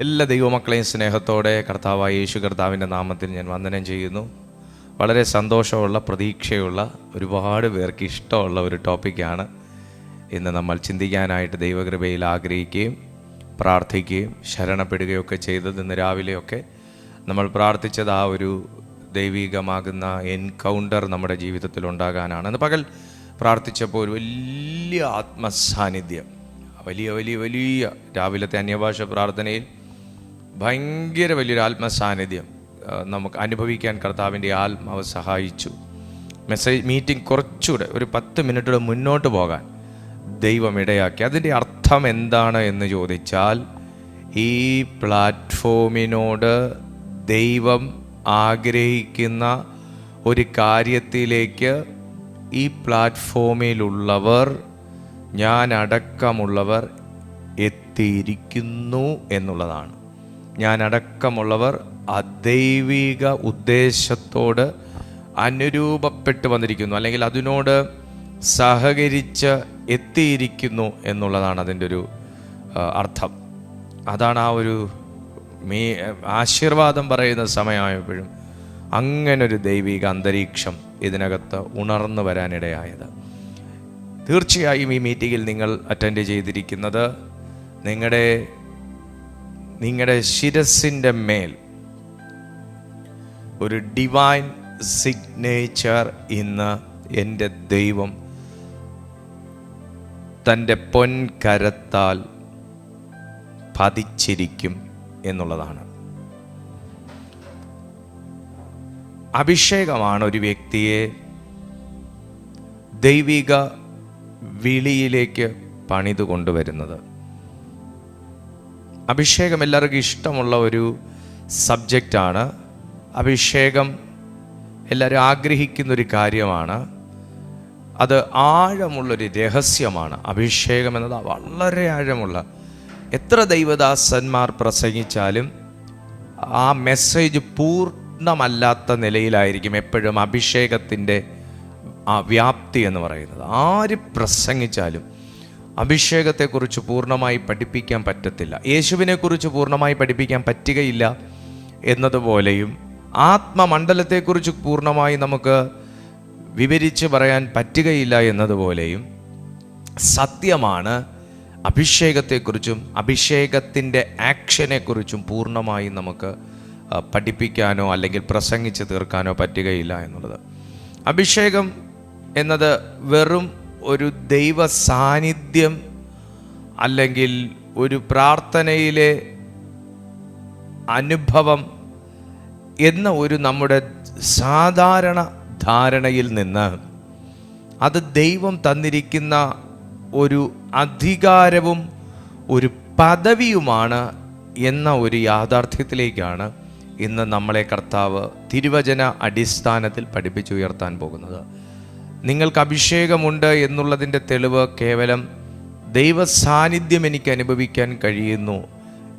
എല്ലാ ദൈവമക്കളെയും സ്നേഹത്തോടെ കർത്താവായ യേശു കർത്താവിൻ്റെ നാമത്തിൽ ഞാൻ വന്ദനം ചെയ്യുന്നു. വളരെ സന്തോഷമുള്ള, പ്രതീക്ഷയുള്ള, ഒരുപാട് പേർക്ക് ഇഷ്ടമുള്ള ഒരു ടോപ്പിക്കാണ് ഇന്ന് നമ്മൾ ചിന്തിക്കാനായിട്ട് ദൈവകൃപയിൽ ആഗ്രഹിക്കുകയും പ്രാർത്ഥിക്കുകയും ശരണപ്പെടുകയൊക്കെ ചെയ്തത്. ഇന്ന് രാവിലെയൊക്കെ നമ്മൾ പ്രാർത്ഥിച്ചത് ആ ഒരു ദൈവികമാകുന്ന എൻകൗണ്ടർ നമ്മുടെ ജീവിതത്തിൽ ഉണ്ടാകാനാണ്. ഇന്ന് പകൽ പ്രാർത്ഥിച്ചപ്പോൾ ഒരു വലിയ ആത്മസാന്നിധ്യം, വലിയ വലിയ വലിയ രാവിലത്തെ അന്യഭാഷ പ്രാർത്ഥനയിൽ ഭയങ്കര വലിയൊരു ആത്മസാന്നിധ്യം നമുക്ക് അനുഭവിക്കാൻ കർത്താവിൻ്റെ ആത്മാവ് സഹായിച്ചു. മീറ്റിംഗ് കുറച്ചുകൂടെ ഒരു 10 മിനിറ്റ് മുന്നോട്ട് പോകാൻ ദൈവം ഇടയാക്കി. അതിൻ്റെ അർത്ഥം എന്താണ് എന്ന് ചോദിച്ചാൽ, ഈ പ്ലാറ്റ്ഫോമിനോട് ദൈവം ആഗ്രഹിക്കുന്ന ഒരു കാര്യത്തിലേക്ക് ഈ പ്ലാറ്റ്ഫോമിലുള്ളവർ, ഞാൻ അടക്കമുള്ളവർ എത്തിയിരിക്കുന്നു എന്നുള്ളതാണ്. ഞാൻ അടക്കമുള്ളവർ അദൈവിക ഉദ്ദേശത്തോട് അനുരൂപപ്പെട്ട് വന്നിരിക്കുന്നു, അല്ലെങ്കിൽ അതിനോട് സഹകരിച്ച് എത്തിയിരിക്കുന്നു എന്നുള്ളതാണ് അതിൻ്റെ ഒരു അർത്ഥം. അതാണ് ആ ഒരു ആശീർവാദം പറയുന്ന സമയമായപ്പോഴും അങ്ങനൊരു ദൈവിക അന്തരീക്ഷം ഇതിനകത്ത് ഉണർന്നു വരാനിടയായത്. തീർച്ചയായും ഈ മീറ്റിങ്ങിൽ നിങ്ങൾ അറ്റൻഡ് ചെയ്തിരിക്കുന്നത് നിങ്ങളുടെ ശിരസിൻ്റെ മേൽ ഒരു ഡിവൈൻ സിഗ്നേച്ചർ ഇന്ന് എൻ്റെ ദൈവം തൻ്റെ പൊൻകരത്താൽ പതിച്ചിരിക്കും എന്നുള്ളതാണ്. അഭിഷേകമാണ് ഒരു വ്യക്തിയെ ദൈവിക വിളിയിലേക്ക് പണിതു കൊണ്ടുവരുന്നത്. അഭിഷേകം എല്ലാവർക്കും ഇഷ്ടമുള്ള ഒരു സബ്ജക്റ്റാണ്. അഭിഷേകം എല്ലാവരും ആഗ്രഹിക്കുന്നൊരു കാര്യമാണ്. അത് ആഴമുള്ളൊരു രഹസ്യമാണ്. അഭിഷേകം എന്നത് വളരെ ആഴമുള്ള, എത്ര ദൈവദാസന്മാർ പ്രസംഗിച്ചാലും ആ മെസ്സേജ് പൂർണ്ണമല്ലാത്ത നിലയിലായിരിക്കും എപ്പോഴും അഭിഷേകത്തിൻ്റെ ആ വ്യാപ്തി എന്ന് പറയുന്നത്. ആര് പ്രസംഗിച്ചാലും അഭിഷേകത്തെക്കുറിച്ച് പൂർണ്ണമായി പഠിപ്പിക്കാൻ പറ്റത്തില്ല. യേശുവിനെക്കുറിച്ച് പൂർണ്ണമായി പഠിപ്പിക്കാൻ പറ്റുകയില്ല എന്നതുപോലെയും ആത്മമണ്ഡലത്തെക്കുറിച്ച് പൂർണ്ണമായി നമുക്ക് വിവരിച്ച് പറയാൻ പറ്റുകയില്ല എന്നതുപോലെയും സത്യമാണ് അഭിഷേകത്തെക്കുറിച്ചും അഭിഷേകത്തിൻ്റെ ആക്ഷനെക്കുറിച്ചും പൂർണ്ണമായി നമുക്ക് പഠിപ്പിക്കാനോ അല്ലെങ്കിൽ പ്രസംഗിച്ച് തീർക്കാനോ പറ്റുകയില്ല എന്നുള്ളത്. അഭിഷേകം എന്നത് വെറും ഒരു ദൈവ സാന്നിധ്യം അല്ലെങ്കിൽ ഒരു പ്രാർത്ഥനയിലെ അനുഭവം എന്ന ഒരു നമ്മുടെ സാധാരണ ധാരണയിൽ നിന്ന് അത് ദൈവം തന്നിരിക്കുന്ന ഒരു അധികാരവും ഒരു പദവിയുമാണ് എന്ന ഒരു യാഥാർത്ഥ്യത്തിലേക്കാണ് ഇന്ന് നമ്മളെ കർത്താവ് തിരുവചന അടിസ്ഥാനത്തിൽ പഠിപ്പിച്ചുയർത്താൻ പോകുന്നത്. നിങ്ങൾക്ക് അഭിഷേകമുണ്ട് എന്നുള്ളതിൻ്റെ തെളിവ് കേവലം ദൈവ സാന്നിധ്യം എനിക്ക് അനുഭവിക്കാൻ കഴിയുന്നു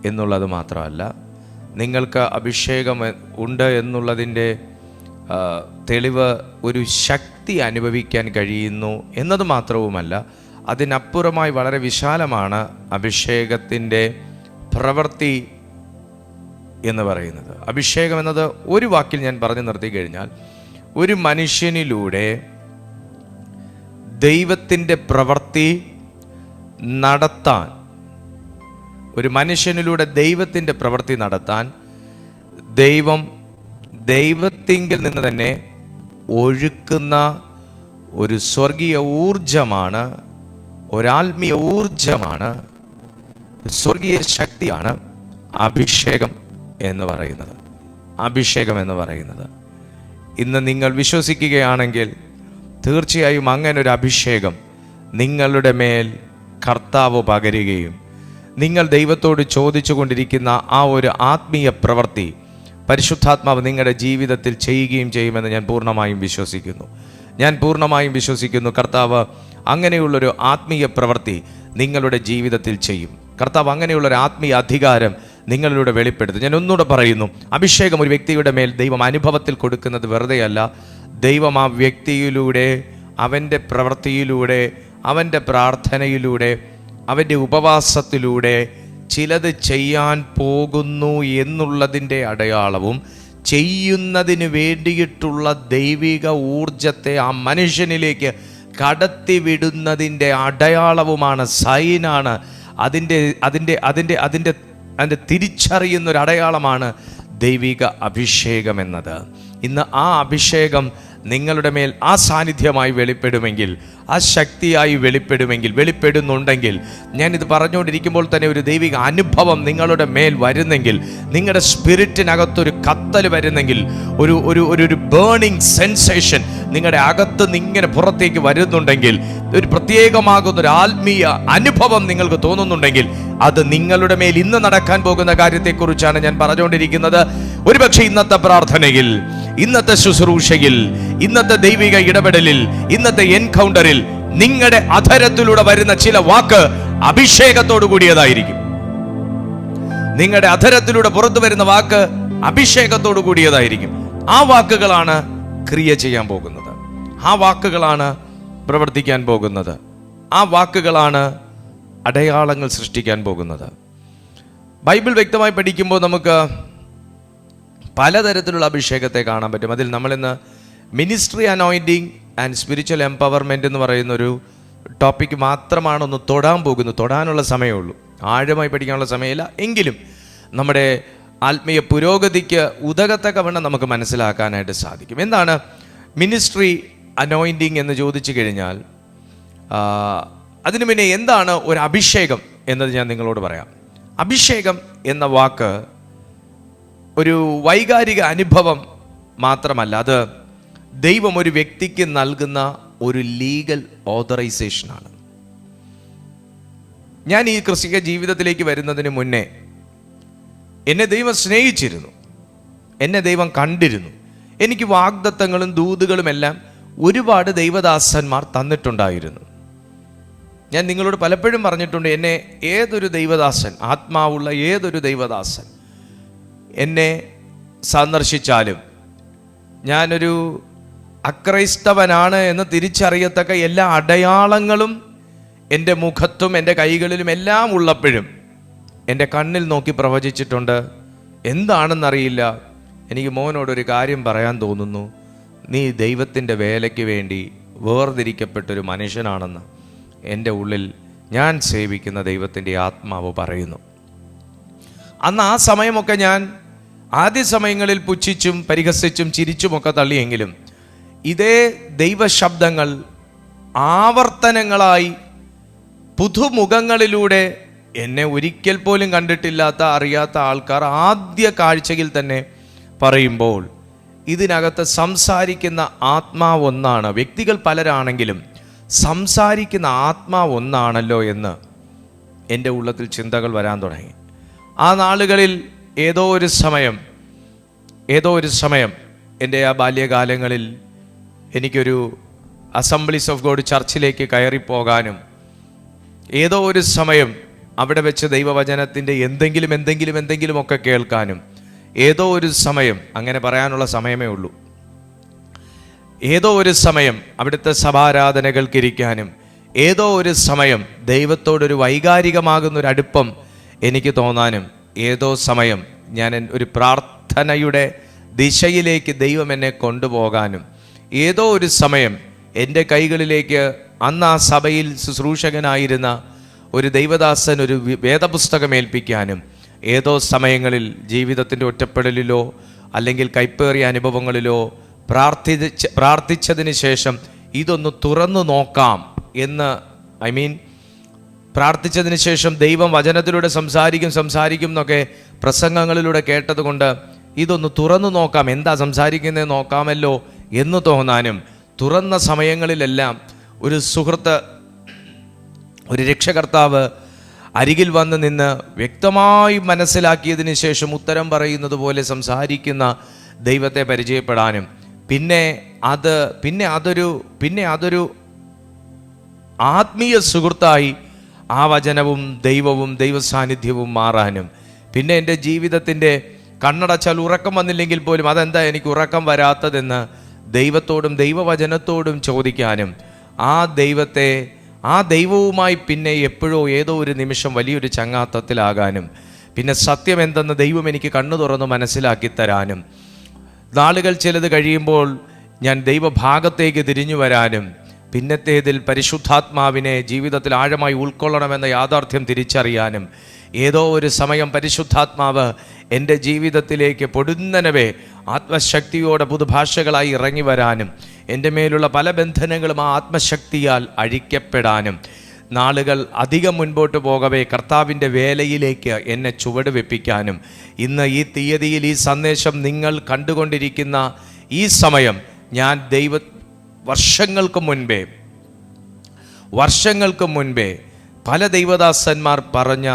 എന്നുള്ളത് മാത്രമല്ല, നിങ്ങൾക്ക് അഭിഷേകം ഉണ്ട് എന്നുള്ളതിൻ്റെ തെളിവ് ഒരു ശക്തി അനുഭവിക്കാൻ കഴിയുന്നു എന്നത് മാത്രവുമല്ല, അതിനപ്പുറമായി വളരെ വിശാലമാണ് അഭിഷേകത്തിൻ്റെ പ്രവൃത്തി എന്ന് പറയുന്നത്. അഭിഷേകം എന്നത് ഒരു വാക്കിൽ ഞാൻ പറഞ്ഞു നിർത്തി കഴിഞ്ഞാൽ, ഒരു മനുഷ്യനിലൂടെ ദൈവത്തിൻ്റെ പ്രവൃത്തി നടത്താൻ, ഒരു മനുഷ്യനിലൂടെ ദൈവത്തിൻ്റെ പ്രവൃത്തി നടത്താൻ ദൈവത്തിങ്കിൽ നിന്ന് തന്നെ ഒഴുക്കുന്ന ഒരു സ്വർഗീയ ഊർജമാണ്, ഒരാത്മീയ ഊർജമാണ്, സ്വർഗീയ ശക്തിയാണ് അഭിഷേകം എന്ന് പറയുന്നത്. അഭിഷേകം എന്ന് പറയുന്നത് ഇന്ന് നിങ്ങൾ വിശ്വസിക്കുകയാണെങ്കിൽ തീർച്ചയായും അങ്ങനെ ഒരു അഭിഷേകം നിങ്ങളുടെ മേൽ കർത്താവ് പകരുകയും നിങ്ങൾ ദൈവത്തോട് ചോദിച്ചു കൊണ്ടിരിക്കുന്ന ആ ഒരു ആത്മീയ പ്രവൃത്തി പരിശുദ്ധാത്മാവ് നിങ്ങളുടെ ജീവിതത്തിൽ ചെയ്യുകയും ചെയ്യുമെന്ന് ഞാൻ പൂർണ്ണമായും വിശ്വസിക്കുന്നു. കർത്താവ് അങ്ങനെയുള്ളൊരു ആത്മീയ പ്രവൃത്തി നിങ്ങളുടെ ജീവിതത്തിൽ ചെയ്യും. കർത്താവ് അങ്ങനെയുള്ളൊരു ആത്മീയ അധികാരം നിങ്ങളിലൂടെ വെളിപ്പെടുത്തും. ഞാൻ ഒന്നുകൂടെ പറയുന്നു, അഭിഷേകം ഒരു വ്യക്തിയുടെ മേൽ ദൈവം അനുഭവത്തിൽ കൊടുക്കുന്നത് വെറുതെയല്ല. ദൈവം ആ വ്യക്തിയിലൂടെ, അവൻ്റെ പ്രവൃത്തിയിലൂടെ, അവൻ്റെ പ്രാർത്ഥനയിലൂടെ, അവൻ്റെ ഉപവാസത്തിലൂടെ ചിലത് ചെയ്യാൻ പോകുന്നു എന്നുള്ളതിൻ്റെ അടയാളവും ചെയ്യുന്നതിന് വേണ്ടിയിട്ടുള്ള ദൈവിക ഊർജത്തെ ആ മനുഷ്യനിലേക്ക് കടത്തിവിടുന്നതിൻ്റെ അടയാളവുമാണ്, സൈനാണ്. അതിൻ്റെ തിരിച്ചറിയുന്നൊരു അടയാളമാണ് ദൈവിക അഭിഷേകം എന്നത്. ഇന്ന് ആ അഭിഷേകം നിങ്ങളുടെ മേൽ ആ സാന്നിധ്യമായി വെളിപ്പെടുമെങ്കിൽ, ആ ശക്തിയായി വെളിപ്പെടുന്നുണ്ടെങ്കിൽ, ഞാനിത് പറഞ്ഞുകൊണ്ടിരിക്കുമ്പോൾ തന്നെ ഒരു ദൈവിക അനുഭവം നിങ്ങളുടെ മേൽ വരുന്നെങ്കിൽ, നിങ്ങളുടെ സ്പിരിറ്റിനകത്തൊരു കത്തൽ വരുന്നെങ്കിൽ, ഒരു ബേണിംഗ് സെൻസേഷൻ നിങ്ങളുടെ അകത്ത് ഇങ്ങനെ പുറത്തേക്ക് വരുന്നുണ്ടെങ്കിൽ, ഒരു പ്രത്യേകമാകുന്നൊരു ആത്മീയ അനുഭവം നിങ്ങൾക്ക് തോന്നുന്നുണ്ടെങ്കിൽ, അത് നിങ്ങളുടെ മേൽ ഇന്ന് നടക്കാൻ പോകുന്ന കാര്യത്തെക്കുറിച്ചാണ് ഞാൻ പറഞ്ഞുകൊണ്ടിരിക്കുന്നത്. ഒരുപക്ഷെ ഇന്നത്തെ പ്രാർത്ഥനയിൽ, ഇന്നത്തെ ശുശ്രൂഷയിൽ, ഇന്നത്തെ ദൈവിക ഇടപെടലിൽ, ഇന്നത്തെ എൻകൗണ്ടറിൽ നിങ്ങളുടെ അധരത്തിലൂടെ വരുന്ന ചില വാക്ക് അഭിഷേകത്തോടു കൂടിയതായിരിക്കും. നിങ്ങളുടെ അധരത്തിലൂടെ പുറത്തു വരുന്ന വാക്ക് അഭിഷേകത്തോടു കൂടിയതായിരിക്കും. ആ വാക്കുകളാണ് ക്രിയ ചെയ്യാൻ പോകുന്നത്. ആ വാക്കുകളാണ് പ്രവർത്തിക്കാൻ പോകുന്നത്. ആ വാക്കുകളാണ് അടയാളങ്ങൾ സൃഷ്ടിക്കാൻ പോകുന്നത്. ബൈബിൾ വ്യക്തമായി പഠിക്കുമ്പോൾ നമുക്ക് പലതരത്തിലുള്ള അഭിഷേകത്തെ കാണാൻ പറ്റും. അതിൽ നമ്മളിന്ന് ministry anointing and spiritual empowerment എന്ന് പറയുന്നൊരു ടോപ്പിക്ക് മാത്രമാണ് ഒന്ന് തൊടാനുള്ള സമയമുള്ളൂ. ആഴമായി പഠിക്കാനുള്ള സമയമില്ല. എങ്കിലും നമ്മുടെ ആത്മീയ പുരോഗതിക്ക് ഉതകത്തക്കവണ്ണം നമുക്ക് മനസ്സിലാക്കാനായിട്ട് സാധിക്കും. എന്താണ് മിനിസ്ട്രി അനോയിൻറ്റിങ് എന്ന് ചോദിച്ചു കഴിഞ്ഞാൽ, അതിനു മുന്നേ എന്താണ് ഒരു അഭിഷേകം എന്നത് ഞാൻ നിങ്ങളോട് പറയാം. അഭിഷേകം എന്ന വാക്ക് ഒരു വൈകാരിക അനുഭവം മാത്രമല്ല, അത് ദൈവം ഒരു വ്യക്തിക്ക് നൽകുന്ന ഒരു ലീഗൽ ഓതറൈസേഷനാണ്. ഞാൻ ഈ ക്രിസ്തീയ ജീവിതത്തിലേക്ക് വരുന്നതിന് മുന്നേ എന്നെ ദൈവം സ്നേഹിച്ചിരുന്നു, എന്നെ ദൈവം കണ്ടിരുന്നു. എനിക്ക് വാഗ്ദത്തങ്ങളും ദൂതുകളുമെല്ലാം ഒരുപാട് ദൈവദാസന്മാർ തന്നിട്ടുണ്ടായിരുന്നു. ഞാൻ നിങ്ങളോട് പലപ്പോഴും പറഞ്ഞിട്ടുണ്ട്, എന്നെ ഏതൊരു ദൈവദാസൻ, ആത്മാവുള്ള ഏതൊരു ദൈവദാസൻ എന്നെ സന്ദർശിച്ചാലും, ഞാനൊരു അക്രൈസ്തവനാണ് എന്ന് തിരിച്ചറിയത്തക്ക എല്ലാ അടയാളങ്ങളും എൻ്റെ മുഖത്തും എൻ്റെ കൈകളിലും എല്ലാം ഉള്ളപ്പോഴും എൻ്റെ കണ്ണിൽ നോക്കി പ്രവചിച്ചിട്ടുണ്ട്. എന്താണെന്നറിയില്ല, എനിക്ക് മോനോടൊരു കാര്യം പറയാൻ തോന്നുന്നു, നീ ദൈവത്തിൻ്റെ വേലയ്ക്ക് വേണ്ടി വേർതിരിക്കപ്പെട്ടൊരു മനുഷ്യനാണെന്ന് എൻ്റെ ഉള്ളിൽ ഞാൻ സേവിക്കുന്ന ദൈവത്തിൻ്റെ ആത്മാവ് പറയുന്നു. അന്ന് ആ സമയമൊക്കെ ഞാൻ ആദ്യ സമയങ്ങളിൽ പുച്ഛിച്ചും പരിഹസിച്ചും ചിരിച്ചുമൊക്കെ തള്ളിയെങ്കിലും ഇതേ ദൈവശബ്ദങ്ങൾ ആവർത്തനങ്ങളായി പുതുമുഖങ്ങളിലൂടെ എന്നെ ഒരിക്കൽ പോലും കണ്ടിട്ടില്ലാത്ത, അറിയാത്ത ആൾക്കാർ ആദ്യ കാഴ്ചയിൽ തന്നെ പറയുമ്പോൾ ഇതിനകത്ത് സംസാരിക്കുന്ന ആത്മാവ് ഒന്നാണ്. വ്യക്തികൾ പലരാണെങ്കിലും സംസാരിക്കുന്ന ആത്മാവ് ഒന്നാണല്ലോ എന്ന് എൻ്റെ ഉള്ളത്തിൽ ചിന്തകൾ വരാൻ തുടങ്ങി. ആ നാളുകളിൽ ഏതോ ഒരു സമയം എൻ്റെ ആ ബാല്യകാലങ്ങളിൽ എനിക്കൊരു അസംബ്ലീസ് ഓഫ് ഗോഡ് ചർച്ചിലേക്ക് കയറിപ്പോകാനും, ഏതോ ഒരു സമയം അവിടെ വെച്ച് ദൈവവചനത്തിൻ്റെ എന്തെങ്കിലും ഒക്കെ കേൾക്കാനും, ഏതോ ഒരു സമയം, അങ്ങനെ പറയാനുള്ള സമയമേ ഉള്ളൂ, ഏതോ ഒരു സമയം അവിടുത്തെ സഭാരാധനകൾക്കിരിക്കാനും, ഏതോ ഒരു സമയം ദൈവത്തോടൊരു വൈകാരികമാകുന്നൊരു അടുപ്പം എനിക്ക് തോന്നാനും, ഏതോ സമയം ഞാൻ ഒരു പ്രാർത്ഥനയുടെ ദിശയിലേക്ക് ദൈവം എന്നെ കൊണ്ടുപോകാനും, ഏതോ ഒരു സമയം എൻ്റെ കൈകളിലേക്ക് അന്ന് ആ സഭയിൽ ശുശ്രൂഷകനായിരുന്ന ഒരു ദൈവദാസൻ ഒരു വേദപുസ്തകം ഏൽപ്പിക്കാനും, ഏതോ സമയങ്ങളിൽ ജീവിതത്തിൻ്റെ ഒറ്റപ്പെടലിലോ അല്ലെങ്കിൽ കൈപ്പേറിയ അനുഭവങ്ങളിലോ പ്രാർത്ഥിച്ചതിന് ശേഷം ഇതൊന്ന് തുറന്നു നോക്കാം എന്ന്, പ്രാർത്ഥിച്ചതിന് ശേഷം ദൈവം വചനത്തിലൂടെ സംസാരിക്കും എന്നൊക്കെ പ്രസംഗങ്ങളിലൂടെ കേട്ടതുകൊണ്ട് ഇതൊന്ന് തുറന്നു നോക്കാം, എന്താ സംസാരിക്കുന്നത് നോക്കാമല്ലോ എന്ന് തോന്നാനും, തുറന്ന സമയങ്ങളിലെല്ലാം ഒരു സുഹൃത്ത്, ഒരു രക്ഷകർത്താവ് അരികിൽ വന്ന് നിന്ന് വ്യക്തമായി മനസ്സിലാക്കിയതിന് ശേഷം ഉത്തരം പറയുന്നത് പോലെ സംസാരിക്കുന്ന ദൈവത്തെ പരിചയപ്പെടാനും, പിന്നെ അതൊരു ആത്മീയ സുഹൃത്തായി ആ വചനവും ദൈവവും ദൈവസാന്നിധ്യവും മാറാനും, പിന്നെ എൻ്റെ ജീവിതത്തിൻ്റെ കണ്ണടച്ചാൽ ഉറക്കം വന്നില്ലെങ്കിൽ പോലും അതെന്താ എനിക്ക് ഉറക്കം വരാത്തതെന്ന് ദൈവത്തോടും ദൈവവചനത്തോടും ചോദിക്കാനും, ആ ദൈവത്തെ ആ ദൈവവുമായി പിന്നെ എപ്പോഴോ ഏതോ ഒരു നിമിഷം വലിയൊരു ചങ്ങാത്തത്തിലാകാനും, പിന്നെ സത്യം എന്തെന്ന് ദൈവം എനിക്ക് കണ്ണു തുറന്ന് മനസ്സിലാക്കി തരാനും, നാളുകൾ ചിലത് കഴിയുമ്പോൾ ഞാൻ ദൈവഭാഗത്തേക്ക് തിരിഞ്ഞു വരാനും, പിന്നത്തേതിൽ പരിശുദ്ധാത്മാവിനെ ജീവിതത്തിൽ ആഴമായി ഉൾക്കൊള്ളണമെന്ന യാഥാർത്ഥ്യം തിരിച്ചറിയാനും, ഏതോ ഒരു സമയം പരിശുദ്ധാത്മാവ് എൻ്റെ ജീവിതത്തിലേക്ക് പൊടുന്നനവേ ആത്മശക്തിയോടെ പുതുഭാഷകളായി ഇറങ്ങി വരാനും, എൻ്റെ മേലുള്ള പല ബന്ധനങ്ങളും ആ ആത്മശക്തിയാൽ അഴിക്കപ്പെടാനും, നാളുകൾ അധികം മുൻപോട്ട് പോകവേ കർത്താവിൻ്റെ വേലയിലേക്ക് എന്നെ ചുവട് വെപ്പിക്കാനും, ഇന്ന് ഈ തീയതിയിൽ ഈ സന്ദേശം നിങ്ങൾ കണ്ടുകൊണ്ടിരിക്കുന്ന ഈ സമയം ഞാൻ വർഷങ്ങൾക്ക് മുൻപേ പല ദൈവദാസന്മാർ പറഞ്ഞ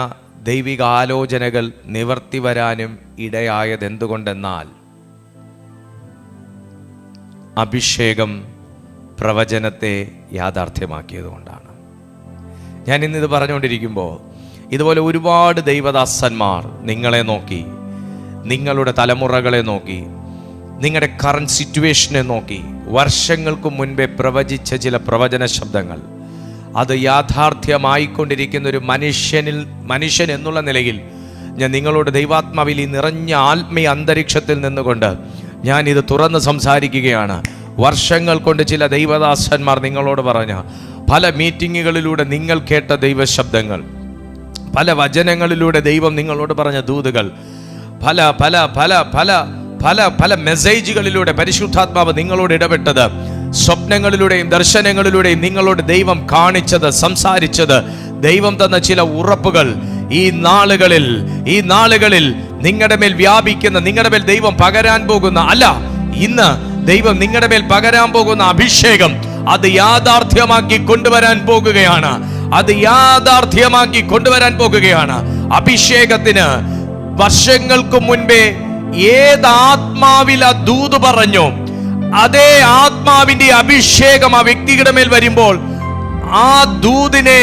ദൈവിക ആലോചനകൾ നിവർത്തി വരാനും ഇടയായത് എന്തുകൊണ്ടെന്നാൽ അഭിഷേകം പ്രവചനത്തെ യാഥാർത്ഥ്യമാക്കിയതുകൊണ്ടാണ്. ഞാൻ ഇന്നിത് പറഞ്ഞുകൊണ്ടിരിക്കുമ്പോൾ ഇതുപോലെ ഒരുപാട് ദൈവദാസന്മാർ നിങ്ങളെ നോക്കി, നിങ്ങളുടെ തലമുറകളെ നോക്കി, നിങ്ങളുടെ കറണ്ട് സിറ്റുവേഷനെ നോക്കി വർഷങ്ങൾക്ക് മുൻപേ പ്രവചിച്ച ചില പ്രവചന ശബ്ദങ്ങൾ അത് യാഥാർത്ഥ്യമായിക്കൊണ്ടിരിക്കുന്ന ഒരു മനുഷ്യൻ എന്നുള്ള നിലയിൽ ഞാൻ നിങ്ങളോട് ദൈവാത്മാവിൽ ഈ നിറഞ്ഞ ആത്മീയ അന്തരീക്ഷത്തിൽ നിന്നുകൊണ്ട് ഞാൻ ഇത് തുറന്ന് സംസാരിക്കുകയാണ്. വർഷങ്ങൾ കൊണ്ട് ചില ദൈവദാസന്മാർ നിങ്ങളോട് പറഞ്ഞ പല മീറ്റിങ്ങുകളിലൂടെ നിങ്ങൾ കേട്ട ദൈവശബ്ദങ്ങൾ, പല വചനങ്ങളിലൂടെ ദൈവം നിങ്ങളോട് പറഞ്ഞ ദൂതുകൾ, പല പല പല പല പല പല മെസ്സേജുകളിലൂടെ പരിശുദ്ധാത്മാവ് നിങ്ങളോട് ഇടപെട്ടത്, സ്വപ്നങ്ങളിലൂടെയും ദർശനങ്ങളിലൂടെയും നിങ്ങളോട് ദൈവം കാണിച്ചത്, സംസാരിച്ചത്, ദൈവം തന്ന ചില ഉറപ്പുകൾ ഈ നാളുകളിൽ നിങ്ങളുടെ മേൽ വ്യാപിക്കുന്ന, നിങ്ങളുടെ മേൽ ദൈവം പകരാൻ പോകുന്ന, അല്ല ഇന്ന് ദൈവം നിങ്ങളുടെ മേൽ പകരാൻ പോകുന്ന അഭിഷേകം അത് യാഥാർത്ഥ്യമാക്കി കൊണ്ടുവരാൻ പോകുകയാണ്. അഭിഷേകത്തിന് വർഷങ്ങൾക്ക് മുൻപേ ഏത് ആത്മാവിൽ ആ ദൂത് പറഞ്ഞോ അതേ ആത്മാവിന്റെ അഭിഷേകം ആ വ്യക്തിയുടെ മേൽ വരുമ്പോൾ ആ ദൂതിനെ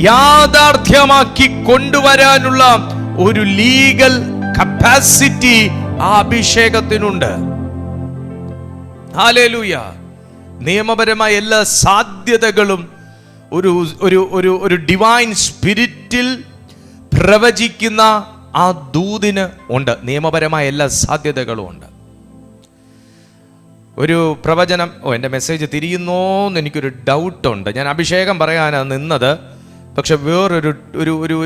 യാഥാർത്ഥ്യമാക്കി കൊണ്ടുവരാനുള്ള ഒരു ലീഗൽ കപ്പാസിറ്റി ആ അഭിഷേകത്തിനുണ്ട്. ഹല്ലേലൂയ. നിയമപരമായ എല്ലാ സാധ്യതകളും ഒരു ഡിവൈൻ സ്പിരിറ്റിൽ പ്രവചിക്കുന്ന ആ ദൂതിന് ഉണ്ട്. നിയമപരമായ എല്ലാ സാധ്യതകളും ഉണ്ട്. ഒരു പ്രവചനം, എൻ്റെ മെസ്സേജ് തിരിയുന്നോന്ന് എനിക്കൊരു ഡൗട്ടുണ്ട്. ഞാൻ അഭിഷേകം പറയാനാണ് നിന്നത്, പക്ഷെ വേറൊരു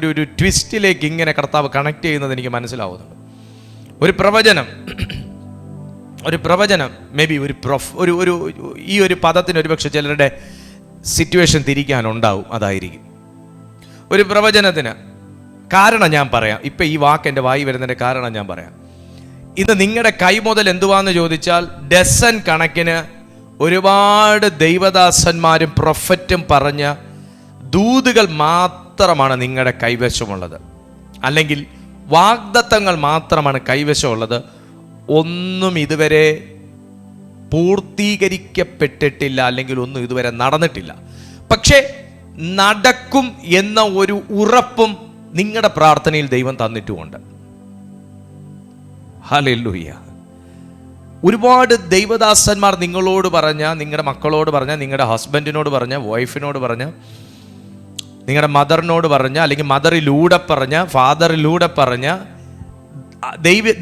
ഒരു ട്വിസ്റ്റിലേക്ക് ഇങ്ങനെ കർത്താവ് കണക്ട് ചെയ്യുന്നത് എനിക്ക് മനസ്സിലാവുന്നുണ്ട്. ഒരു പ്രവചനം മേ ബി ഈ ഒരു പദത്തിന് ഒരുപക്ഷെ ചിലരുടെ സിറ്റുവേഷൻ തിരിക്കാനുണ്ടാവും. അതായിരിക്കും ഒരു പ്രവചനത്തിന് കാരണം. ഞാൻ പറയാം, ഇപ്പം ഈ വാക്ക് എൻ്റെ വായി വരുന്നതിൻ്റെ കാരണം ഞാൻ പറയാം. ഇന്ന് നിങ്ങളുടെ കൈ മുതൽ എന്തുവാന്ന് ചോദിച്ചാൽ ഡസൻ കണക്കിന് ഒരുപാട് ദൈവദാസന്മാരും പ്രൊഫറ്റും പറഞ്ഞ ദൂതുകൾ മാത്രമാണ് നിങ്ങളുടെ കൈവശമുള്ളത്, അല്ലെങ്കിൽ വാഗ്ദത്തങ്ങൾ മാത്രമാണ് കൈവശമുള്ളത്. ഒന്നും ഇതുവരെ പൂർത്തീകരിക്കപ്പെട്ടിട്ടില്ല, അല്ലെങ്കിൽ ഒന്നും ഇതുവരെ നടന്നിട്ടില്ല. പക്ഷേ നടക്കും എന്ന ഒരു ഉറപ്പും നിങ്ങളുടെ പ്രാർത്ഥനയിൽ ദൈവം തന്നിട്ടുമുണ്ട്. ഹല്ലേലൂയ. ഒരുപാട് ദൈവദാസന്മാർ നിങ്ങളോട് പറഞ്ഞ, നിങ്ങളുടെ മക്കളോട് പറഞ്ഞ, നിങ്ങളുടെ ഹസ്ബൻഡിനോട് പറഞ്ഞ, വൈഫിനോട് പറഞ്ഞ, നിങ്ങളുടെ മദറിനോട് പറഞ്ഞ, അല്ലെങ്കിൽ മദറിലൂടെ പറഞ്ഞ, ഫാദറിലൂടെ പറഞ്ഞ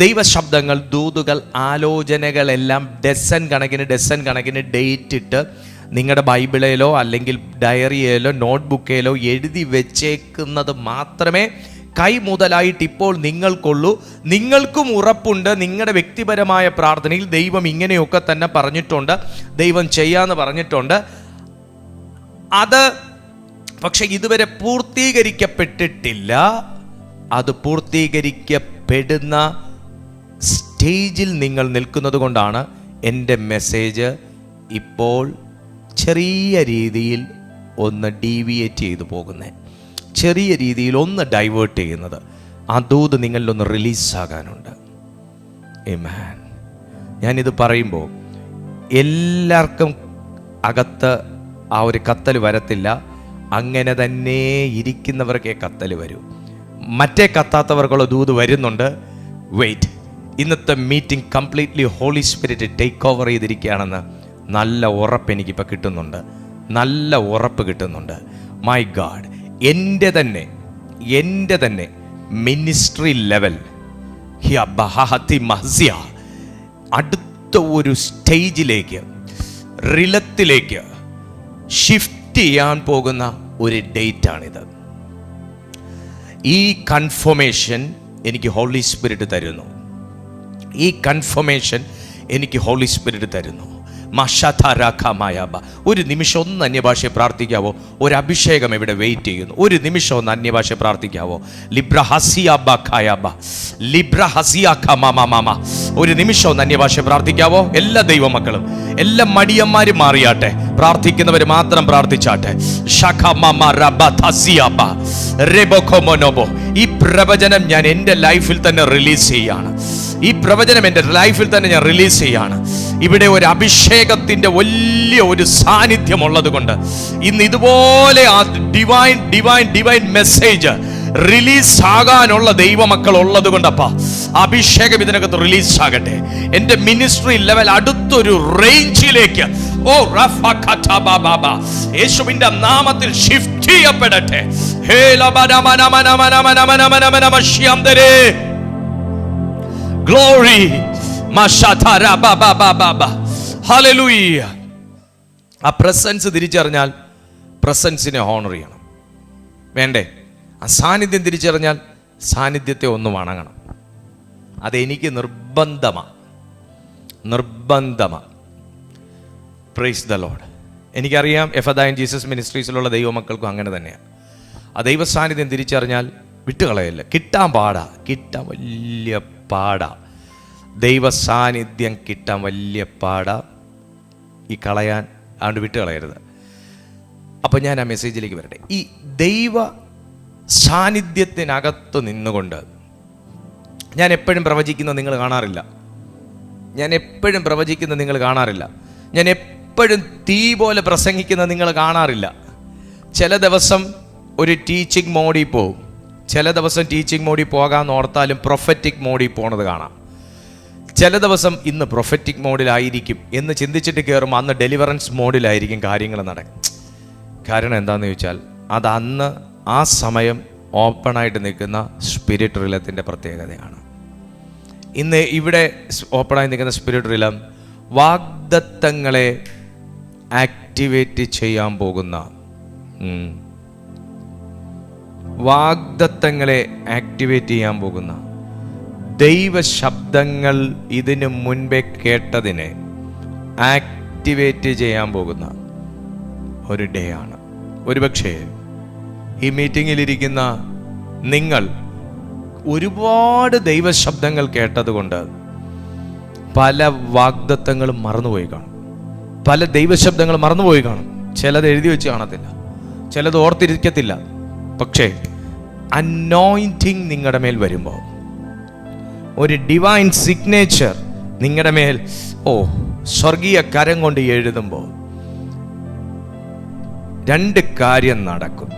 ദൈവശബ്ദങ്ങൾ, ദൂതുകൾ, ആലോചനകളെല്ലാം ഡസൻ കണക്കിന് ഡേറ്റ് ഇട്ട് നിങ്ങളുടെ ബൈബിളിലോ അല്ലെങ്കിൽ ഡയറിയിലോ നോട്ട്ബുക്കിലോ എഴുതി വെച്ചേക്കുന്നത് മാത്രമേ കൈ മുതലായിട്ട് ഇപ്പോൾ നിങ്ങൾക്കുള്ളൂ. നിങ്ങൾക്കും ഉറപ്പുണ്ട്, നിങ്ങളുടെ വ്യക്തിപരമായ പ്രാർത്ഥനയിൽ ദൈവം ഇങ്ങനെയൊക്കെ തന്നെ പറഞ്ഞിട്ടുണ്ട്, ദൈവം ചെയ്യാന്ന് പറഞ്ഞിട്ടുണ്ട്. അത് പക്ഷെ ഇതുവരെ പൂർത്തീകരിക്കപ്പെട്ടിട്ടില്ല. അത് പൂർത്തീകരിക്കപ്പെടുന്ന സ്റ്റേജിൽ നിങ്ങൾ നിൽക്കുന്നത് കൊണ്ടാണ് എൻ്റെ മെസ്സേജ് ഇപ്പോൾ ചെറിയ രീതിയിൽ ഒന്ന് ഡീവിയേറ്റ് ചെയ്തു പോകുന്നത്, ചെറിയ രീതിയിൽ ഒന്ന് ഡൈവേർട്ട് ചെയ്യുന്നത്. ആ ദൂത് നിങ്ങളിലൊന്ന് റിലീസാകാനുണ്ട്. ആമേൻ. ഞാനിത് പറയുമ്പോൾ എല്ലാവർക്കും അകത്ത് ആ ഒരു കത്തൽ വരത്തില്ല. അങ്ങനെ തന്നെ ഇരിക്കുന്നവർക്കേ കത്തൽ വരൂ. മറ്റേ കത്താത്തവർക്കുള്ള ദൂത് വരുന്നുണ്ട്. വെയിറ്റ്. ഇന്നത്തെ meeting completely Holy Spirit take over ചെയ്തിരിക്കുകയാണെന്ന് നല്ല ഉറപ്പ് എനിക്കിപ്പോൾ കിട്ടുന്നുണ്ട്. മൈ ഗാഡ്, എൻ്റെ തന്നെ മിനിസ്ട്രി ലെവൽ അടുത്ത ഒരു സ്റ്റേജിലേക്ക്, റിലത്തിലേക്ക് ഷിഫ്റ്റ് ചെയ്യാൻ പോകുന്ന ഒരു ഡേറ്റാണിത്. ഈ കൺഫർമേഷൻ എനിക്ക് ഹോളി സ്പിരിറ്റ് തരുന്നു. ഒരു നിമിഷം ഒന്ന് അന്യഭാഷയെ പ്രാർത്ഥിക്കാവോ? ഒരു അഭിഷേകം ഇവിടെ വെയിറ്റ് ചെയ്യുന്നു. ഒരു നിമിഷം ഒന്ന് അന്യഭാഷയെ പ്രാർത്ഥിക്കാവോ? ഒരു നിമിഷം ഒന്ന് അന്യഭാഷയെ പ്രാർത്ഥിക്കാവോ? എല്ലാ ദൈവമക്കളും, എല്ലാ മടിയന്മാരും മാറിയാട്ടെ, പ്രാർത്ഥിക്കുന്നവർ മാത്രം പ്രാർത്ഥിച്ചാട്ടെ. ഈ പ്രവചനം ഞാൻ എൻ്റെ ലൈഫിൽ തന്നെ റിലീസ് ചെയ്യാണ്. ഞാൻ റിലീസ് ചെയ്യാണ്. ഇവിടെ ഒരു അഭിഷേകത്തിന്റെ വലിയ ഒരു സാന്നിധ്യം ഉള്ളത് കൊണ്ട് ഇന്ന് ഇതുപോലെ ആ ഡിവൈൻ മെസ്സേജ് റിലീസ് ആകാനുള്ള ദൈവമക്കൾ ഉള്ളത് കൊണ്ടപ്പാ, അഭിഷേകം ഇതിനകത്ത് റിലീസ് ആകട്ടെ. എൻ്റെ മിനിസ്ട്രി ലെവൽ അടുത്തൊരു റേഞ്ചിലേക്ക് യേശുവിന്റെ നാമത്തിൽ ഷിഫ്റ്റ് ചെയ്യപ്പെടട്ടെ. Glory, hallelujah. ആ പ്രസൻസ് തിരിച്ചറിഞ്ഞാൽ പ്രസൻസിനെ ഹോണർ ചെയ്യണം, വേണ്ടേ? ആ സാന്നിധ്യം തിരിച്ചറിഞ്ഞാൽ സാന്നിധ്യത്തെ ഒന്ന് വണങ്ങണം. അതെനിക്ക് നിർബന്ധമാണ്. Praise the Lord. എനിക്കറിയാം എഫദായിൻ ജീസസ് മിനിസ്ട്രീസിലുള്ള ദൈവമക്കൾക്കും അങ്ങനെ തന്നെയാണ്. ആ ദൈവ സാന്നിധ്യം തിരിച്ചറിഞ്ഞാൽ വിട്ടുകളയല്ല. കിട്ടാൻ വലിയ പാടാ. ദൈവ സാന്നിധ്യം കിട്ടാൻ വലിയ പാടാ. ഈ കളയാൻ അതുകൊണ്ട് വിട്ടുകളയരുത്. അപ്പം ഞാൻ ആ മെസ്സേജിലേക്ക് വരട്ടെ. ഈ ദൈവ സാന്നിധ്യത്തിനകത്ത് നിന്നുകൊണ്ട് ഞാൻ എപ്പോഴും പ്രവചിക്കുന്നത് നിങ്ങൾ കാണാറില്ല. ഞാൻ എപ്പോഴും തീ പോലെ പ്രസംഗിക്കുന്നത് നിങ്ങൾ കാണാറില്ല. ചില ദിവസം ഒരു ടീച്ചിങ് മോഡിൽ പോവും, ചില ദിവസം ടീച്ചിങ് മോഡിൽ പോകാമെന്ന് ഓർത്താലും പ്രൊഫറ്റിക് മോഡിൽ പോണത് കാണാം. ചില ദിവസം ഇന്ന് പ്രൊഫറ്റിക് മോഡിലായിരിക്കും എന്ന് ചിന്തിച്ചിട്ട് കയറുമ്പോൾ അന്ന് ഡെലിവറൻസ് മോഡിലായിരിക്കും കാര്യങ്ങൾ നടക്കും. കാരണം എന്താണെന്ന് ചോദിച്ചാൽ അത് അന്ന് ആ സമയം ഓപ്പണായിട്ട് നിൽക്കുന്ന സ്പിരിറ്റ് റിലത്തിൻ്റെ പ്രത്യേകതയാണ്. ഇന്ന് ഇവിടെ ഓപ്പണായി നിൽക്കുന്ന സ്പിരിറ്റ് റിലം വാഗ്ദത്തങ്ങളെ ആക്ടിവേറ്റ് ചെയ്യാൻ പോകുന്ന ദൈവ ശബ്ദങ്ങൾ ഇതിനു മുൻപേ കേട്ടതിനെ ആക്ടിവേറ്റ് ചെയ്യാൻ പോകുന്ന ഒരു ഡേ ആണ്. ഒരുപക്ഷേ ഈ മീറ്റിങ്ങിലിരിക്കുന്ന നിങ്ങൾ ഒരുപാട് ദൈവശബ്ദങ്ങൾ കേട്ടതുകൊണ്ട് പല വാഗ്ദത്തങ്ങളും മറന്നുപോയി കാണും, പല ദൈവശബ്ദങ്ങളും മറന്നുപോയി കാണും. ചിലത് എഴുതി വെച്ച് കാണത്തില്ല, ചിലത് ഓർത്തിരിക്കത്തില്ല. പക്ഷേ അനോയിന്റിങ് നിങ്ങളുടെ മേൽ വരുമ്പോൾ, ഒരു ഡിവൈൻ സിഗ്നേച്ചർ നിങ്ങളുടെ മേൽ സ്വർഗീയ കരം കൊണ്ട് എഴുതുമ്പോൾ രണ്ട് കാര്യം നടക്കും.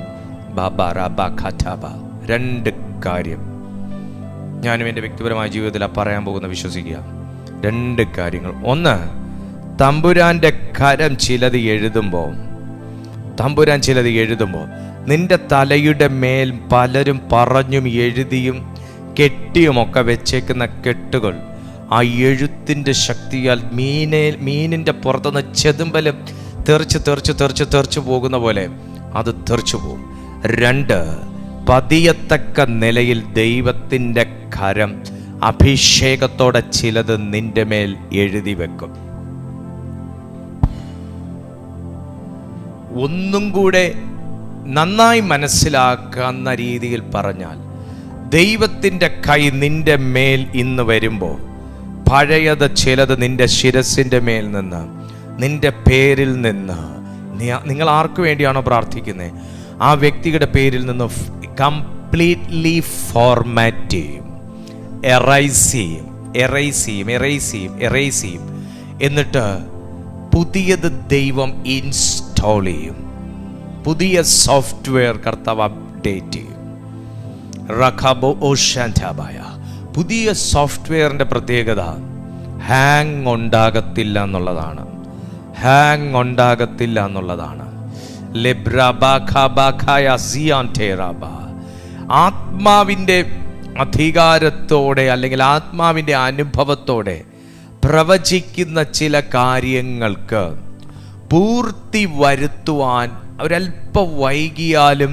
രണ്ട് കാര്യം ഞാനും എൻ്റെ വ്യക്തിപരമായ ജീവിതത്തിൽ പറയാൻ പോകുന്ന വിശ്വസിക്കുക. രണ്ട് കാര്യങ്ങൾ. ഒന്ന്, തമ്പുരാൻ്റെ കരം ചിലത് എഴുതുമ്പോൾ നിന്റെ തലയുടെ മേൽ പലരും പറഞ്ഞും എഴുതിയും കെട്ടിയുമൊക്കെ വെച്ചേക്കുന്ന കെട്ടുകൾ ആ എഴുത്തിൻ്റെ ശക്തിയാൽ മീനിൻ്റെ പുറത്തുനിന്ന് ചെതുമ്പലും തെറിച്ച് പോകുന്ന പോലെ അത് തെറിച്ചു പോകും. രണ്ട്, പതിയത്തക്ക നിലയിൽ ദൈവത്തിൻ്റെ കരം അഭിഷേകത്തോടെ ചിലത് നിന്റെ മേൽ എഴുതി വെക്കും. ഒന്നും കൂടെ നന്നായി മനസ്സിലാക്കുന്ന രീതിയിൽ പറഞ്ഞാൽ, ദൈവത്തിൻ്റെ കൈ നിന്റെ മേൽ ഇന്ന് വരുമ്പോൾ പഴയത് ചിലത് നിന്റെ ശിരസിൻ്റെ മേൽ നിന്ന്, നിന്റെ പേരിൽ നിന്ന്, നിങ്ങൾ ആർക്കു വേണ്ടിയാണോ പ്രാർത്ഥിക്കുന്നത് ആ വ്യക്തിയുടെ പേരിൽ നിന്ന് കംപ്ലീറ്റ്ലി ഫോർമാറ്റ് ചെയ്യും, എറൈസ് ചെയ്യും. എന്നിട്ട് പുതിയത് ദൈവം ഇൻസ്റ്റാൾ ചെയ്യും. പുതിയ സോഫ്റ്റ്വെയർ കർത്താവ് അപ്ഡേറ്റ് ചെയ്യും. പുതിയ സോഫ്റ്റ്വെയറിൻ്റെ പ്രത്യേകത ഹാങ് ഉണ്ടാകത്തില്ല എന്നുള്ളതാണ്. ആത്മാവിൻ്റെ അധികാരത്തോടെ അല്ലെങ്കിൽ ആത്മാവിൻ്റെ അനുഭവത്തോടെ പ്രവചിക്കുന്ന ചില കാര്യങ്ങൾക്ക് പൂർത്തി വരുത്തുവാൻ ഒരല്പം വൈകിയാലും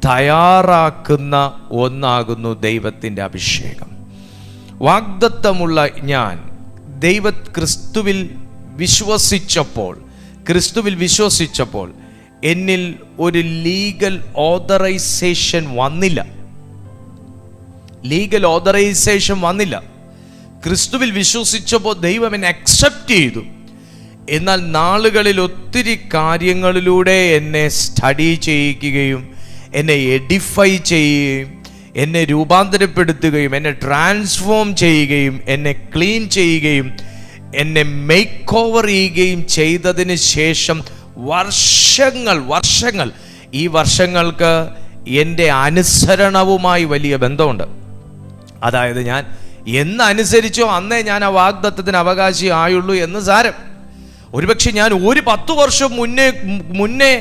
തയ്യാറാക്കുന്ന ഒന്നാകുന്നു ദൈവത്തിൻ്റെ അഭിഷേകം. വാഗ്ദത്തമുള്ള ഞാൻ ക്രിസ്തുവിൽ വിശ്വസിച്ചപ്പോൾ എന്നിൽ ഒരു ലീഗൽ ഓതറൈസേഷൻ വന്നില്ല. ക്രിസ്തുവിൽ വിശ്വസിച്ചപ്പോൾ ദൈവം എന്നെ അക്സെപ്റ്റ് ചെയ്തു. എന്നാൽ നാളുകളിൽ ഒത്തിരി കാര്യങ്ങളിലൂടെ എന്നെ സ്റ്റഡി ചെയ്യിക്കുകയും എന്നെ എഡിഫൈ ചെയ്യുകയും എന്നെ രൂപാന്തരപ്പെടുത്തുകയും എന്നെ ട്രാൻസ്ഫോം ചെയ്യുകയും എന്നെ ക്ലീൻ ചെയ്യുകയും എന്നെ മേക്ക് ഓവർ ചെയ്യുകയും ചെയ്തതിന് ശേഷം വർഷങ്ങൾ ഈ വർഷങ്ങൾക്ക് എൻ്റെ അനുസരണവുമായി വലിയ ബന്ധമുണ്ട്. അതായത് ഞാൻ എന്നനുസരിച്ചോ അന്നേ ഞാൻ ആ വാഗ്ദത്തത്തിന് അവകാശി ആയുള്ളൂ എന്ന് സാരം. ഒരുപക്ഷെ ഞാൻ ഒരു 10 വർഷം മുന്നേ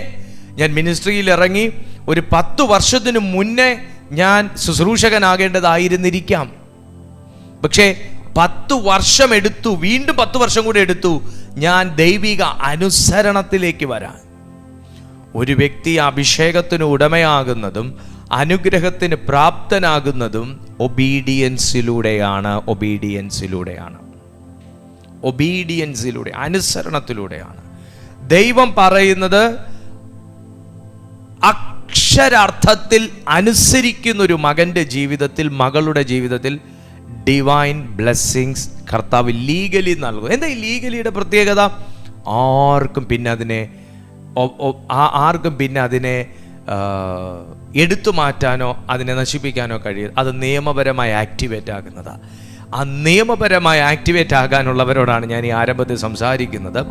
ഞാൻ മിനിസ്ട്രിയിൽ ഇറങ്ങി, ഒരു 10 വർഷത്തിന് മുന്നേ ഞാൻ ശുശ്രൂഷകനാകേണ്ടതായിരുന്നിരിക്കാം. പക്ഷേ 10 വർഷം എടുത്തു, വീണ്ടും 10 വർഷം കൂടെ എടുത്തു ഞാൻ ദൈവിക അനുസരണത്തിലേക്ക് വരാൻ. ഒരു വ്യക്തി അഭിഷേകത്തിന് ഉടമയാകുന്നതും അനുഗ്രഹത്തിന് പ്രാപ്തനാകുന്നതും ഒബീഡിയൻസിലൂടെയാണ്, അനുസരണത്തിലൂടെയാണ്. ദൈവം പറയുന്നത് അക്ഷരാർത്ഥത്തിൽ അനുസരിക്കുന്ന ഒരു മകൻ്റെ ജീവിതത്തിൽ, മകളുടെ ജീവിതത്തിൽ ഡിവൈൻ ബ്ലെസ്സിങ്സ് കർത്താവ് ലീഗലി നൽകും. എന്താ ഈ ലീഗലിയുടെ പ്രത്യേകത? ആർക്കും പിന്നെ അതിനെ എടുത്തു മാറ്റാനോ അതിനെ നശിപ്പിക്കാനോ കഴിയും. അത് നിയമപരമായി ആക്ടിവേറ്റ് ആകുന്നതാണ്. ആ നിയമപരമായി ആക്ടിവേറ്റ് ആകാനുള്ളവരോടാണ് ഞാൻ ഈ ആരംഭത്തിൽ സംസാരിക്കുന്നത്.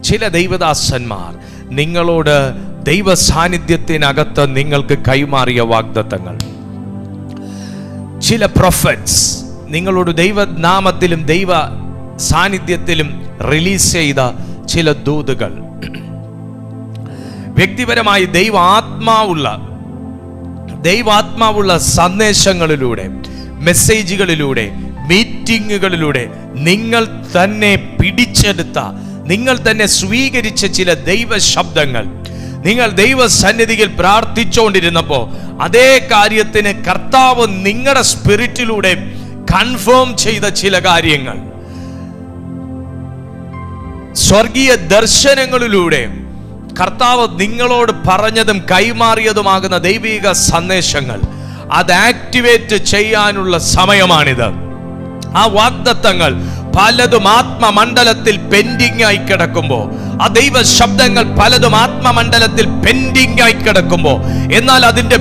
ചില ദൈവദാസന്മാർ നിങ്ങളോട് ദൈവ സാന്നിധ്യത്തിനകത്ത് നിങ്ങൾക്ക് കൈമാറിയ വാഗ്ദത്തങ്ങൾ, ചില പ്രൊഫറ്റ്സ് നിങ്ങളോട് ദൈവനാമത്തിലും ദൈവ സാന്നിധ്യത്തിലും റിലീസ് ചെയ്ത ചില ദൂതുകൾ, വ്യക്തിപരമായി ദൈവാത്മാവുള്ള സന്ദേശങ്ങളിലൂടെ, മെസ്സേജുകളിലൂടെ, മീറ്റിങ്ങുകളിലൂടെ നിങ്ങൾ തന്നെ പിടിച്ചെടുത്ത, നിങ്ങൾ തന്നെ സ്വീകരിച്ച ചില ദൈവ ശബ്ദങ്ങൾ, നിങ്ങൾ ദൈവസന്നിധിയിൽ പ്രാർത്ഥിച്ചുകൊണ്ടിരുന്നപ്പോൾ അതേ കാര്യത്തിന് കർത്താവ് നിങ്ങളുടെ സ്പിരിറ്റിലൂടെ കൺഫേം ചെയ്ത ചില കാര്യങ്ങൾ, സ്വർഗീയ ദർശനങ്ങളിലൂടെ കർത്താവ് നിങ്ങളോട് പറഞ്ഞതും കൈമാറിയതുമാകുന്ന ദൈവിക സന്ദേശങ്ങൾ, അത് ആക്ടിവേറ്റ് ചെയ്യാനുള്ള സമയമാണിത്. ആ വാഗ്ദത്തങ്ങൾ പലതും ആത്മമണ്ഡലത്തിൽ പെൻഡിങ് ആയി കിടക്കുമ്പോൾ, ആ ദൈവ ശബ്ദങ്ങൾ പലതും ആത്മമണ്ഡലത്തിൽ പെൻഡിങ് ആയി കിടക്കുമ്പോൾ, എന്നാൽ അതിന്റെ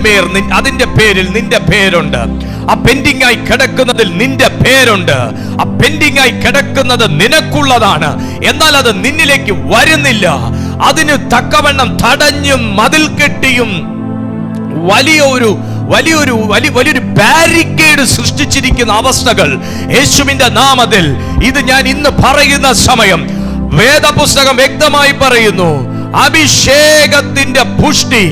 പേരിൽ നിന്റെ പേരുണ്ട്. ആ പെൻഡിങ് ആയി കിടക്കുന്നതിൽ നിന്റെ പേരുണ്ട്. ആ പെൻഡിങ് ആയി കിടക്കുന്നത് നിനക്കുള്ളതാണ്. എന്നാൽ അത് നിന്നിലേക്ക് വരുന്നില്ല. അതിന് തക്കവണ്ണം തടഞ്ഞും മതിൽ കെട്ടിയും വലിയൊരു ബാരിക്കേഡ് സൃഷ്ടിച്ചിരിക്കുന്ന അവസ്ഥകൾ യേശുവിന്റെ നാമത്തിൽ ഇത് ഞാൻ ഇന്ന് പറയുന്ന സമയം വേദപുസ്തകം വ്യക്തമായി പറയുന്നു. അഭിഷേകത്തിന്റെ പുഷ്ടി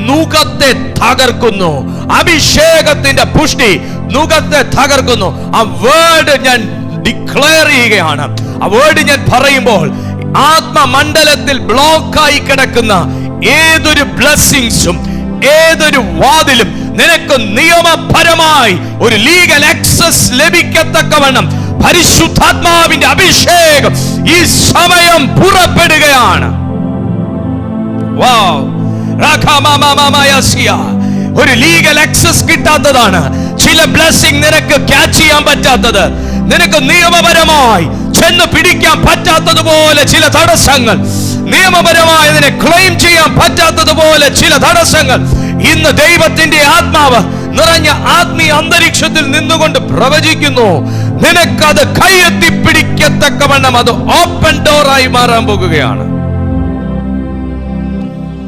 നുകത്തെ തകർക്കുന്നു. അഭിഷേകത്തിന്റെ പുഷ്ടി നുകത്തെ തകർക്കുന്നു. ആ വേർഡ് ഞാൻ ഡിക്ലെയർ ചെയ്യുകയാണ്. ആ വേർഡ് ഞാൻ പറയുമ്പോൾ ആത്മമണ്ഡലത്തിൽ ബ്ലോക്കായി കിടക്കുന്ന ഏതൊരു ബ്ലെസ്സിങ്സും, ഏതൊരു വാതിലും നിനക്ക് നിയമപരമായി ഒരു ലീഗൽ ആക്സസ് ലഭിക്കത്തക്കവണ്ണം പരിശുദ്ധാത്മാവിന്റെ അഭിഷേകം ഈ സമയം പുറപ്പെടുകയാണ്. ഒരു ലീഗൽ ആക്സസ് കിട്ടാത്തതാണ് ചില ബ്ലെസ്സിംഗ് നിനക്ക് ക്യാച്ച് ചെയ്യാൻ പറ്റാത്തത്. നിനക്ക് നിയമപരമായി ചെന്ന് പിടിക്കാൻ പറ്റാത്തതുപോലെ ചില തടസ്സങ്ങൾ, നിയമപരമായി അതിനെ ക്ലെയിം ചെയ്യാൻ പറ്റാത്തതുപോലെ ചില തടസ്സങ്ങൾ ഇന്ന് ദൈവത്തിന്റെ ആത്മാവ് നിറഞ്ഞ ആത്മീയ അന്തരീക്ഷത്തിൽ നിന്നുകൊണ്ട് പ്രവചിക്കുന്നു. നിനക്കത് കൈയെത്തി പിടിക്കത്തക്കവണ്ണം അത് ഓപ്പൺ ഡോറായി മാറാൻ പോകുകയാണ്.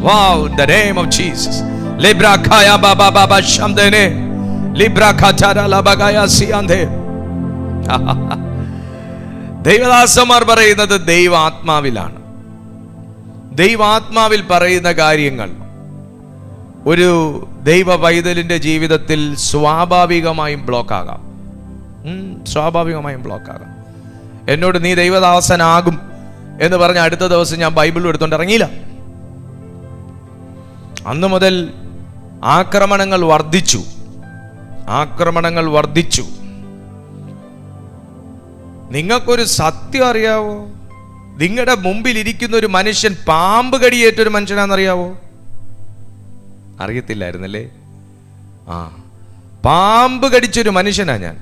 Wow, in the name of Jesus. Libra kaya baba baba shamdene. Libra katara labagaya siande. ദൈവദാസന്മാർ പറയുന്നത് ദൈവാത്മാവിലാണ്. ദൈവാത്മാവിൽ പറയുന്ന കാര്യങ്ങൾ ഒരു ദൈവ പൈതലിന്റെ ജീവിതത്തിൽ സ്വാഭാവികമായും ബ്ലോക്കാകാം. സ്വാഭാവികമായും ബ്ലോക്കാകാം. എന്നോട് നീ ദൈവദാസനാകും എന്ന് പറഞ്ഞ അടുത്ത ദിവസം ഞാൻ ബൈബിൾ എടുത്തോണ്ട് ഇറങ്ങിയില്ല. അന്ന് മുതൽ ആക്രമണങ്ങൾ വർദ്ധിച്ചു. നിങ്ങൾക്കൊരു സത്യം അറിയാവോ? നിങ്ങളുടെ മുമ്പിൽ ഇരിക്കുന്ന ഒരു മനുഷ്യൻ പാമ്പ് കടിയേറ്റൊരു മനുഷ്യനാണെന്നറിയാവോ? അറിയത്തില്ലായിരുന്നല്ലേ? പാമ്പ് കടിച്ചൊരു മനുഷ്യനാ ഞാൻ.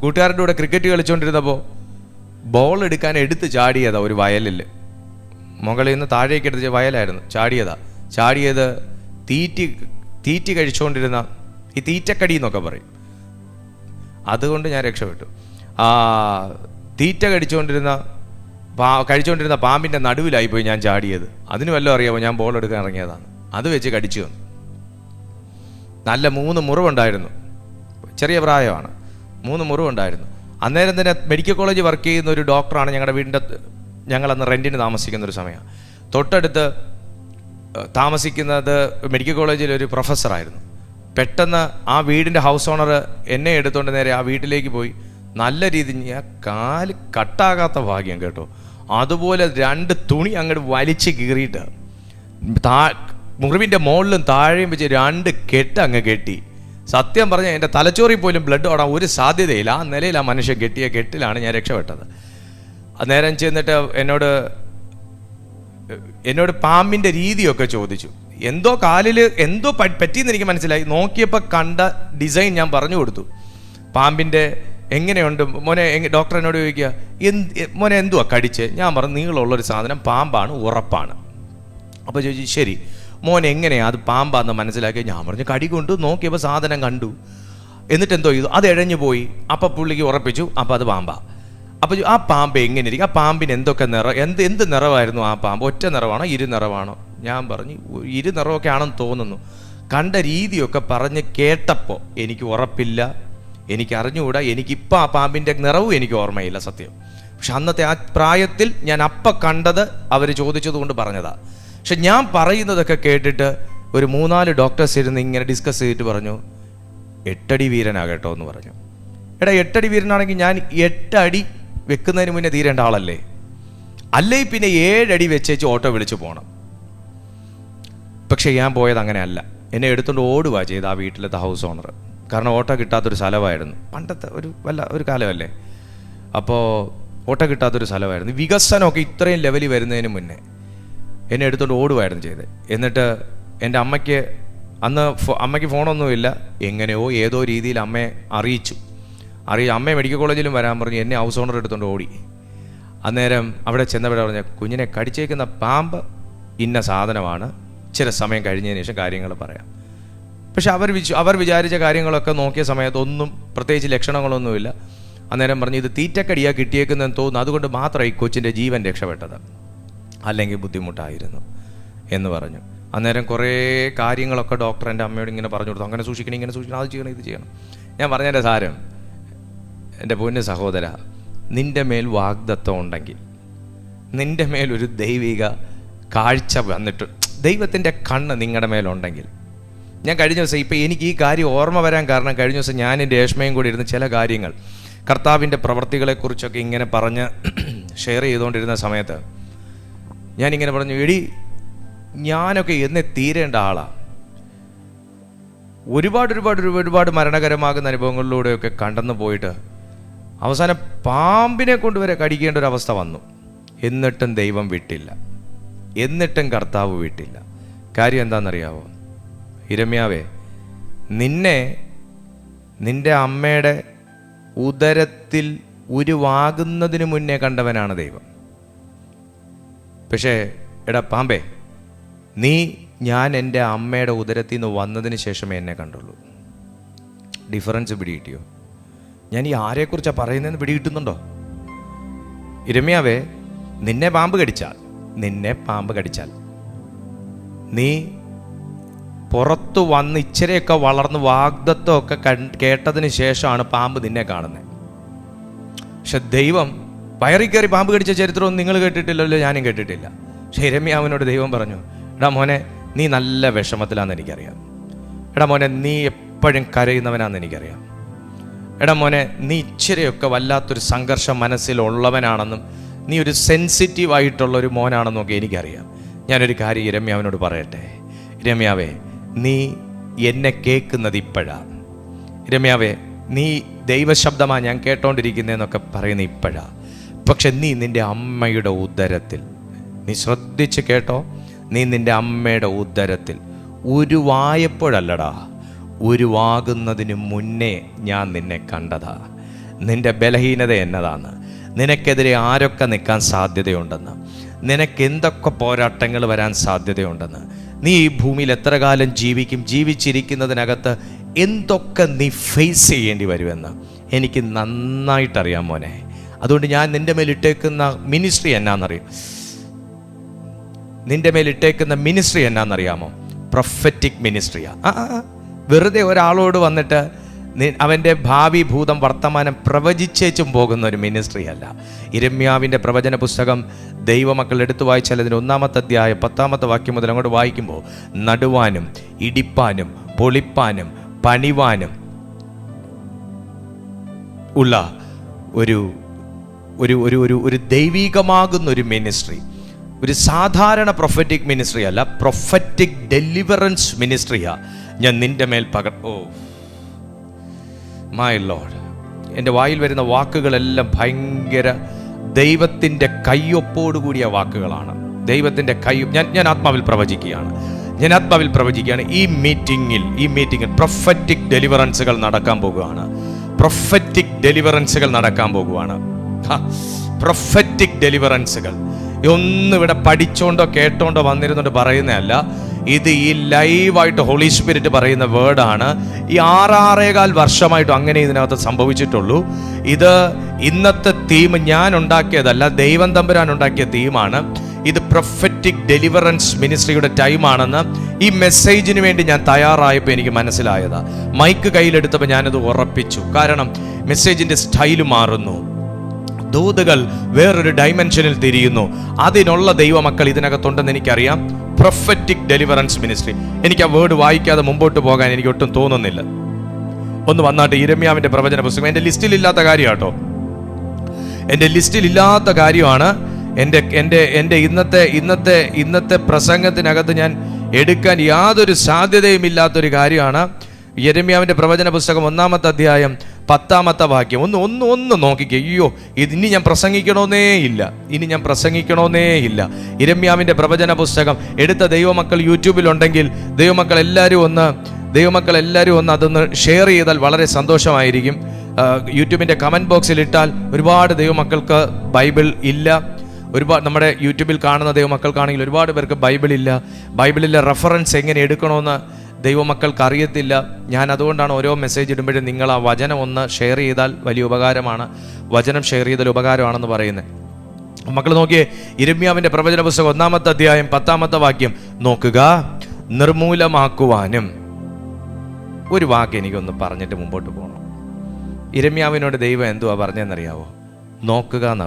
കൂട്ടുകാരുടെ കൂടെ ക്രിക്കറ്റ് കളിച്ചുകൊണ്ടിരുന്നപ്പോൾ ബോൾ എടുക്കാൻ എടുത്ത് ചാടിയതാ ഒരു വയലിൽ. മുകളിൽ നിന്ന് താഴേക്ക് എടുത്ത് വയലായിരുന്നു. ചാടിയത് തീറ്റി കഴിച്ചുകൊണ്ടിരുന്ന ഈ തീറ്റക്കടി എന്നൊക്കെ പറയും. അതുകൊണ്ട് ഞാൻ രക്ഷപ്പെട്ടു. തീറ്റ കഴിച്ചുകൊണ്ടിരുന്ന പാമ്പിൻ്റെ നടുവിലായിപ്പോയി ഞാൻ ചാടിയത്. അതിന് വല്ലതും അറിയാമോ? ഞാൻ ബോൾ എടുക്കാൻ ഇറങ്ങിയതാണ്. അത് വെച്ച് കടിച്ചു വന്നു. നല്ല 3 മുറിവുണ്ടായിരുന്നു. ചെറിയ പ്രായമാണ്. 3 മുറിവുണ്ടായിരുന്നു. അന്നേരം തന്നെ മെഡിക്കൽ കോളേജ് വർക്ക് ചെയ്യുന്ന ഒരു ഡോക്ടറാണ് ഞങ്ങളന്ന് റെൻറ്റിന് താമസിക്കുന്ന ഒരു സമയം. തൊട്ടടുത്ത് താമസിക്കുന്നത് മെഡിക്കൽ കോളേജിലൊരു പ്രൊഫസറായിരുന്നു. പെട്ടെന്ന് ആ വീടിൻ്റെ ഹൗസ് ഓണർ എന്നെ എടുത്തുകൊണ്ട് നേരെ ആ വീട്ടിലേക്ക് പോയി. നല്ല രീതിയിൽ ഞാൻ കാല് കട്ടാകാത്ത ഭാഗ്യം കേട്ടോ. അതുപോലെ 2 തുണി അങ്ങോട്ട് വലിച്ച് കീറിയിട്ട് മുറിവിൻ്റെ മുകളിലും താഴെയും വെച്ച് 2 കെട്ട് അങ്ങ് കെട്ടി. സത്യം പറഞ്ഞാൽ എൻ്റെ തലച്ചോറിൽ പോലും ബ്ലഡ് ഓടാൻ ഒരു സാധ്യതയില്ല. ആ നിലയിൽ ആ മനുഷ്യൻ കെട്ടിയ കെട്ടിലാണ് ഞാൻ രക്ഷപ്പെട്ടത്. അന്നേരം ചെന്നിട്ട് എന്നോട് പാമ്പിൻ്റെ രീതിയൊക്കെ ചോദിച്ചു. എന്തോ കാലിൽ എന്തോ പറ്റിയെന്ന് എനിക്ക് മനസ്സിലായി. നോക്കിയപ്പോൾ കണ്ട ഡിസൈൻ ഞാൻ പറഞ്ഞു കൊടുത്തു. പാമ്പിൻ്റെ എങ്ങനെയുണ്ട് മോനെ? ഡോക്ടർ എന്നോട് ചോദിക്കുക, മോനെ എന്തുവാ കടിച്ച്? ഞാൻ പറഞ്ഞു നീളമുള്ളൊരു സാധനം പാമ്പാണ്, ഉറപ്പാണ്. അപ്പോൾ ചോദിച്ചു ശരി മോൻ എങ്ങനെയാണ് അത് പാമ്പാന്ന് മനസ്സിലാക്കി? ഞാൻ പറഞ്ഞു കടി കൊണ്ടു, നോക്കിയപ്പോൾ സാധനം കണ്ടു. എന്നിട്ട് എന്തോ ചെയ്തു? അത് ഇഴഞ്ഞു പോയി. അപ്പം പുള്ളിക്ക് ഉറപ്പിച്ചു അപ്പം അത് പാമ്പാ. അപ്പോൾ ആ പാമ്പ് എങ്ങനെ ഇരിക്കും? ആ പാമ്പിന് എന്തൊക്കെ എന്ത് നിറമായിരുന്നു ആ പാമ്പ്? ഒറ്റ നിറമാണോ 2 നിറമാണോ? ഞാൻ പറഞ്ഞു 2 നിറമൊക്കെ ആണെന്ന് തോന്നുന്നു. കണ്ട രീതിയൊക്കെ പറഞ്ഞ് കേട്ടപ്പോൾ എനിക്ക് ഉറപ്പില്ല, എനിക്ക് അറിഞ്ഞുകൂടാ. എനിക്കിപ്പോൾ ആ പാമ്പിൻ്റെ നിറവും എനിക്ക് ഓർമ്മയില്ല സത്യം. പക്ഷെ അന്നത്തെ ആ പ്രായത്തിൽ ഞാൻ അപ്പം കണ്ടത് അവർ ചോദിച്ചത് കൊണ്ട് പറഞ്ഞതാ. പക്ഷെ ഞാൻ പറയുന്നതൊക്കെ കേട്ടിട്ട് ഒരു 3-4 ഡോക്ടേഴ്സ് ഇരുന്ന് ഇങ്ങനെ ഡിസ്കസ് ചെയ്തിട്ട് പറഞ്ഞു 8 അടി വീരനാ കേട്ടോ എന്ന് പറഞ്ഞു. എടാ 8 അടി വീരനാണെങ്കിൽ ഞാൻ 8 അടി വെക്കുന്നതിന് മുന്നേ തീരേണ്ട ആളല്ലേ? അല്ലേ പിന്നെ 7 അടി വെച്ചേച്ച് ഓട്ടോ വിളിച്ച് പോകണം. പക്ഷെ ഞാൻ പോയത് അങ്ങനെയല്ല. എന്നെ എടുത്തുകൊണ്ട് ഓടുക ചെയ്ത് ആ വീട്ടിലത്തെ ഹൗസ് ഓണർ. കാരണം ഓട്ടോ കിട്ടാത്തൊരു സ്ഥലമായിരുന്നു. പണ്ടത്തെ ഒരു കാലമല്ലേ. അപ്പോൾ ഓട്ടോ കിട്ടാത്തൊരു സ്ഥലമായിരുന്നു. വികസനമൊക്കെ ഇത്രയും ലെവലിൽ വരുന്നതിന് മുന്നേ എന്നെ എടുത്തുകൊണ്ട് ഓടുമായിരുന്നു ചെയ്ത്. എന്നിട്ട് എൻ്റെ അമ്മയ്ക്ക് ഫോണൊന്നുമില്ല. എങ്ങനെയോ ഏതോ രീതിയിൽ അമ്മയെ അറിയിച്ചു. അമ്മയെ മെഡിക്കൽ കോളേജിലും വരാൻ പറഞ്ഞു. എന്നെ ഹൗസ് ഓണർ എടുത്തുകൊണ്ട് ഓടി. അന്നേരം അവിടെ ചെന്നവിടെ പറഞ്ഞ കുഞ്ഞിനെ കടിച്ചേക്കുന്ന പാമ്പ് ഇന്ന സാധനമാണ്, ചില സമയം കഴിഞ്ഞതിന് ശേഷം കാര്യങ്ങൾ പറയാം. പക്ഷെ അവർ വിചാരിച്ച കാര്യങ്ങളൊക്കെ നോക്കിയ സമയത്തൊന്നും പ്രത്യേകിച്ച് ലക്ഷണങ്ങളൊന്നുമില്ല. അന്നേരം പറഞ്ഞു ഇത് തീറ്റക്കടിയാ കിട്ടിയേക്കുന്നതെന്ന് തോന്നുന്നു, അതുകൊണ്ട് മാത്രമേ ഈ കൊച്ചിൻ്റെ ജീവൻ രക്ഷപ്പെട്ടത്, അല്ലെങ്കിൽ ബുദ്ധിമുട്ടായിരുന്നു എന്ന് പറഞ്ഞു. അന്നേരം കുറേ കാര്യങ്ങളൊക്കെ ഡോക്ടർ എൻ്റെ അമ്മയോട് ഇങ്ങനെ പറഞ്ഞു കൊടുത്തു. അങ്ങനെ സൂക്ഷിക്കണം, ഇങ്ങനെ സൂക്ഷിക്കണം, അത് ചെയ്യണം, ഇത് ചെയ്യണം. ഞാൻ പറഞ്ഞതിൻ്റെ സാരം, എൻ്റെ പൊന്നു സഹോദര, നിൻ്റെ മേൽ വാഗ്ദത്തം ഉണ്ടെങ്കിൽ, നിൻ്റെ മേലൊരു ദൈവിക കാഴ്ച വന്നിട്ട് ദൈവത്തിൻ്റെ കണ്ണ് നിങ്ങളുടെ മേലുണ്ടെങ്കിൽ, ഞാൻ കഴിഞ്ഞ ദിവസം ഇപ്പം എനിക്ക് ഈ കാര്യം ഓർമ്മ വരാൻ കാരണം കഴിഞ്ഞ ദിവസം ഞാൻ എൻ്റെ ഏഷ്മയും കൂടി ഇരുന്ന് ചില കാര്യങ്ങൾ കർത്താവിൻ്റെ പ്രവർത്തികളെക്കുറിച്ചൊക്കെ ഇങ്ങനെ പറഞ്ഞ് ഷെയർ ചെയ്തുകൊണ്ടിരുന്ന സമയത്ത് ഞാനിങ്ങനെ പറഞ്ഞു, എടി ഞാനൊക്കെ എന്നെ തീരേണ്ട ആളാണ്. ഒരുപാട് മരണകരമാകുന്ന അനുഭവങ്ങളിലൂടെയൊക്കെ കടന്നു പോയിട്ട് അവസാനം പാമ്പിനെ കൊണ്ടുവരെ കടിക്കേണ്ട ഒരു അവസ്ഥ വന്നു. എന്നിട്ടും ദൈവം വിട്ടില്ല, എന്നിട്ടും കർത്താവ് വിട്ടില്ല. കാര്യം എന്താണെന്നറിയാവോ? ഇരമ്യാവേ, നിന്റെ അമ്മയുടെ ഉദരത്തിൽ ഉരുവാകുന്നതിന് മുന്നേ കണ്ടവനാണ് ദൈവം. പക്ഷേ എടാ പാമ്പേ, ഞാൻ എൻ്റെ അമ്മയുടെ ഉദരത്തിൽ നിന്ന് വന്നതിന് ശേഷമേ എന്നെ കണ്ടുള്ളൂ. ഡിഫറൻസ് പിടികിട്ടിയോ? ഞാൻ ഈ ആരെക്കുറിച്ചാണ് പറയുന്നതെന്ന് പിടികിട്ടുന്നുണ്ടോ? ഇരമ്യാവേ, നിന്നെ പാമ്പ് കടിച്ചാൽ നീ പുറത്തു വന്ന് ഇച്ചിരിയൊക്കെ വളർന്ന് വാഗ്ദത്വമൊക്കെ കേട്ടതിന് ശേഷമാണ് പാമ്പ് നിന്നെ കാണുന്നത്. പക്ഷെ ദൈവം വയറിൽ കയറി പാമ്പ് കടിച്ച ചരിത്രമൊന്നും നിങ്ങൾ കേട്ടിട്ടില്ലല്ലോ, ഞാനും കേട്ടിട്ടില്ല. പക്ഷേ യിരെമ്യാവിനോട് ദൈവം പറഞ്ഞു, എടാ മോനെ, നീ നല്ല വിഷമത്തിലാണെന്ന് എനിക്കറിയാം. എടാ മോനെ, നീ എപ്പോഴും കരയുന്നവനാണെന്ന് എനിക്കറിയാം. എടാ മോനെ, നീ ഇച്ചിരിയൊക്കെ വല്ലാത്തൊരു സംഘർഷം മനസ്സിലുള്ളവനാണെന്നും നീ ഒരു സെൻസിറ്റീവായിട്ടുള്ളൊരു മോനാണെന്നൊക്കെ എനിക്കറിയാം. ഞാനൊരു കാര്യം യിരെമ്യാവിനോട് പറയട്ടെ. യിരെമ്യാവേ, നീ എന്നെ കേൾക്കുന്നത് ഇപ്പോഴാണ്. യിരെമ്യാവേ, നീ ദൈവശബ്ദമാണ് ഞാൻ കേട്ടോണ്ടിരിക്കുന്നതെന്നൊക്കെ പറയുന്നത് ഇപ്പോഴാണ്. പക്ഷെ നീ നിൻ്റെ അമ്മയുടെ ഉദരത്തിൽ, നീ ശ്രദ്ധിച്ച് കേട്ടോ, നീ നിൻ്റെ അമ്മയുടെ ഉദരത്തിൽ ഉരുവായപ്പോഴല്ലടാ, ഉരുവാകുന്നതിന് മുന്നേ ഞാൻ നിന്നെ കണ്ടതാ. നിൻ്റെ ബലഹീനത എന്നതാണ്, നിനക്കെതിരെ ആരൊക്കെ നിൽക്കാൻ സാധ്യതയുണ്ടെന്ന്, നിനക്ക് എന്തൊക്കെ പോരാട്ടങ്ങൾ വരാൻ സാധ്യതയുണ്ടെന്ന്, നീ ഈ ഭൂമിയിൽ എത്ര കാലം ജീവിക്കും, ജീവിച്ചിരിക്കുന്നതിനകത്ത് എന്തൊക്കെ നീ ഫേസ് ചെയ്യേണ്ടി വരുമെന്ന് എനിക്ക് നന്നായിട്ടറിയാം മോനെ. അതുകൊണ്ട് ഞാൻ നിൻ്റെ മേലിട്ടേക്കുന്ന മിനിസ്ട്രി എന്നാന്നറിയാം, നിൻ്റെ മേലിട്ടേക്കുന്ന മിനിസ്ട്രി എന്നാന്നറിയാമോ? പ്രൊഫറ്റിക് മിനിസ്ട്രിയാ. വെറുതെ ഒരാളോട് വന്നിട്ട് അവൻ്റെ ഭാവി ഭൂതം വർത്തമാനം പ്രവചിച്ചേച്ചും പോകുന്ന ഒരു മിനിസ്ട്രി അല്ല. യിരെമ്യാവിൻ്റെ പ്രവചന പുസ്തകം ദൈവമക്കൾ എടുത്തു വായിച്ചാൽ അതിന് 1-ാമത്തെ അധ്യായം 10-ാമത്തെ വാക്യം മുതൽ അങ്ങോട്ട് വായിക്കുമ്പോൾ നടുവാനും ഇടിപ്പാനും പൊളിപ്പാനും പണിവാനും ഉള്ള ഒരു ഒരു ഒരു ഒരു ദൈവികമാകുന്ന ഒരു മിനിസ്ട്രി, ഒരു സാധാരണ പ്രൊഫറ്റിക് മിനിസ്ട്രി അല്ല, പ്രൊഫറ്റിക് ഡെലിവറൻസ് മിനിസ്ട്രിയാ ഞാൻ നിന്റെ മേൽ മൈ ലോർഡ്. എൻ്റെ വായിൽ വരുന്ന വാക്കുകളെല്ലാം ഭയങ്കര ദൈവത്തിൻ്റെ കയ്യൊപ്പോടുകൂടിയ വാക്കുകളാണ്. ദൈവത്തിൻ്റെ കൈ ഞാൻ ആത്മാവിൽ പ്രവചിക്കുകയാണ്. ഈ മീറ്റിങ്ങിൽ പ്രൊഫറ്റിക് ഡെലിവറൻസുകൾ നടക്കാൻ പോകുകയാണ്. പ്രൊഫറ്റിക് ഡെലിവറൻസുകൾ ഒന്നിവിടെ പഠിച്ചോണ്ടോ കേട്ടോണ്ടോ വന്നിരുന്നോണ്ട് പറയുന്നതല്ല. ഇത് ഈ ലൈവായിട്ട് ഹോളി സ്പിരിറ്റ് പറയുന്ന വേർഡാണ്. ഈ 6.25 വർഷമായിട്ടും അങ്ങനെ ഇതിനകത്ത് സംഭവിച്ചിട്ടുള്ളൂ. ഇത് ഇന്നത്തെ തീം ഞാൻ ഉണ്ടാക്കിയതല്ല, ദൈവം തമ്പുരാൻ ഉണ്ടാക്കിയ തീമാണ്. ഇത് പ്രൊഫറ്റിക് ഡെലിവറൻസ് മിനിസ്ട്രിയുടെ ടൈമാണെന്ന് ഈ മെസ്സേജിന് വേണ്ടി ഞാൻ തയ്യാറായപ്പോൾ എനിക്ക് മനസ്സിലായതാ. മൈക്ക് കയ്യിലെടുത്തപ്പോൾ ഞാനത് ഉറപ്പിച്ചു. കാരണം മെസ്സേജിൻ്റെ സ്റ്റൈല് മാറുന്നു, ദൂതുകൾ വേറൊരു ഡൈമെൻഷനിൽ തിരിയുന്നു. അതിനുള്ള ദൈവമക്കൾ ഇതിനകത്തുണ്ടെന്ന് എനിക്കറിയാം. Prophetic deliverance ministry. എനിക്ക് ആ വേർഡ് വായിക്കാതെ മുമ്പോട്ട് പോകാൻ എനിക്ക് ഒട്ടും തോന്നുന്നില്ല. ഒന്ന് വന്നാട്ട് യിരെമ്യാവിൻ്റെ പ്രവചന പുസ്തകം എൻ്റെ ലിസ്റ്റിലില്ലാത്ത കാര്യമാട്ടോ, എൻ്റെ ലിസ്റ്റിലില്ലാത്ത കാര്യമാണ്. എൻ്റെ ഇന്നത്തെ പ്രസംഗത്തിനകത്ത് ഞാൻ എടുക്കാൻ യാതൊരു സാധ്യതയും ഇല്ലാത്തൊരു കാര്യമാണ്. യിരെമ്യാവിൻ്റെ പ്രവചന പുസ്തകം 1-ാമത്തെ അധ്യായം 10-ാമത്തെ വാക്യം. ഒന്ന് നോക്കിക്കേ. അയ്യോ, ഇനി ഞാൻ പ്രസംഗിക്കണമെന്നേ ഇല്ല. യിരെമ്യാവിൻ്റെ പ്രവചന പുസ്തകം എടുത്ത ദൈവമക്കൾ യൂട്യൂബിലുണ്ടെങ്കിൽ ദൈവമക്കൾ എല്ലാവരും ഒന്ന് അതൊന്ന് ഷെയർ ചെയ്താൽ വളരെ സന്തോഷമായിരിക്കും. യൂട്യൂബിൻ്റെ കമൻറ്റ് ബോക്സിൽ ഇട്ടാൽ ഒരുപാട് ദൈവമക്കൾക്ക് ബൈബിൾ ഇല്ല. ഒരുപാട് നമ്മുടെ യൂട്യൂബിൽ കാണുന്ന ദൈവമക്കൾക്കാണെങ്കിൽ ഒരുപാട് പേർക്ക് ബൈബിളിലെ റെഫറൻസ് എങ്ങനെ എടുക്കണമെന്ന് ദൈവമക്കൾക്ക് അറിയത്തില്ല. ഞാൻ അതുകൊണ്ടാണ് ഓരോ മെസ്സേജ് ഇടുമ്പോഴും നിങ്ങൾ ആ വചനം ഒന്ന് ഷെയർ ചെയ്താൽ വലിയ ഉപകാരമാണ്, വചനം ഷെയർ ചെയ്താൽ ഉപകാരമാണെന്ന് പറയുന്നത്. മക്കൾ നോക്കിയേ, യിരെമ്യാവിൻ്റെ പ്രവചന പുസ്തകം 1-ാമത്തെ അധ്യായം 10-ാമത്തെ വാക്യം നോക്കുക. നിർമൂലമാക്കുവാനും. ഒരു വാക്ക് എനിക്കൊന്ന് പറഞ്ഞിട്ട് മുമ്പോട്ട് പോകണം. യിരെമ്യാവിനോട് ദൈവം എന്തുവാ പറഞ്ഞതെന്നറിയാവോ? നോക്കുക എന്നാ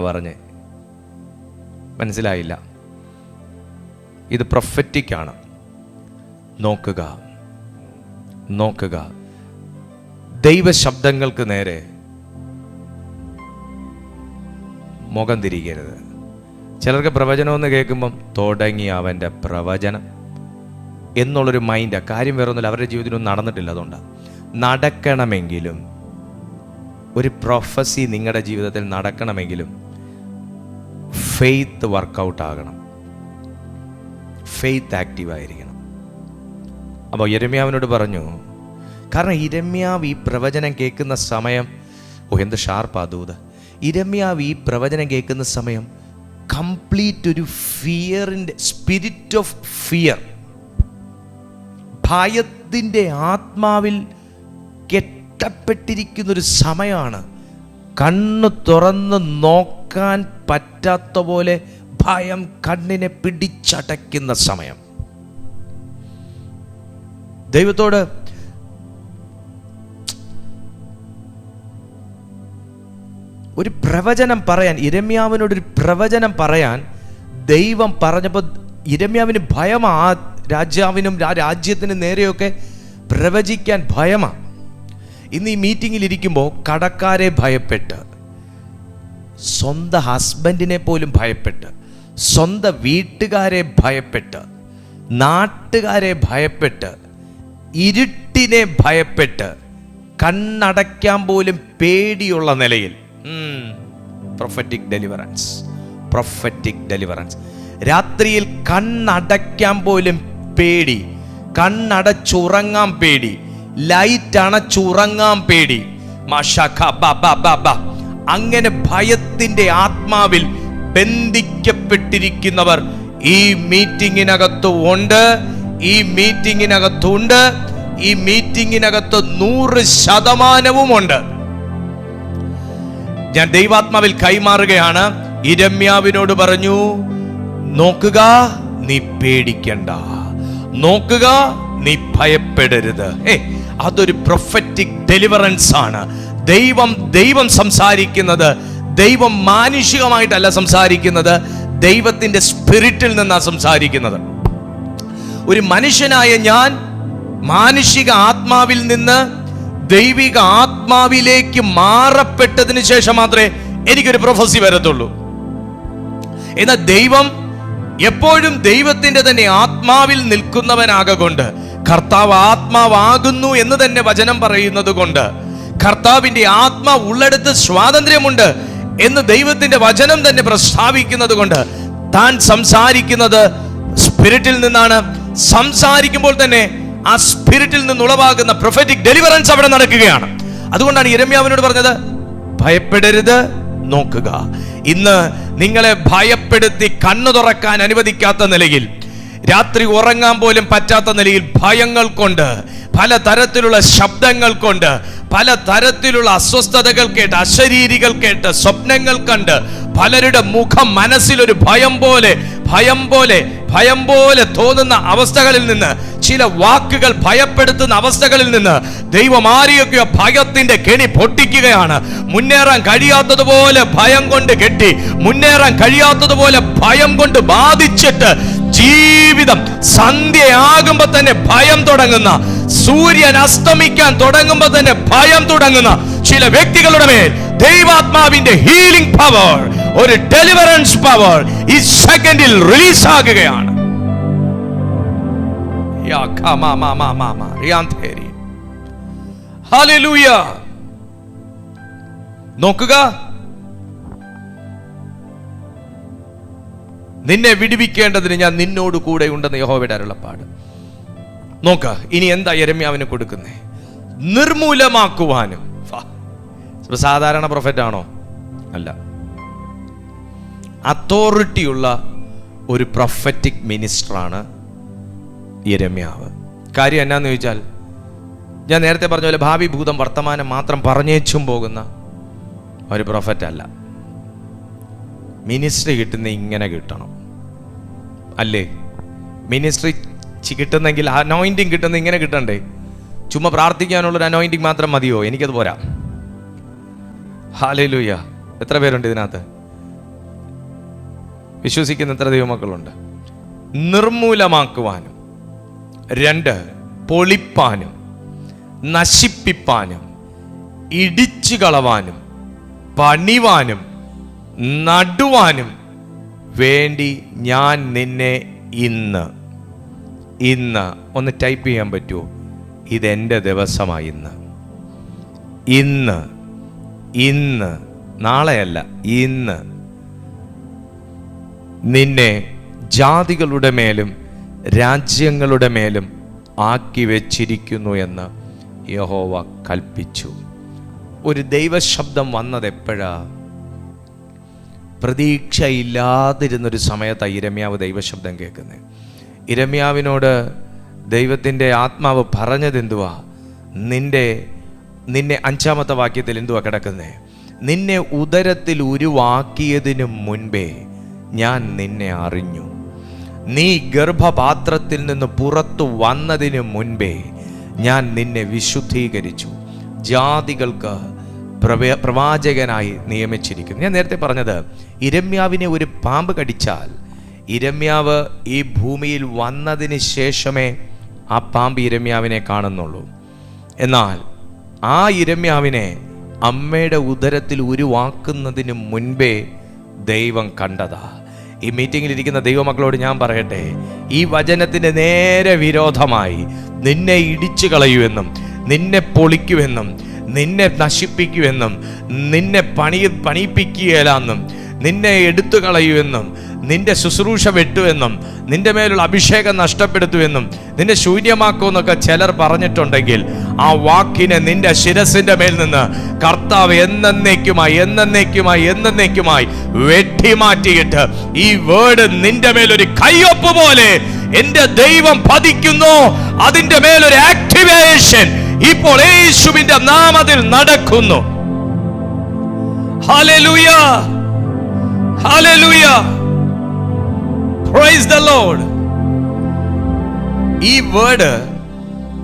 പറഞ്ഞേ. മനസ്സിലായില്ല? ഇത് പ്രൊഫറ്റിക്കാണ്. നോക്കുക. ദൈവശബ്ദങ്ങൾക്ക് നേരെ മുഖം തിരിക്കരുത്. ചിലർക്ക് പ്രവചനമെന്ന് കേൾക്കുമ്പം തുടങ്ങി അവൻ്റെ പ്രവചനം എന്നുള്ളൊരു മൈൻഡാണ്. കാര്യം വേറൊന്നുമില്ല, അവരുടെ ജീവിതത്തിലൊന്നും നടന്നിട്ടില്ല. അതുകൊണ്ടാണ്. നടക്കണമെങ്കിലും ഒരു പ്രൊഫസി നിങ്ങളുടെ ജീവിതത്തിൽ നടക്കണമെങ്കിലും ഫെയ്ത്ത് വർക്കൗട്ട് ആകണം, ഫെയ്ത്ത് ആക്റ്റീവായിരിക്കണം. അപ്പോൾ യിരെമ്യാവിനോട് പറഞ്ഞു, കാരണം യിരെമ്യാവ് ഈ പ്രവചനം കേൾക്കുന്ന സമയം, എന്ത് ഷാർപ്പാ ദൂത്. യിരെമ്യാവ് ഈ പ്രവചനം കേൾക്കുന്ന സമയം കംപ്ലീറ്റ് ഒരു ഫിയറിൻ്റെ സ്പിരിറ്റ് ഓഫ് ഫിയർ, ഭയത്തിൻ്റെ ആത്മാവിൽ കെട്ടപ്പെട്ടിരിക്കുന്നൊരു സമയമാണ്. കണ്ണ് തുറന്ന് നോക്കാൻ പറ്റാത്ത പോലെ ഭയം കണ്ണിനെ പിടിച്ചടയ്ക്കുന്ന സമയം. ദൈവത്തോട് ഒരു പ്രവചനം പറയാൻ, യിരെമ്യാവിനോടൊരു പ്രവചനം പറയാൻ ദൈവം പറഞ്ഞപ്പോൾ യിരെമ്യാവിന് ഭയമാ. ആ രാജാവിനും ആ രാജ്യത്തിന് നേരെയൊക്കെ പ്രവചിക്കാൻ ഭയമാ. ഇന്ന് ഈ മീറ്റിങ്ങിൽ ഇരിക്കുമ്പോൾ കടക്കാരെ ഭയപ്പെട്ട്, സ്വന്തം ഹസ്ബൻഡിനെ പോലും ഭയപ്പെട്ട്, സ്വന്തം വീട്ടുകാരെ ഭയപ്പെട്ട്, നാട്ടുകാരെ ഭയപ്പെട്ട്, ഇരുട്ടിനെ ഭയപ്പെട്ട്, കണ്ണടയ്ക്കാൻ പോലും പേടിയുള്ള നിലയിൽ പ്രൊഫറ്റിക് ഡെലിവറൻസ്, പ്രൊഫറ്റിക് ഡെലിവറൻസ്. രാത്രിയിൽ കണ്ണടയ്ക്കാൻ പോലും പേടി, കണ്ണടച്ചുറങ്ങാൻ പേടി, ലൈറ്റ് അണച്ചുറങ്ങാൻ പേടി. അങ്ങനെ ഭയത്തിന്റെ ആത്മാവിൽ ബന്ധിക്കപ്പെട്ടിരിക്കുന്നവർ ഈ മീറ്റിങ്ങിനകത്ത് ഉണ്ട്, ഈ മീറ്റിങ്ങിനകത്തുണ്ട്, ഈ മീറ്റിങ്ങിനകത്ത് 100% ഉണ്ട്. ഞാൻ ദൈവാത്മാവിൽ കൈമാറുകയാണ്. യിരെമ്യാവിനോട് പറഞ്ഞു, നോക്കുക, നീ പേടിക്കണ്ട, നോക്കുക, നീ ഭയപ്പെടരുത്. അതൊരു പ്രൊഫറ്റിക് ഡെലിവറൻസ് ആണ്. ദൈവം സംസാരിക്കുന്നത്, ദൈവം മാനുഷികമായിട്ടല്ല സംസാരിക്കുന്നത്, ദൈവത്തിന്റെ സ്പിരിറ്റിൽ നിന്നാണ് സംസാരിക്കുന്നത്. ഒരു മനുഷ്യനായ ഞാൻ മാനുഷിക ആത്മാവിൽ നിന്ന് ദൈവിക ആത്മാവിലേക്ക് മാറപ്പെട്ടതിന് ശേഷം മാത്രമേ എനിക്കൊരു പ്രൊഫസി വരത്തുള്ളൂ. എന്നാൽ ദൈവം എപ്പോഴും ദൈവത്തിന്റെ തന്നെ ആത്മാവിൽ നിൽക്കുന്നവനാകൊണ്ട്, കർത്താവ് ആത്മാവാകുന്നു എന്ന് തന്നെ വചനം പറയുന്നത് കൊണ്ട്, കർത്താവിന്റെ ആത്മാവ് ഉള്ളിടത്ത് സ്വാതന്ത്ര്യമുണ്ട് എന്ന് ദൈവത്തിന്റെ വചനം തന്നെ പ്രസ്താവിക്കുന്നത് കൊണ്ട്, താൻ സംസാരിക്കുന്നത് സ്പിരിറ്റിൽ നിന്നാണ്. സംസാരിക്കുമ്പോൾ തന്നെ ആ സ്പിരിറ്റിൽ നിന്നുളവാകുന്ന പ്രൊഫറ്റിക് ഡെലിവറൻസ് അവിടെ നടക്കുകയാണ്. അതുകൊണ്ടാണ് യിരെമ്യാവിനോട് പറഞ്ഞത്, ഭയപ്പെടരുത്, നോക്കുക. ഇന്ന് നിങ്ങളെ ഭയപ്പെടുത്തി കണ്ണു തുറക്കാൻ അനുവദിക്കാത്ത നിലയിൽ, രാത്രി ഉറങ്ങാൻ പോലും പറ്റാത്ത നിലയിൽ ഭയങ്ങൾ കൊണ്ട്, പലതരത്തിലുള്ള ശബ്ദങ്ങൾ കൊണ്ട്, പലതരത്തിലുള്ള അസ്വസ്ഥതകൾ കേട്ട്, അശരീരികൾ കേട്ട്, സ്വപ്നങ്ങൾ കണ്ട്, പലരുടെ മുഖം മനസ്സിലൊരു ഭയം പോലെ തോന്നുന്ന അവസ്ഥകളിൽ നിന്ന്, ചില വാക്കുകൾ ഭയപ്പെടുത്തുന്ന അവസ്ഥകളിൽ നിന്ന് ദൈവം ആരെയൊക്കെയോ ഭയത്തിന്റെ കെണി പൊട്ടിക്കുകയാണ്. മുന്നേറാൻ കഴിയാത്തതുപോലെ ഭയം കൊണ്ട് കെട്ടി, മുന്നേറാൻ കഴിയാത്തതുപോലെ ഭയം കൊണ്ട് ബാധിച്ചിട്ട്, ജീവിതം സന്ധ്യയാകുമ്പോ തന്നെ ഭയം തുടങ്ങുന്ന, സൂര്യൻ അസ്തമിക്കാൻ തുടങ്ങുമ്പോ തന്നെ ഭയം തുടങ്ങുന്ന ചില വ്യക്തികളുടെ മേൽ ദൈവാത്മാവിന്റെ ഹീലിംഗ് പവർ, ഒരു ഡെലിവറൻസ് പവർ ഈ സെക്കൻഡിൽ റിലീസ് ആകുകയാണ്. ഹല്ലേലൂയ. നോക്കുക, നിന്നെ വിടുവിക്കേണ്ടതിന് ഞാൻ നിന്നോട് കൂടെ ഉണ്ടെന്ന് യഹോവയുടെ അരുളപ്പാട്. നോക്ക, ഇനി എന്താ യിരെമ്യാവിന് കൊടുക്കുന്നേ? നിർമൂലമാക്കുവാനും. സാധാരണ പ്രൊഫറ്റ് ആണോ? അല്ല. അതോറിറ്റിയുള്ള ഒരു പ്രൊഫറ്റിക് മിനിസ്റ്ററാണ് യിരെമ്യാവ്. കാര്യം എന്നാന്ന് ചോദിച്ചാൽ, ഞാൻ നേരത്തെ പറഞ്ഞ പോലെ ഭാവി ഭൂതം വർത്തമാനം മാത്രം പറഞ്ഞേച്ചും പോകുന്ന ഒരു പ്രൊഫറ്റ് അല്ല. മിനിസ്ട്രി കിട്ടുന്ന ഇങ്ങനെ കിട്ടണം, അല്ലേ? മിനിസ്ട്രി കിട്ടുന്നെങ്കിൽ അനോയിന്റിങ് കിട്ടുന്ന ഇങ്ങനെ കിട്ടണ്ടേ? ചുമ്മാ പ്രാർത്ഥിക്കാനുള്ളൊരു അനോയിന്റിങ് മാത്രം മതിയോ? എനിക്കത് പോരാ. ഹല്ലേലൂയ. എത്ര പേരുണ്ട് ഇതിനകത്ത്? വിശ്വസിക്കുന്ന എത്ര ദൈവമക്കളുണ്ട്? നിർമൂലമാക്കുവാനും, 2 പൊളിപ്പാനും, നശിപ്പിപ്പാനും, ഇടിച്ചു കളവാനും, പണിവാനും, നടുവാനും വേണ്ടി ഞാൻ നിന്നെ ഇന്ന് ഒന്ന് ടൈപ്പ് ചെയ്യാൻ പറ്റുമോ? ഇതെൻ്റെ ദിവസമായി. ഇന്ന് നാളെയല്ല, ഇന്ന് നിന്നെ ജാതികളുടെ മേലും രാജ്യങ്ങളുടെ മേലും ആക്കി വെച്ചിരിക്കുന്നു എന്ന് യഹോവ കൽപ്പിച്ചു. ഒരു ദൈവശബ്ദം വന്നത് എപ്പോഴാ? പ്രതീക്ഷയില്ലാതിരുന്നൊരു സമയത്താണ് യിരെമ്യാവ് ദൈവശബ്ദം കേൾക്കുന്നത്. യിരെമ്യാവിനോട് ദൈവത്തിൻ്റെ ആത്മാവ് പറഞ്ഞത് എന്തുവാ? നിന്നെ 5-ാമത്തെ വാക്യത്തിൽ എന്തുവാ കിടക്കുന്നത്? നിന്നെ ഉദരത്തിൽ ഉരുവാക്കിയതിനു മുൻപേ ഞാൻ നിന്നെ അറിഞ്ഞു, നീ ഗർഭപാത്രത്തിൽ നിന്ന് പുറത്തു വന്നതിന് മുൻപേ ഞാൻ നിന്നെ വിശുദ്ധീകരിച്ചു, ജാതികൾക്ക് പ്രവാചകനായി നിയമിച്ചിരിക്കുന്നു. ഞാൻ നേരത്തെ പറഞ്ഞത്, യിരെമ്യാവിനെ ഒരു പാമ്പ് കടിച്ചാൽ യിരെമ്യാവ് ഈ ഭൂമിയിൽ വന്നതിന് ശേഷമേ ആ പാമ്പ് യിരെമ്യാവിനെ കാണുന്നുള്ളൂ. എന്നാൽ ആ യിരെമ്യാവിനെ അമ്മയുടെ ഉദരത്തിൽ ഉരുവാക്കുന്നതിന് മുൻപേ ദൈവം കണ്ടതാ. ഈ മീറ്റിങ്ങിലിരിക്കുന്ന ദൈവമക്കളോട് ഞാൻ പറയട്ടെ, ഈ വചനത്തിന് നേരെ വിരോധമായി നിന്നെ ഇടിച്ചു കളയുമെന്നും നിന്നെ പൊളിക്കുമെന്നും നിന്നെ നശിപ്പിക്കുമെന്നും നിന്നെ പണിയിപ്പിക്കുകയില്ലെന്നും നിന്നെ എടുത്തു കളയുമെന്നും നിന്റെ ശുശ്രൂഷ വെട്ടുമെന്നും നിന്റെ മേലുള്ള അഭിഷേകം നഷ്ടപ്പെടുത്തുമെന്നും നിന്നെ ശൂന്യമാക്കുമെന്നൊക്കെ ചിലർ പറഞ്ഞിട്ടുണ്ടെങ്കിൽ, ആ വാക്കിനെ നിന്റെ ശിരസിന്റെ മേൽ നിന്ന് കർത്താവ് എന്നേക്കുമായി വെട്ടിമാറ്റിയിട്ട് ഈ വേർഡ് നിന്റെ മേലൊരു കയ്യൊപ്പ് പോലെ എന്റെ ദൈവം പതിക്കുന്നു. അതിന്റെ മേലൊരു ആക്ടിവേഷൻ ഇപ്പോൾ യേശുവിന്റെ നാമത്തിൽ നടക്കുന്നു. Hallelujah, hallelujah, praise the Lord. ഈ വേർഡ്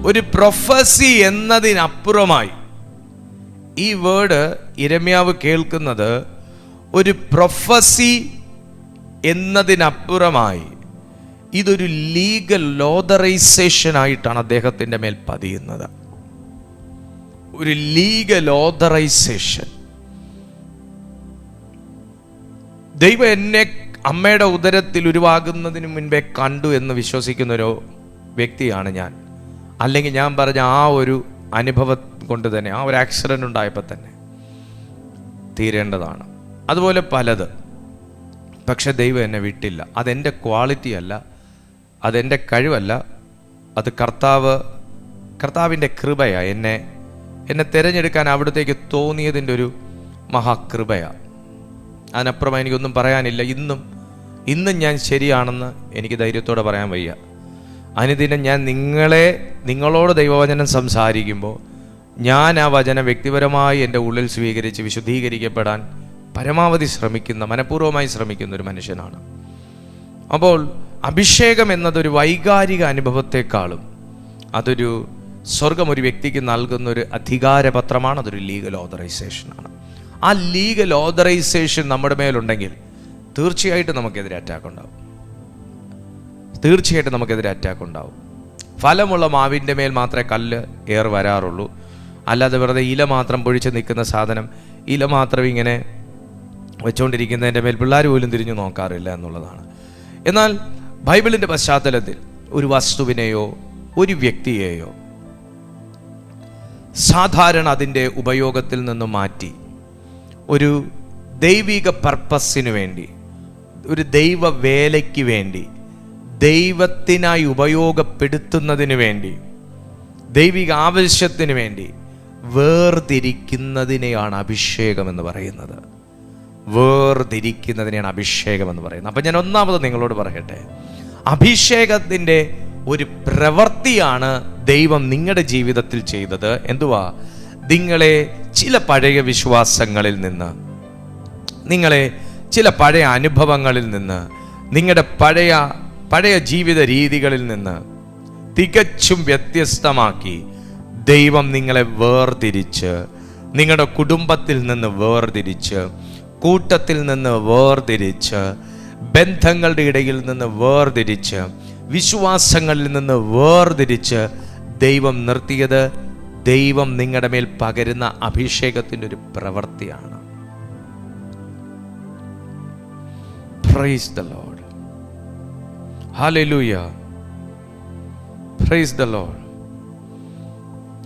ഒരു പ്രൊഫസി എന്നതിനപ്പുറമായി, ഈ വേർഡ് യിരെമ്യാവ് കേൾക്കുന്നത് ഒരു പ്രൊഫസി എന്നതിനപ്പുറമായി ഇതൊരു ലീഗൽ ഓതറൈസേഷൻ ആയിട്ടാണ് അദ്ദേഹത്തിൻ്റെ മേൽ പതിയുന്നത്. ഒരു ലീഗൽ ഓതറൈസേഷൻ. ദൈവം എന്നെ അമ്മയുടെ ഉദരത്തിൽ ഉരുവാകുന്നതിന് മുൻപേ കണ്ടു എന്ന് വിശ്വസിക്കുന്നൊരു വ്യക്തിയാണ് ഞാൻ. അല്ലെങ്കിൽ ഞാൻ പറഞ്ഞ ആ ഒരു അനുഭവം കൊണ്ട് തന്നെ, ആ ഒരു ആക്സിഡൻ്റ് ഉണ്ടായപ്പോൾ തന്നെ തീരേണ്ടതാണ്. അതുപോലെ പലത്. പക്ഷെ ദൈവം എന്നെ വിട്ടില്ല. അതെൻ്റെ ക്വാളിറ്റി അല്ല, അതെൻ്റെ കഴിവല്ല, അത് കർത്താവിൻ്റെ കൃപയാണ്. എന്നെ തിരഞ്ഞെടുക്കാൻ അവിടത്തേക്ക് തോന്നിയതിൻ്റെ ഒരു മഹാകൃപയാണ്. അതിനപ്പുറം എനിക്കൊന്നും പറയാനില്ല. ഇന്നും ഞാൻ ശരിയാണെന്ന് എനിക്ക് ധൈര്യത്തോടെ പറയാൻ വയ്യ. അനുദിനം ഞാൻ നിങ്ങളോട് ദൈവവചനം സംസാരിക്കുമ്പോൾ ഞാൻ ആ വചനം വ്യക്തിപരമായി എൻ്റെ ഉള്ളിൽ സ്വീകരിച്ച് വിശുദ്ധീകരിക്കപ്പെടാൻ പരമാവധി മനഃപൂർവ്വമായി ശ്രമിക്കുന്ന ഒരു മനുഷ്യനാണ്. അപ്പോൾ അഭിഷേകം എന്നതൊരു വൈകാരിക അനുഭവത്തെക്കാളും അതൊരു സ്വർഗം ഒരു വ്യക്തിക്ക് നൽകുന്ന ഒരു അധികാരപത്രമാണ്. അതൊരു ലീഗൽ ഓതറൈസേഷനാണ്. ആ ലീഗൽ ഓതറൈസേഷൻ നമ്മുടെ മേലുണ്ടെങ്കിൽ തീർച്ചയായിട്ടും നമുക്കെതിരെ അറ്റാക്ക് ഉണ്ടാവും. ഫലമുള്ള മാവിൻ്റെ മേൽ മാത്രമേ കല്ല് വരാറുള്ളൂ. അല്ലാതെ വെറുതെ ഇല മാത്രം പൊഴിച്ച് നിൽക്കുന്ന സാധനം, ഇല മാത്രം ഇങ്ങനെ വെച്ചുകൊണ്ടിരിക്കുന്നതിൻ്റെ മേൽ പിള്ളേർ പോലും തിരിഞ്ഞു നോക്കാറില്ല എന്നുള്ളതാണ്. എന്നാൽ ബൈബിളിൻ്റെ പശ്ചാത്തലത്തിൽ ഒരു വസ്തുവിനെയോ ഒരു വ്യക്തിയെയോ സാധാരണ അതിൻ്റെ ഉപയോഗത്തിൽ നിന്ന് മാറ്റി ഒരു ദൈവിക പർപ്പസിന് വേണ്ടി, ഒരു ദൈവ വേലയ്ക്ക് വേണ്ടി, ദൈവത്തിനായി ഉപയോഗപ്പെടുത്തുന്നതിന് വേണ്ടി, ദൈവിക ആവശ്യത്തിന് വേണ്ടി വേർതിരിക്കുന്നതിനെയാണ് അഭിഷേകം എന്ന് പറയുന്നത്. അപ്പം ഞാൻ ഒന്നാമത് നിങ്ങളോട് പറയട്ടെ, അഭിഷേകത്തിൻ്റെ ഒരു പ്രവൃത്തിയാണ് ദൈവം നിങ്ങളുടെ ജീവിതത്തിൽ ചെയ്തത്. എന്തുവാ? നിങ്ങളെ ചില പഴയ വിശ്വാസങ്ങളിൽ നിന്ന്, നിങ്ങളെ ചില പഴയ അനുഭവങ്ങളിൽ നിന്ന്, നിങ്ങളുടെ പഴയ ജീവിത രീതികളിൽ നിന്ന് തികച്ചും വ്യത്യസ്തമാക്കി ദൈവം നിങ്ങളെ വേർതിരിച്ച്, നിങ്ങളുടെ കുടുംബത്തിൽ നിന്ന് വേർതിരിച്ച്, കൂട്ടത്തിൽ നിന്ന് വേർതിരിച്ച്, ബന്ധങ്ങളുടെ ഇടയിൽ നിന്ന് വേർതിരിച്ച്, വിശ്വാസങ്ങളിൽ നിന്ന് വേർതിരിച്ച് ദൈവം നിർത്തിയത് ദൈവം നിങ്ങളുടെ മേൽ പകരുന്ന അഭിഷേകത്തിൻ്റെ ഒരു പ്രവൃത്തിയാണ്. Praise the Lord, hallelujah, praise the Lord.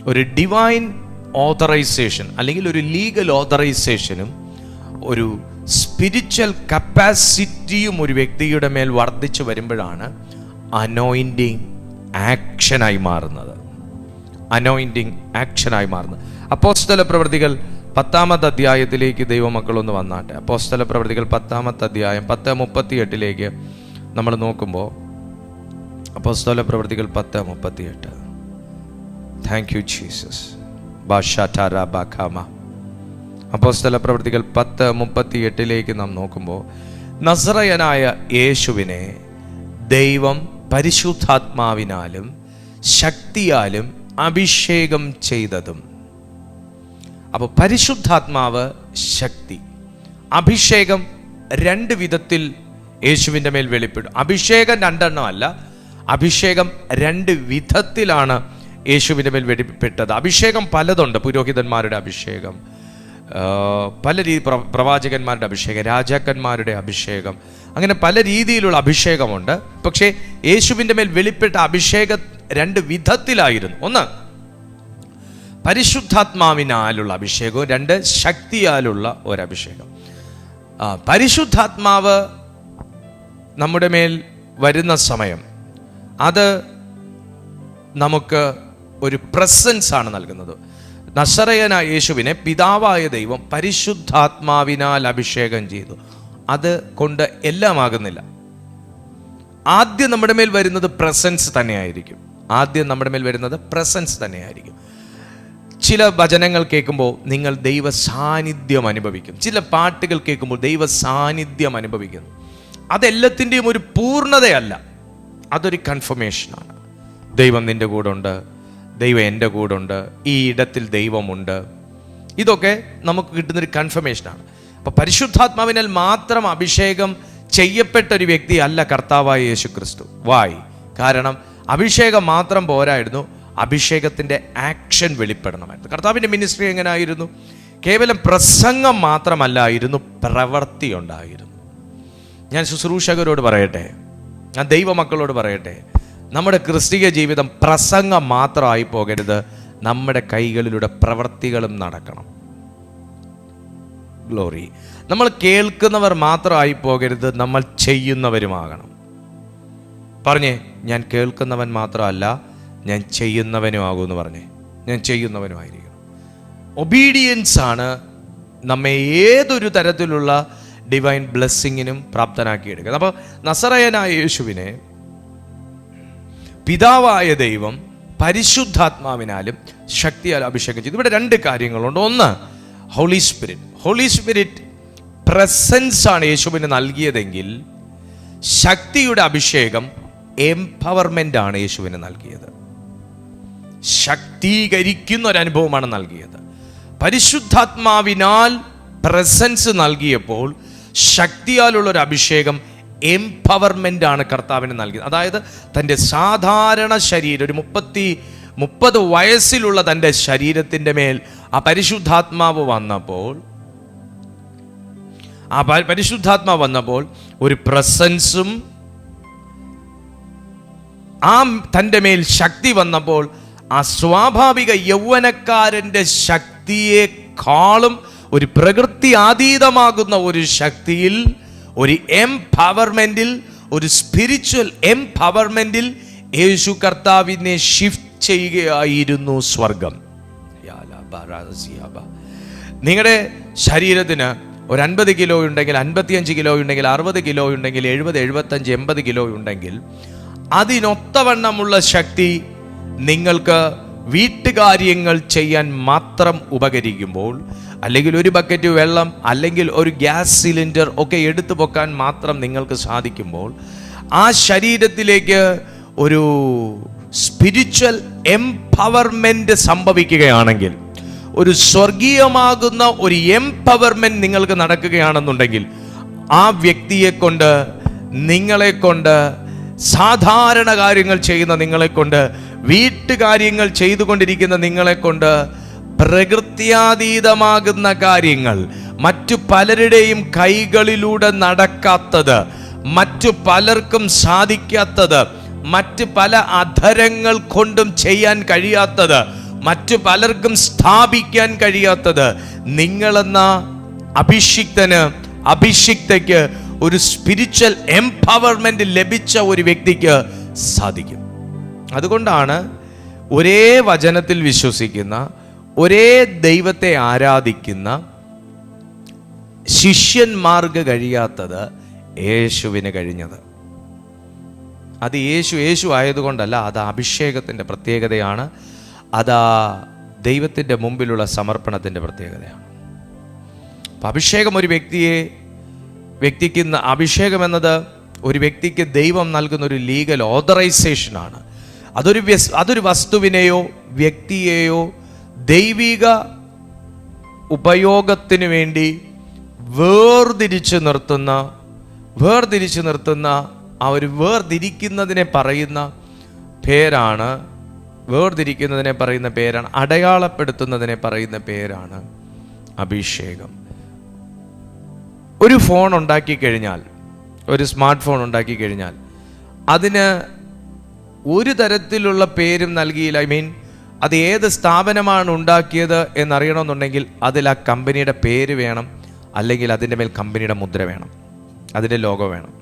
ഒരു ഡിവൈൻ ഓതറൈസേഷൻ അല്ലെങ്കിൽ ഒരു ലീഗൽ ഓതറൈസേഷനും ഒരു സ്പിരിച്വൽ കപ്പാസിറ്റിയും ഒരു വ്യക്തിയുടെ മേൽ വർദ്ധിച്ചു വരുമ്പോഴാണ് അനോയിൻറ്റിങ് ആക്ഷനായി മാറുന്നത്. അപ്പോസ്തല പ്രവൃത്തികൾ 10-ാമത്തെ അധ്യായത്തിലേക്ക് ദൈവമക്കളൊന്ന് വന്നാട്ടെ. അപ്പോസ്തല പ്രവൃത്തികൾ 10-ാമത്തെ അധ്യായം 10:38 നമ്മൾ നോക്കുമ്പോൾ, അപ്പോസ്തല പ്രവൃത്തികൾ 10:38. Thank you Jesus. അപ്പോസ്തല പ്രവൃത്തികൾ 10:38 നാം നോക്കുമ്പോൾ, നസറയനായ യേശുവിനെ ദൈവം പരിശുദ്ധാത്മാവിനാലും ശക്തിയാലും അഭിഷേകം ചെയ്തതും അപ്പോൾ പരിശുദ്ധാത്മാവ് ശക്തി. അഭിഷേകം രണ്ട് വിധത്തിൽ യേശുവിൻ്റെ മേൽ വെളിപ്പെടും. അഭിഷേകം രണ്ടെണ്ണമല്ല, അഭിഷേകം രണ്ട് വിധത്തിലാണ് യേശുവിൻ്റെ മേൽ വെളിപ്പെട്ടത്. അഭിഷേകം പലതുണ്ട്. പുരോഹിതന്മാരുടെ അഭിഷേകം, പല രീതി, പ്രവാചകന്മാരുടെ അഭിഷേകം, രാജാക്കന്മാരുടെ അഭിഷേകം, അങ്ങനെ പല രീതിയിലുള്ള അഭിഷേകമുണ്ട്. പക്ഷേ യേശുവിൻ്റെ മേൽ വെളിപ്പെട്ട അഭിഷേകം രണ്ട് വിധത്തിലായിരുന്നു. ഒന്ന് പരിശുദ്ധാത്മാവിനാലുള്ള അഭിഷേകവും, രണ്ട് ശക്തിയാലുള്ള ഒരഭിഷേകം. പരിശുദ്ധാത്മാവ് നമ്മുടെ മേൽ വരുന്ന സമയം അത് നമുക്ക് ഒരു പ്രസൻസ് ആണ് നൽകുന്നത്. നസറയനായ യേശുവിനെ പിതാവായ ദൈവം പരിശുദ്ധാത്മാവിനാൽ അഭിഷേകം ചെയ്തു. അത് കൊണ്ട് എല്ലാം ആകുന്നില്ല. ആദ്യം നമ്മുടെ മേൽ വരുന്നത് പ്രസൻസ് തന്നെയായിരിക്കും. ചില വചനങ്ങൾ കേൾക്കുമ്പോൾ നിങ്ങൾ ദൈവ സാന്നിധ്യം അനുഭവിക്കും. ചില പാട്ടുകൾ കേൾക്കുമ്പോൾ ദൈവ സാന്നിധ്യം അനുഭവിക്കുന്നു. അതെല്ലാത്തിൻ്റെയും ഒരു പൂർണ്ണതയല്ല, അതൊരു കൺഫർമേഷനാണ്. ദൈവം നിൻ്റെ കൂടെ ഉണ്ട്, ദൈവം എൻ്റെ കൂടെ ഉണ്ട്, ഈ ഇടത്തിൽ ദൈവമുണ്ട്. ഇതൊക്കെ നമുക്ക് കിട്ടുന്നൊരു കൺഫർമേഷനാണ്. അപ്പോൾ പരിശുദ്ധാത്മാവിനാൽ മാത്രം അഭിഷേകം ചെയ്യപ്പെട്ട ഒരു വ്യക്തി അല്ല കർത്താവായ യേശു ക്രിസ്തു. കാരണം അഭിഷേകം മാത്രം പോരായിരുന്നു, അഭിഷേകത്തിൻ്റെ ആക്ഷൻ വെളിപ്പെടണമായിരുന്നു. കർത്താവിൻ്റെ മിനിസ്ട്രി എങ്ങനെയായിരുന്നു? കേവലം പ്രസംഗം മാത്രമല്ലായിരുന്നു, പ്രവൃത്തി ഉണ്ടായിരുന്നു. ഞാൻ ശുശ്രൂഷകരോട് പറയട്ടെ, ഞാൻ ദൈവമക്കളോട് പറയട്ടെ, നമ്മുടെ ക്രിസ്തീയ ജീവിതം പ്രസംഗം മാത്രമായി പോകരുത്. നമ്മുടെ കൈകളിലൂടെ പ്രവൃത്തികളും നടക്കണം. ഗ്ലോറി. നമ്മൾ കേൾക്കുന്നവർ മാത്രമായി പോകരുത്, നമ്മൾ ചെയ്യുന്നവരുമാകണം. പറഞ്ഞേ, ഞാൻ കേൾക്കുന്നവൻ മാത്രമല്ല, ഞാൻ ചെയ്യുന്നവനും ആകുമെന്ന് പറഞ്ഞേ. ഞാൻ ചെയ്യുന്നവനുമായിരിക്കണം. ഒബീഡിയൻസ് ആണ് നമ്മെ ഏതൊരു തരത്തിലുള്ള ഡിവൈൻ ബ്ലെസ്സിങ്ങിനും പ്രാപ്തനാക്കിയെടുക്കുന്നത്. അപ്പോൾ നസറയനായ യേശുവിനെ പിതാവായ ദൈവം പരിശുദ്ധാത്മാവിനാലും ശക്തിയാൽ അഭിഷേകം ചെയ്തു. ഇവിടെ രണ്ട് കാര്യങ്ങളുണ്ട്. ഒന്ന്, ഹോളി സ്പിരിറ്റ് പ്രസൻസ് ആണ് യേശുവിന് നൽകിയതെങ്കിൽ, ശക്തിയുടെ അഭിഷേകം എംപവർമെന്റ് ആണ് യേശുവിന് നൽകിയത്. ശക്തീകരിക്കുന്ന ഒരു അനുഭവമാണ് നൽകിയത്. പരിശുദ്ധാത്മാവിനാൽ പ്രസൻസ് നൽകിയപ്പോൾ ശക്തിയാലുള്ള ഒരു അഭിഷേകം, എംപവർമെന്റ് ആണ് കർത്താവിന് നൽകിയത്. അതായത് തൻ്റെ സാധാരണ ശരീരം, ഒരു 30 വയസ്സിലുള്ള തൻ്റെ ശരീരത്തിൻ്റെ മേൽ ആ പരിശുദ്ധാത്മാവ് വന്നപ്പോൾ ഒരു പ്രസൻസും, ആ തൻ്റെ മേൽ ശക്തി വന്നപ്പോൾ ആ സ്വാഭാവിക യൗവനക്കാരൻ്റെ ശക്തിയെക്കാളും ഒരു പ്രകൃതി അതീതമാകുന്ന ഒരു ശക്തിയിൽ, ഒരു എംപവർമെന്റിൽ, ഒരു സ്പിരിച്വൽ എംപവർമെന്റിൽ യേശു കർത്താവിനെ ഷിഫ്റ്റ് ചെയ്യുകയായിരുന്നു സ്വർഗം. നിങ്ങളുടെ ശരീരത്തിന് ഒരു 50 കിലോ ഉണ്ടെങ്കിൽ, 55 കിലോ ഉണ്ടെങ്കിൽ, 60 കിലോ ഉണ്ടെങ്കിൽ, 70, 75, 80 കിലോ ഉണ്ടെങ്കിൽ, അതിനൊത്തവണ്ണമുള്ള ശക്തി നിങ്ങൾക്ക് വീട്ടുകാര്യങ്ങൾ ചെയ്യാൻ മാത്രം ഉപകരിക്കുമ്പോൾ, അല്ലെങ്കിൽ ഒരു ബക്കറ്റ് വെള്ളം, അല്ലെങ്കിൽ ഒരു ഗ്യാസ് സിലിണ്ടർ ഒക്കെ എടുത്തു പൊക്കാൻ മാത്രം നിങ്ങൾക്ക് സാധിക്കുമ്പോൾ, ആ ശരീരത്തിലേക്ക് ഒരു സ്പിരിച്വൽ എംപവർമെന്റ് സംഭവിക്കുകയാണെങ്കിൽ, ഒരു സ്വർഗീയമാകുന്ന ഒരു എംപവർമെന്റ് നിങ്ങൾക്ക് നടക്കുകയാണെന്നുണ്ടെങ്കിൽ, ആ വ്യക്തിയെ കൊണ്ട്, നിങ്ങളെ കൊണ്ട്, സാധാരണ കാര്യങ്ങൾ ചെയ്യുന്ന നിങ്ങളെ കൊണ്ട്, വീട്ടുകാര്യങ്ങൾ ചെയ്തുകൊണ്ടിരിക്കുന്ന നിങ്ങളെ കൊണ്ട്, പ്രകൃത്യാതീതമാകുന്ന കാര്യങ്ങൾ, മറ്റു പലരുടെയും കൈകളിലൂടെ നടക്കാത്തത്, മറ്റു പലർക്കും സാധിക്കാത്തത്, മറ്റു പല അധരങ്ങൾ കൊണ്ടും ചെയ്യാൻ കഴിയാത്തത്, മറ്റു പലർക്കും സ്ഥാപിക്കാൻ കഴിയാത്തത്, നിങ്ങളെന്ന അഭിഷിക്തയ്ക്ക് ഒരു സ്പിരിച്വൽ എംപവർമെന്റ് ലഭിച്ച ഒരു വ്യക്തിക്ക് സാധിക്കും. അതുകൊണ്ടാണ് ഒരേ വചനത്തിൽ വിശ്വസിക്കുന്ന, ഒരേ ദൈവത്തെ ആരാധിക്കുന്ന ശിഷ്യന്മാർക്ക് കഴിയാത്തത് യേശുവിന് കഴിഞ്ഞത്. അത് യേശു ആയതുകൊണ്ടല്ല, അത് അഭിഷേകത്തിൻ്റെ പ്രത്യേകതയാണ്. അത് ദൈവത്തിൻ്റെ മുമ്പിലുള്ള സമർപ്പണത്തിൻ്റെ പ്രത്യേകതയാണ്. അപ്പം അഭിഷേകം അഭിഷേകം എന്നത് ഒരു വ്യക്തിക്ക് ദൈവം നൽകുന്ന ഒരു ലീഗൽ ഓതറൈസേഷനാണ്. അതൊരു വസ്തുവിനെയോ വ്യക്തിയെയോ ദൈവിക ഉപയോഗത്തിന് വേണ്ടി വേർതിരിച്ച് നിർത്തുന്ന ആ ഒരു വേർതിരിക്കുന്നതിനെ പറയുന്ന പേരാണ്, അടയാളപ്പെടുത്തുന്നതിനെ പറയുന്ന പേരാണ് അഭിഷേകം. ഒരു ഫോൺ ഉണ്ടാക്കി കഴിഞ്ഞാൽ, ഒരു സ്മാർട്ട് ഫോൺ ഉണ്ടാക്കി കഴിഞ്ഞാൽ അതിന് ഒരു തരത്തിലുള്ള പേരും നൽകിയില്ല. അത് ഏത് സ്ഥാപനമാണ് ഉണ്ടാക്കിയത് എന്നറിയണമെന്നുണ്ടെങ്കിൽ അതിൽ ആ കമ്പനിയുടെ പേര് വേണം, അല്ലെങ്കിൽ അതിൻ്റെ മേൽ കമ്പനിയുടെ മുദ്ര വേണം, അതിൻ്റെ ലോഗോ വേണം.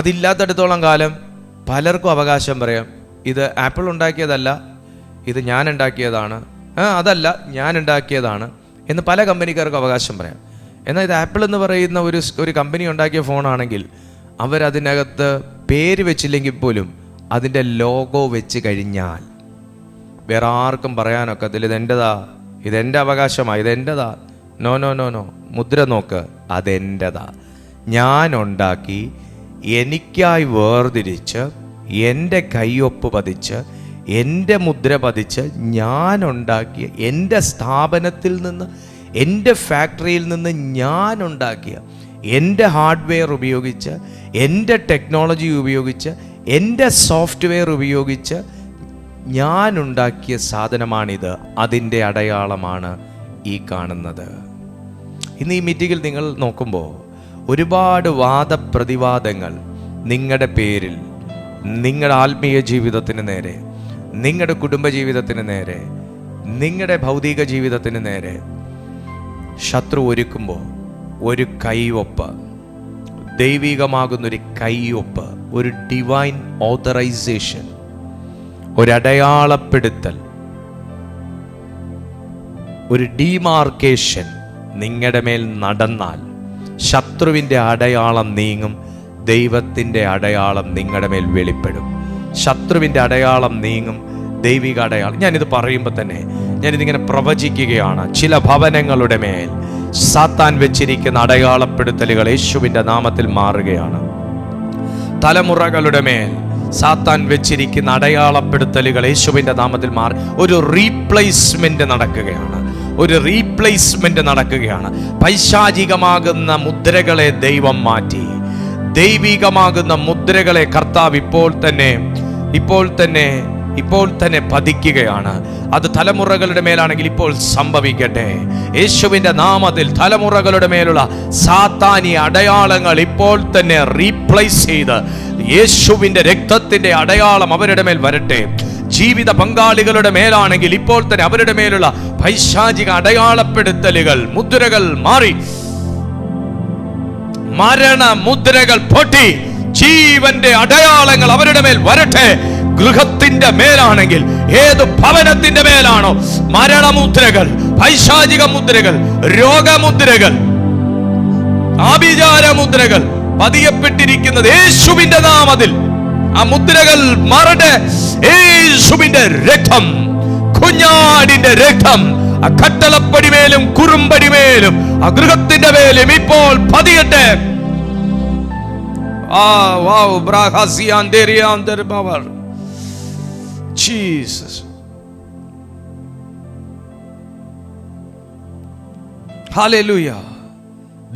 അതില്ലാത്തടത്തോളം കാലം പലർക്കും അവകാശം പറയാം, ഇത് ആപ്പിൾ ഉണ്ടാക്കിയതല്ല, ഇത് ഞാൻ ഉണ്ടാക്കിയതാണ്, അതല്ല ഞാൻ ഉണ്ടാക്കിയതാണ് എന്ന് പല കമ്പനിക്കാർക്കും അവകാശം പറയാം. എന്നാൽ ഇത് ആപ്പിൾ എന്ന് പറയുന്ന ഒരു കമ്പനി ഉണ്ടാക്കിയ ഫോണാണെങ്കിൽ അവരതിനകത്ത് പേര് വെച്ചില്ലെങ്കിൽ പോലും അതിൻ്റെ ലോഗോ വെച്ച് കഴിഞ്ഞാൽ വേറെ ആർക്കും പറയാനൊക്കത്തില്ല, ഇതെൻ്റെതാ, ഇതെൻ്റെ അവകാശമാണ്, ഇതെൻ്റെതാ. നോ, മുദ്ര നോക്ക്, അതെൻ്റെതാ, ഞാൻ ഉണ്ടാക്കി, എനിക്കായി വേർതിരിച്ച്, എൻ്റെ കൈയൊപ്പ് പതിച്ച്, എൻ്റെ മുദ്ര പതിച്ച്, ഞാൻ ഉണ്ടാക്കിയ, എൻ്റെ സ്ഥാപനത്തിൽ നിന്ന്, എൻ്റെ ഫാക്ടറിയിൽ നിന്ന് ഞാൻ ഉണ്ടാക്കിയ, എൻ്റെ ഹാർഡ്വെയർ ഉപയോഗിച്ച്, എൻ്റെ ടെക്നോളജി ഉപയോഗിച്ച്, എൻ്റെ സോഫ്റ്റ്വെയർ ഉപയോഗിച്ച് ഞാൻ ഉണ്ടാക്കിയ സാധനമാണിത്. അതിൻ്റെ അടയാളമാണ് ഈ കാണുന്നത്. ഇന്ന് ഈ മീറ്റിങ്ങിൽ നിങ്ങൾ നോക്കുമ്പോൾ ഒരുപാട് വാദപ്രതിവാദങ്ങൾ നിങ്ങളുടെ പേരിൽ, നിങ്ങളുടെ ആത്മീയ ജീവിതത്തിന് നേരെ, നിങ്ങളുടെ കുടുംബജീവിതത്തിന് നേരെ, നിങ്ങളുടെ ഭൗതിക ജീവിതത്തിന് നേരെ ശത്രു ഒരുക്കുമ്പോൾ ഒരു കൈയൊപ്പ്, ദൈവികമാകുന്നൊരു കൈയൊപ്പ്, ഒരു ഡിവൈൻ ഓതറൈസേഷൻ, ഒരടയാളപ്പെടുത്തൽ, ഒരു ഡിമാർക്കേഷൻ നിങ്ങളുടെ മേൽ നടന്നാൽ ശത്രുവിൻ്റെ അടയാളം നീങ്ങും, ദൈവത്തിൻ്റെ അടയാളം നിങ്ങളുടെ മേൽ വെളിപ്പെടും. ശത്രുവിൻ്റെ അടയാളം നീങ്ങും, ദൈവിക അടയാളം. ഞാനിത് പറയുമ്പോൾ തന്നെ ഞാനിതിങ്ങനെ പ്രവചിക്കുകയാണ്. ചില ഭവനങ്ങളുടെ മേൽ സാത്താൻ വെച്ചിരിക്കുന്ന അടയാളപ്പെടുത്തലുകൾ യേശുവിൻ്റെ നാമത്തിൽ മാറുകയാണ്. തലമുറകളുടെ മേൽ സാത്താൻ വെച്ചിരിക്കുന്ന അടയാളപ്പെടുത്തലുകൾ യേശുവിൻ്റെ നാമത്തിൽ മാറി ഒരു റീപ്ലേസ്മെന്റ് നടക്കുകയാണ്. പൈശാചികമാകുന്ന മുദ്രകളെ ദൈവം മാറ്റി, ദൈവികമാകുന്ന മുദ്രകളെ കർത്താവ് ഇപ്പോൾ തന്നെ പതിക്കുകയാണ്. അത് തലമുറകളുടെ മേലാണെങ്കിൽ ഇപ്പോൾ സംഭവിക്കട്ടെ. യേശുവിൻ്റെ നാമത്തിൽ തലമുറകളുടെ മേലുള്ള സാത്താനി അടയാളങ്ങൾ ഇപ്പോൾ തന്നെ റീപ്ലേസ് ചെയ്ത് യേശുവിൻ്റെ രക്തത്തിൻ്റെ അടയാളം അവരുടെ മേൽ വരട്ടെ. ജീവിത പങ്കാളികളുടെ മേലാണെങ്കിൽ ഇപ്പോൾ തന്നെ അവരുടെ മേലുള്ള പൈശാചിക അടയാളപ്പെടുത്തലുകൾ, മുദ്രകൾ മാറി, മരണ മുദ്രകൾ പൊട്ടി ജീവന്റെ അടയാളങ്ങൾ അവരുടെ മേൽ വരട്ടെ. ഗൃഹത്തിന്റെ മേലാണെങ്കിൽ, ഏത് ഭവനത്തിന്റെ മേലാണോ മരണമുദ്രകൾ, പൈശാചിക മുദ്രകൾ, രോഗമുദ്രകൾ, ആഭിചാര മുദ്രകൾ പതിയപ്പെട്ടിരിക്കുന്നത് യേശുവിന്റെ നാമത്തിൽ ആ മുദ്രകൾ മാറട്ടെ. യേശുവിന്റെ രക്തം, കുഞ്ഞാടിന്റെ രക്തം ആ കട്ടളപ്പടിമേലും കുറുമ്പടിമേലും ആ ഗൃഹത്തിന്റെ മേലും ഇപ്പോൾ പതിയട്ടെ. Jesus, hallelujah.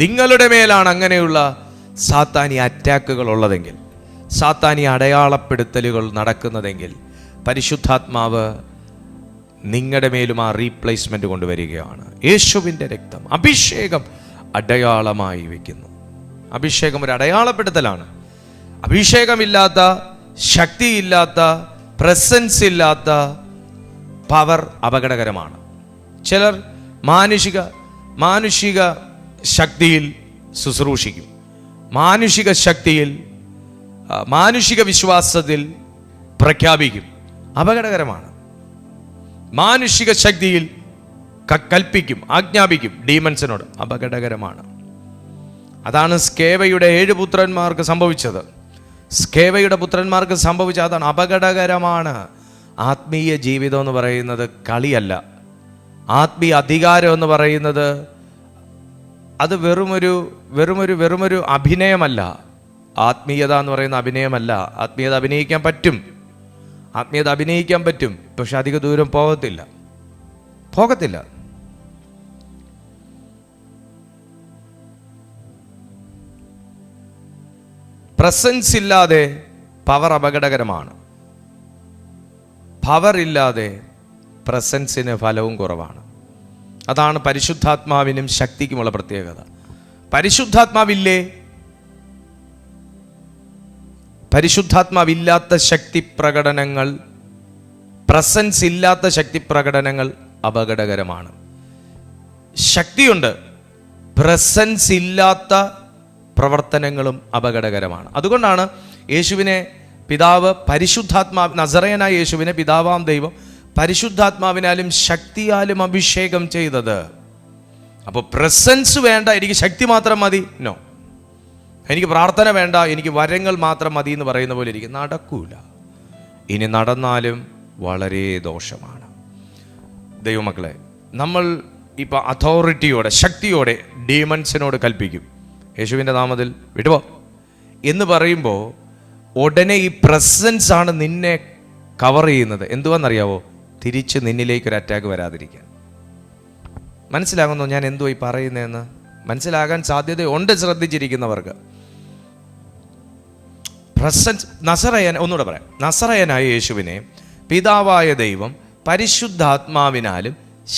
നിങ്ങളുടെ മേലാണ് അങ്ങനെയുള്ള സാത്താനി അറ്റാക്കുകൾ ഉള്ളതെങ്കിൽ, സാത്താനി അടയാളപ്പെടുത്തലുകൾ നടക്കുന്നതെങ്കിൽ, പരിശുദ്ധാത്മാവ് നിങ്ങളുടെ മേലും ആ റീപ്ലേസ്മെന്റ് കൊണ്ടുവരികയാണ്. യേശുവിൻ്റെ രക്തം, അഭിഷേകം അടയാളമായി വെക്കുന്നു. അഭിഷേകം ഒരു അടയാളപ്പെടുത്തലാണ്. അഭിഷേകമില്ലാത്ത, ശക്തിയില്ലാത്ത, പ്രസൻസ് ഇല്ലാത്ത പവർ അപകടകരമാണ്. ചിലർ മാനുഷിക ശക്തിയിൽ ശുശ്രൂഷിക്കും, മാനുഷിക ശക്തിയിൽ, മാനുഷിക വിശ്വാസത്തിൽ പ്രഖ്യാപിക്കും. അപകടകരമാണ്. മാനുഷിക ശക്തിയിൽ കൽപ്പിക്കും, ആജ്ഞാപിക്കും ഡീമൻസിനോട്. അപകടകരമാണ്. അതാണ് സ്കേവയുടെ 7 പുത്രന്മാർക്ക് സംഭവിച്ചത്. സ്കേവയുടെ പുത്രന്മാർക്ക് സംഭവിച്ച അതാണ്. അപകടകരമാണ്. ആത്മീയ ജീവിതം എന്ന് പറയുന്നത് കളിയല്ല. ആത്മീയ അധികാരം എന്ന് പറയുന്നത് അത് വെറുമൊരു അഭിനയമല്ല. ആത്മീയത എന്ന് പറയുന്ന അഭിനയമല്ല. ആത്മീയത അഭിനയിക്കാൻ പറ്റും, പക്ഷെ അധിക ദൂരം പോകത്തില്ല. പ്രസൻസ് ഇല്ലാതെ പവർ അപകടകരമാണ്. പവർ ഇല്ലാതെ പ്രസൻസിന് ഫലവും കുറവാണ്. അതാണ് പരിശുദ്ധാത്മാവിനും ശക്തിക്കുമുള്ള പ്രത്യേകത. പരിശുദ്ധാത്മാവില്ലേ, പരിശുദ്ധാത്മാവില്ലാത്ത ശക്തി പ്രകടനങ്ങൾ, പ്രസൻസ് ഇല്ലാത്ത ശക്തി പ്രകടനങ്ങൾ അപകടകരമാണ്. ശക്തിയുണ്ട്, പ്രസൻസ് ഇല്ലാത്ത പ്രവർത്തനങ്ങളും അപകടകരമാണ്. അതുകൊണ്ടാണ് യേശുവിനെ പിതാവ് നസറേയനായ യേശുവിനെ പിതാവാം ദൈവം പരിശുദ്ധാത്മാവിനാലും ശക്തിയാലും അഭിഷേകം ചെയ്തത്. അപ്പോൾ പ്രസൻസ് വേണ്ട, എനിക്ക് ശക്തി മാത്രം മതി, നോ. എനിക്ക് പ്രാർത്ഥന വേണ്ട, എനിക്ക് വരങ്ങൾ മാത്രം മതി എന്ന് പറയുന്ന പോലെ ഇരിക്കും, നടക്കൂല. ഇനി നടന്നാലും വളരെ ദോഷമാണ്. ദൈവമക്കളെ, നമ്മൾ ഇപ്പം അതോറിറ്റിയോടെ, ശക്തിയോടെ ഡീമൺസിനോട് കൽപ്പിക്കും, യേശുവിൻ്റെ നാമത്തിൽ വിട്ടുപോ എന്ന് പറയുമ്പോൾ ഉടനെ ഈ പ്രസൻസ് ആണ് നിന്നെ കവർ ചെയ്യുന്നത്. എന്തുവാണെന്നറിയാവോ? തിരിച്ച് നിന്നിലേക്കൊരു അറ്റാക്ക് വരാതിരിക്കാൻ. മനസ്സിലാകുന്നു ഞാൻ എന്തുവാ ഈ പറയുന്നതെന്ന്? മനസ്സിലാകാൻ സാധ്യതയുണ്ട് ശ്രദ്ധിച്ചിരിക്കുന്നവർക്ക്. പ്രസൻസ് ഒന്നുകൂടെ പറയാം. നസറയനായ യേശുവിനെ പിതാവായ ദൈവം പരിശുദ്ധാത്മാവിനാലും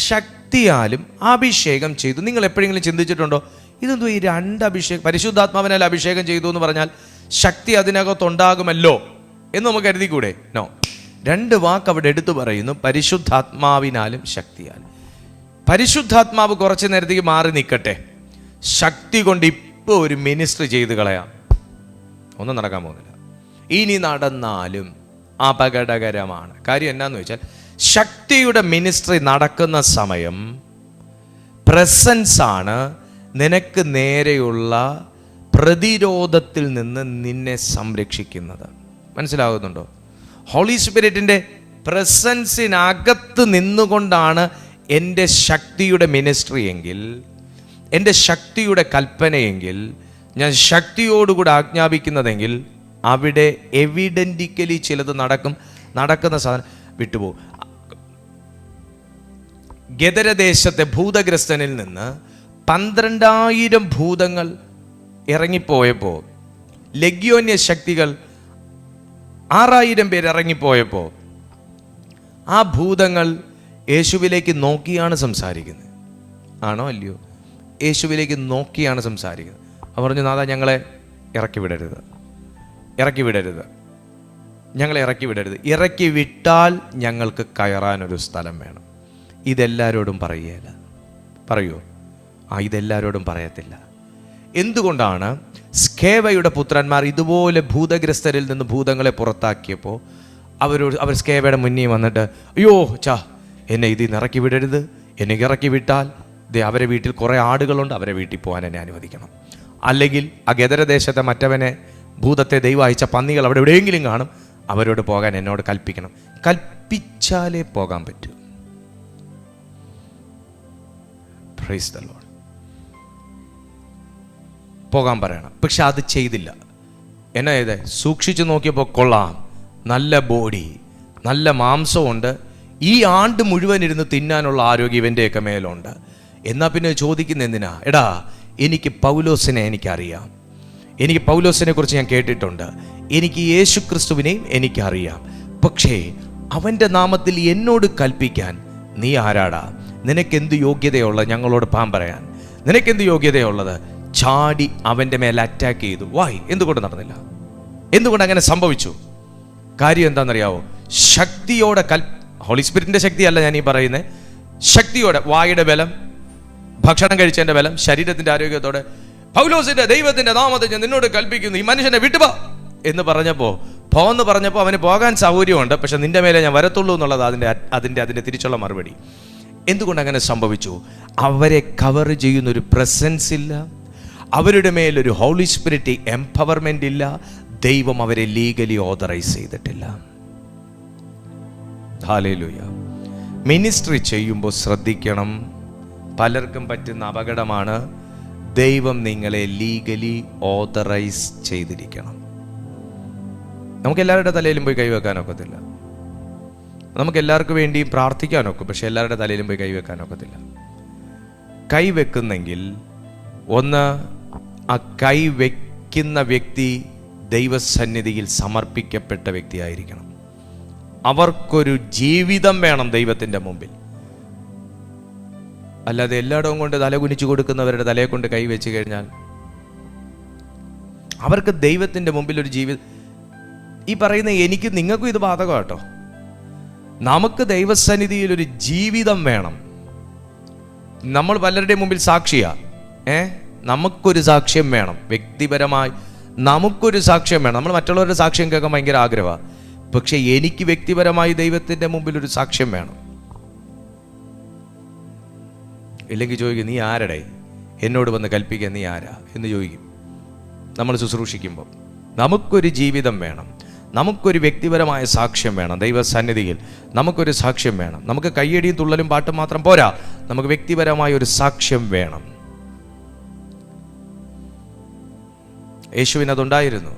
ശക്തിയാലും അഭിഷേകം ചെയ്തു. നിങ്ങൾ എപ്പോഴെങ്കിലും ചിന്തിച്ചിട്ടുണ്ടോ ഇതെന്തോ ഈ രണ്ട് അഭിഷേകം? പരിശുദ്ധാത്മാവിനാൽ അഭിഷേകം ചെയ്തു എന്ന് പറഞ്ഞാൽ ശക്തി അതിനകത്തുണ്ടാകുമല്ലോ എന്ന് നമുക്ക് കരുതിക്കൂടെ? നോ. രണ്ട് വാക്ക് അവിടെ എടുത്തു പറയുന്നു, പരിശുദ്ധാത്മാവിനാലും ശക്തിയാലും. പരിശുദ്ധാത്മാവ് കുറച്ച് നേരത്തേക്ക് മാറി നിൽക്കട്ടെ, ശക്തി കൊണ്ട് ഇപ്പോൾ ഒരു മിനിസ്ട്രി ചെയ്ത് കളയാം, ഒന്നും നടക്കാൻ പോകുന്നില്ല. ഇനി നടന്നാലും അപകടകരമാണ്. കാര്യം എന്നാന്ന് വെച്ചാൽ ശക്തിയുടെ മിനിസ്ട്രി നടക്കുന്ന സമയം പ്രസൻസ് ആണ് നിനക്ക് നേരെയുള്ള പ്രതിരോധത്തിൽ നിന്ന് നിന്നെ സംരക്ഷിക്കുന്നത്. മനസ്സിലാകുന്നുണ്ടോ? ഹോളി സ്പിരിറ്റിൻ്റെ പ്രസൻസിനകത്ത് നിന്നുകൊണ്ടാണ് എൻ്റെ ശക്തിയുടെ മിനിസ്ട്രി എങ്കിൽ, എൻ്റെ ശക്തിയുടെ കൽപ്പനയെങ്കിൽ, ഞാൻ ശക്തിയോടുകൂടി ആജ്ഞാപിക്കുന്നതെങ്കിൽ അവിടെ എവിഡൻറ്റിക്കലി ചിലത് നടക്കുന്ന സാധനം വിട്ടുപോകും. ഗദരദേശത്തെ ഭൂതഗ്രസ്തനിൽ നിന്ന് 12,000 ഭൂതങ്ങൾ ഇറങ്ങിപ്പോയപ്പോൾ, ലഗ്യോന്യ ശക്തികൾ 6,000 പേര് ഇറങ്ങിപ്പോയപ്പോൾ ആ ഭൂതങ്ങൾ യേശുവിലേക്ക് നോക്കിയാണ് സംസാരിക്കുന്നത്. ആണോ അല്ലയോ? യേശുവിലേക്ക് നോക്കിയാണ് സംസാരിക്കുന്നത്. അവർ പറഞ്ഞു, നാഥാ ഞങ്ങളെ ഇറക്കി വിടരുത്, ഞങ്ങളെ ഇറക്കി വിടരുത്. ഇറക്കി വിട്ടാൽ ഞങ്ങൾക്ക് കയറാനൊരു സ്ഥലം വേണം. ഇതെല്ലാവരോടും പറയുകയില്ല. പറയുമോ? ഇതെല്ലാവരോടും പറയത്തില്ല. എന്തുകൊണ്ടാണ്? സ്കേവയുടെ പുത്രന്മാർ ഇതുപോലെ ഭൂതഗ്രസ്തരിൽ നിന്ന് ഭൂതങ്ങളെ പുറത്താക്കിയപ്പോൾ അവർ സ്കേവയുടെ മുന്നിൽ വന്നിട്ട്, അയ്യോ എന്നെ ഇതിൽ നിന്ന് ഇറക്കി വിടരുത്, എന്നെ ഇറക്കി വിട്ടാൽ അവരെ വീട്ടിൽ കുറേ ആടുകളുണ്ട്, അവരെ വീട്ടിൽ പോകാൻ എന്നെ അനുവദിക്കണം. അല്ലെങ്കിൽ ആ ഗദരദേശത്തെ മറ്റവനെ ഭൂതത്തെ ദൈവം അയച്ച പന്നികൾ അവിടെ എവിടെയെങ്കിലും കാണും, അവരോട് പോകാൻ എന്നോട് കൽപ്പിക്കണം. കൽപ്പിച്ചാലേ പോകാൻ പറ്റൂ. Price the Lord. പോകാൻ പറയണം. പക്ഷെ അത് ചെയ്തില്ല. എന്നാ ചെയ്തേ? സൂക്ഷിച്ചു നോക്കിയപ്പോൾ കൊള്ളാം, നല്ല ബോഡി, നല്ല മാംസമുണ്ട്, ഈ ആണ്ട് മുഴുവൻ ഇരുന്ന് തിന്നാനുള്ള ആരോഗ്യം ഇവൻ്റെയൊക്കെ മേലുണ്ട്. എന്നാൽ പിന്നെ ചോദിക്കുന്ന എന്തിനാ? എടാ, എനിക്ക് പൗലോസിനെ എനിക്കറിയാം, എനിക്ക് പൗലോസിനെ കുറിച്ച് ഞാൻ കേട്ടിട്ടുണ്ട്, എനിക്ക് യേശു ക്രിസ്തുവിനെയും എനിക്കറിയാം. പക്ഷേ അവൻ്റെ നാമത്തിൽ എന്നോട് കൽപ്പിക്കാൻ നീ ആരാടാ? നിനക്കെന്ത് യോഗ്യതയുള്ളത് ഞങ്ങളോട് പാൻ പറയാൻ? നിനക്കെന്ത് യോഗ്യതയുള്ളത്? ചാടി അവൻ്റെ മേൽ അറ്റാക്ക് ചെയ്തു. വായ്, എന്തുകൊണ്ട് നടന്നില്ല? എന്തുകൊണ്ട് അങ്ങനെ സംഭവിച്ചു? കാര്യം എന്താണെന്നറിയാവോ? ശക്തിയോടെ ഹോളി സ്പിരിറ്റിൻ്റെ ശക്തിയല്ല ഞാൻ ഈ പറയുന്നത്, ശക്തിയോടെ, വായുടെ ബലം, ഭക്ഷണം കഴിച്ചതിൻ്റെ ബലം, ശരീരത്തിൻ്റെ ആരോഗ്യത്തോടെ പൗലോസിന്റെ ദൈവത്തിന്റെ നാമത്തിൽ ഞാൻ നിന്നോട് കൽപ്പിക്കുന്നു, ഈ മനുഷ്യനെ വിട്ടുപോ എന്ന് പറഞ്ഞപ്പോൾ അവന് പോകാൻ സൗകര്യമുണ്ട്, പക്ഷെ നിന്റെ മേലെ ഞാൻ വരത്തുള്ളൂ എന്നുള്ളത് അതിൻ്റെ തിരിച്ചുള്ള മറുപടി. എന്തുകൊണ്ട് അങ്ങനെ സംഭവിച്ചു? അവരെ കവർ ചെയ്യുന്നൊരു പ്രസൻസ് ഇല്ല, അവരുടെ മേലൊരു ഹോളി സ്പിരിറ്റ് എംപവർമെൻ്റ് ഇല്ല, ദൈവം അവരെ ലീഗലി ഓതറൈസ് ചെയ്തിട്ടില്ല. ഹല്ലേലൂയ. മിനിസ്ട്രി ചെയ്യുമ്പോൾ ശ്രദ്ധിക്കണം, പലർക്കും പറ്റുന്ന അപകടമാണ്, ദൈവം നിങ്ങളെ ലീഗലി ഓതറൈസ് ചെയ്തിരിക്കണം. നമുക്ക് എല്ലാവരുടെ തലയിലും പോയി കൈവെക്കാനൊക്കത്തില്ല, നമുക്ക് എല്ലാവർക്കും വേണ്ടിയും പ്രാർത്ഥിക്കാനൊക്കും, പക്ഷെ എല്ലാവരുടെ തലയിലും പോയി കൈവെക്കാനൊക്കത്തില്ല. കൈവെക്കുന്നെങ്കിൽ ഒന്ന്, ആ കൈവെക്കുന്ന വ്യക്തി ദൈവസന്നിധിയിൽ സമർപ്പിക്കപ്പെട്ട വ്യക്തിയായിരിക്കണം. അവർക്കൊരു ജീവിതം വേണം ദൈവത്തിൻ്റെ മുമ്പിൽ. അല്ലാതെ എല്ലായിടവും കൊണ്ട് തല കുനിച്ചു കൊടുക്കുന്നവരുടെ തലയെ കൊണ്ട് കൈവച്ച് കഴിഞ്ഞാൽ അവർക്ക് ദൈവത്തിൻ്റെ മുമ്പിൽ ഒരു ജീവിതം. ഈ പറയുന്ന എനിക്ക് നിങ്ങൾക്കും ഇത് ബാധകം കേട്ടോ. നമുക്ക് ദൈവസന്നിധിയിൽ ഒരു ജീവിതം വേണം. നമ്മൾ പലരുടെയും മുമ്പിൽ സാക്ഷിയാ. നമുക്കൊരു സാക്ഷ്യം വേണം. വ്യക്തിപരമായി നമുക്കൊരു സാക്ഷ്യം വേണം. നമ്മൾ മറ്റുള്ളവരുടെ സാക്ഷ്യം കേൾക്കാൻ ഭയങ്കര ആഗ്രഹമാണ്. പക്ഷെ എനിക്ക് വ്യക്തിപരമായി ദൈവത്തിൻ്റെ മുമ്പിൽ ഒരു സാക്ഷ്യം വേണം. ഇല്ലെങ്കിൽ ചോദിക്കും, നീ ആരടേ എന്നോട് വന്ന് കൽപ്പിക്കാൻ, നീ ആരാ എന്ന് ചോദിക്കും. നമ്മൾ ശുശ്രൂഷിക്കുമ്പോൾ നമുക്കൊരു ജീവിതം വേണം. നമുക്കൊരു വ്യക്തിപരമായ സാക്ഷ്യം വേണം. ദൈവസന്നിധിയിൽ നമുക്കൊരു സാക്ഷ്യം വേണം. നമുക്ക് കയ്യടിയും തുള്ളലും പാട്ടും മാത്രം പോരാ, നമുക്ക് വ്യക്തിപരമായ ഒരു സാക്ഷ്യം വേണം. യേശുവിനതുണ്ടായിരുന്നു,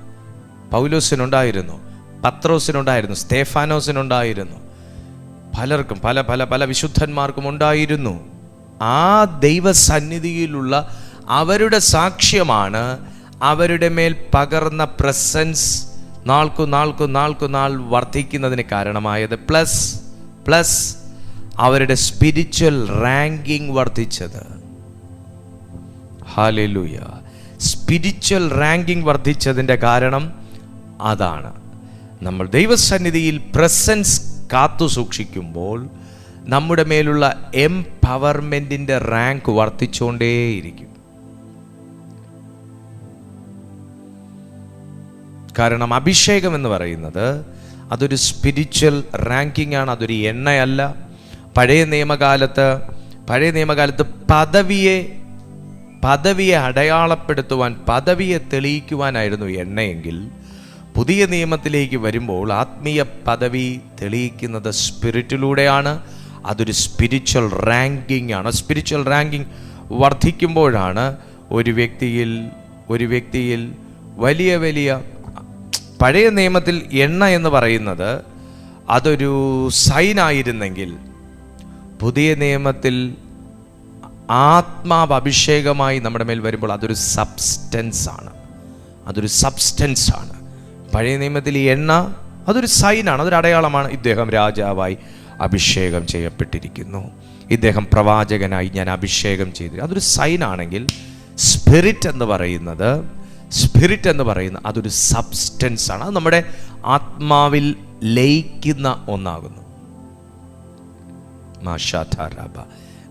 പൗലോസിനുണ്ടായിരുന്നു, പത്രോസിനുണ്ടായിരുന്നു, സ്തേഫാനോസിനുണ്ടായിരുന്നു, പലർക്കും പല പല പല വിശുദ്ധന്മാർക്കും ഉണ്ടായിരുന്നു. ആ ദൈവസന്നിധിയിലുള്ള അവരുടെ സാക്ഷ്യമാണ് അവരുടെ മേൽ പകർന്ന പ്രസൻസ് നാൾ വർദ്ധിക്കുന്നതിന് കാരണമായത്. പ്ലസ് അവരുടെ സ്പിരിച്വൽ റാങ്കിങ് വർദ്ധിച്ചത്. ഹല്ലേലൂയ. സ്പിരിച്വൽ റാങ്കിങ് വർദ്ധിച്ചതിൻ്റെ കാരണം അതാണ്. നമ്മൾ ദൈവസന്നിധിയിൽ പ്രസൻസ് കാത്തു സൂക്ഷിക്കുമ്പോൾ നമ്മുടെ മേലുള്ള എംപവർമെൻറ്റിൻ്റെ റാങ്ക് വർദ്ധിച്ചുകൊണ്ടേയിരിക്കും. കാരണം അഭിഷേകം എന്ന് പറയുന്നത് അതൊരു സ്പിരിച്വൽ റാങ്കിങ് ആണ്, അതൊരു എണ്ണയല്ല. പഴയ നിയമകാലത്ത് പദവിയെ അടയാളപ്പെടുത്തുവാൻ, പദവിയെ തെളിയിക്കുവാനായിരുന്നു എണ്ണയെങ്കിൽ, പുതിയ നിയമത്തിലേക്ക് വരുമ്പോൾ ആത്മീയ പദവി തെളിയിക്കുന്നത് സ്പിരിറ്റിലൂടെയാണ്. അതൊരു സ്പിരിച്വൽ റാങ്കിങ് ആണ്. സ്പിരിച്വൽ റാങ്കിങ് വർദ്ധിക്കുമ്പോഴാണ് ഒരു വ്യക്തിയിൽ വലിയ പഴയ നിയമത്തിൽ എണ്ണ എന്ന് പറയുന്നത് അതൊരു സൈനായിരുന്നെങ്കിൽ, പുതിയ നിയമത്തിൽ ആത്മാവ് അഭിഷേകമായി നമ്മുടെ മേൽ വരുമ്പോൾ അതൊരു സബ്സ്റ്റൻസ് ആണ്. പഴയ നിയമത്തിൽ ഈ എണ്ണ അതൊരു സൈനാണ്, അതൊരു അടയാളമാണ്. ഇദ്ദേഹം രാജാവായി അഭിഷേകം ചെയ്യപ്പെട്ടിരിക്കുന്നു, ഇദ്ദേഹം പ്രവാചകനായി ഞാൻ അഭിഷേകം ചെയ്തു, അതൊരു സൈനാണെങ്കിൽ, സ്പിരിറ്റ് എന്ന് പറയുന്നത് അതൊരു സബ്സ്റ്റൻസ് ആണ്. അത് നമ്മുടെ ആത്മാവിൽ ലയിക്കുന്ന ഒന്നാകുന്നു.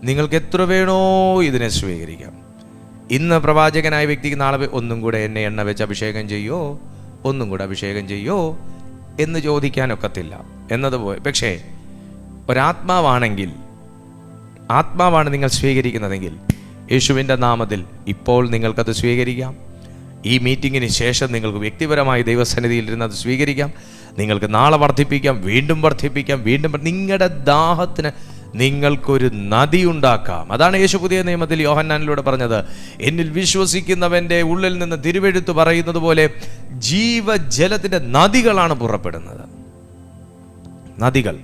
നിങ്ങൾക്ക് എത്ര വേണോ ഇതിനെ സ്വീകരിക്കാം. ഇന്ന് പ്രവാചകനായ വ്യക്തിക്ക് നാളെ ഒന്നും കൂടെ എണ്ണ വെച്ച് അഭിഷേകം ചെയ്യോ എന്ന് ചോദിക്കാനൊക്കത്തില്ല എന്നതുപോലെ. പക്ഷേ ആത്മാവാണ് നിങ്ങൾ സ്വീകരിക്കുന്നതെങ്കിൽ യേശുവിൻ്റെ നാമത്തിൽ ഇപ്പോൾ നിങ്ങൾക്കത് സ്വീകരിക്കാം. ഈ മീറ്റിങ്ങിന് ശേഷം നിങ്ങൾക്ക് വ്യക്തിപരമായി ദൈവസന്നിധിയിൽ ഇരുന്ന് അത് സ്വീകരിക്കാം. നിങ്ങൾക്ക് നാളെ വർദ്ധിപ്പിക്കാം, വീണ്ടും നിങ്ങളുടെ ദാഹത്തിന് നിങ്ങൾക്കൊരു നദി ഉണ്ടാക്കാം. അതാണ് യേശു പുതിയ നിയമത്തിൽ യോഹന്നാനിലൂടെ പറഞ്ഞത്, എന്നിൽ വിശ്വസിക്കുന്നവൻ്റെ ഉള്ളിൽ നിന്ന് തിരുവെഴുത്ത് പറയുന്നത് പോലെ ജീവജലത്തിൻ്റെ നദികളാണ് പുറപ്പെടുന്നത്. നദികൾ.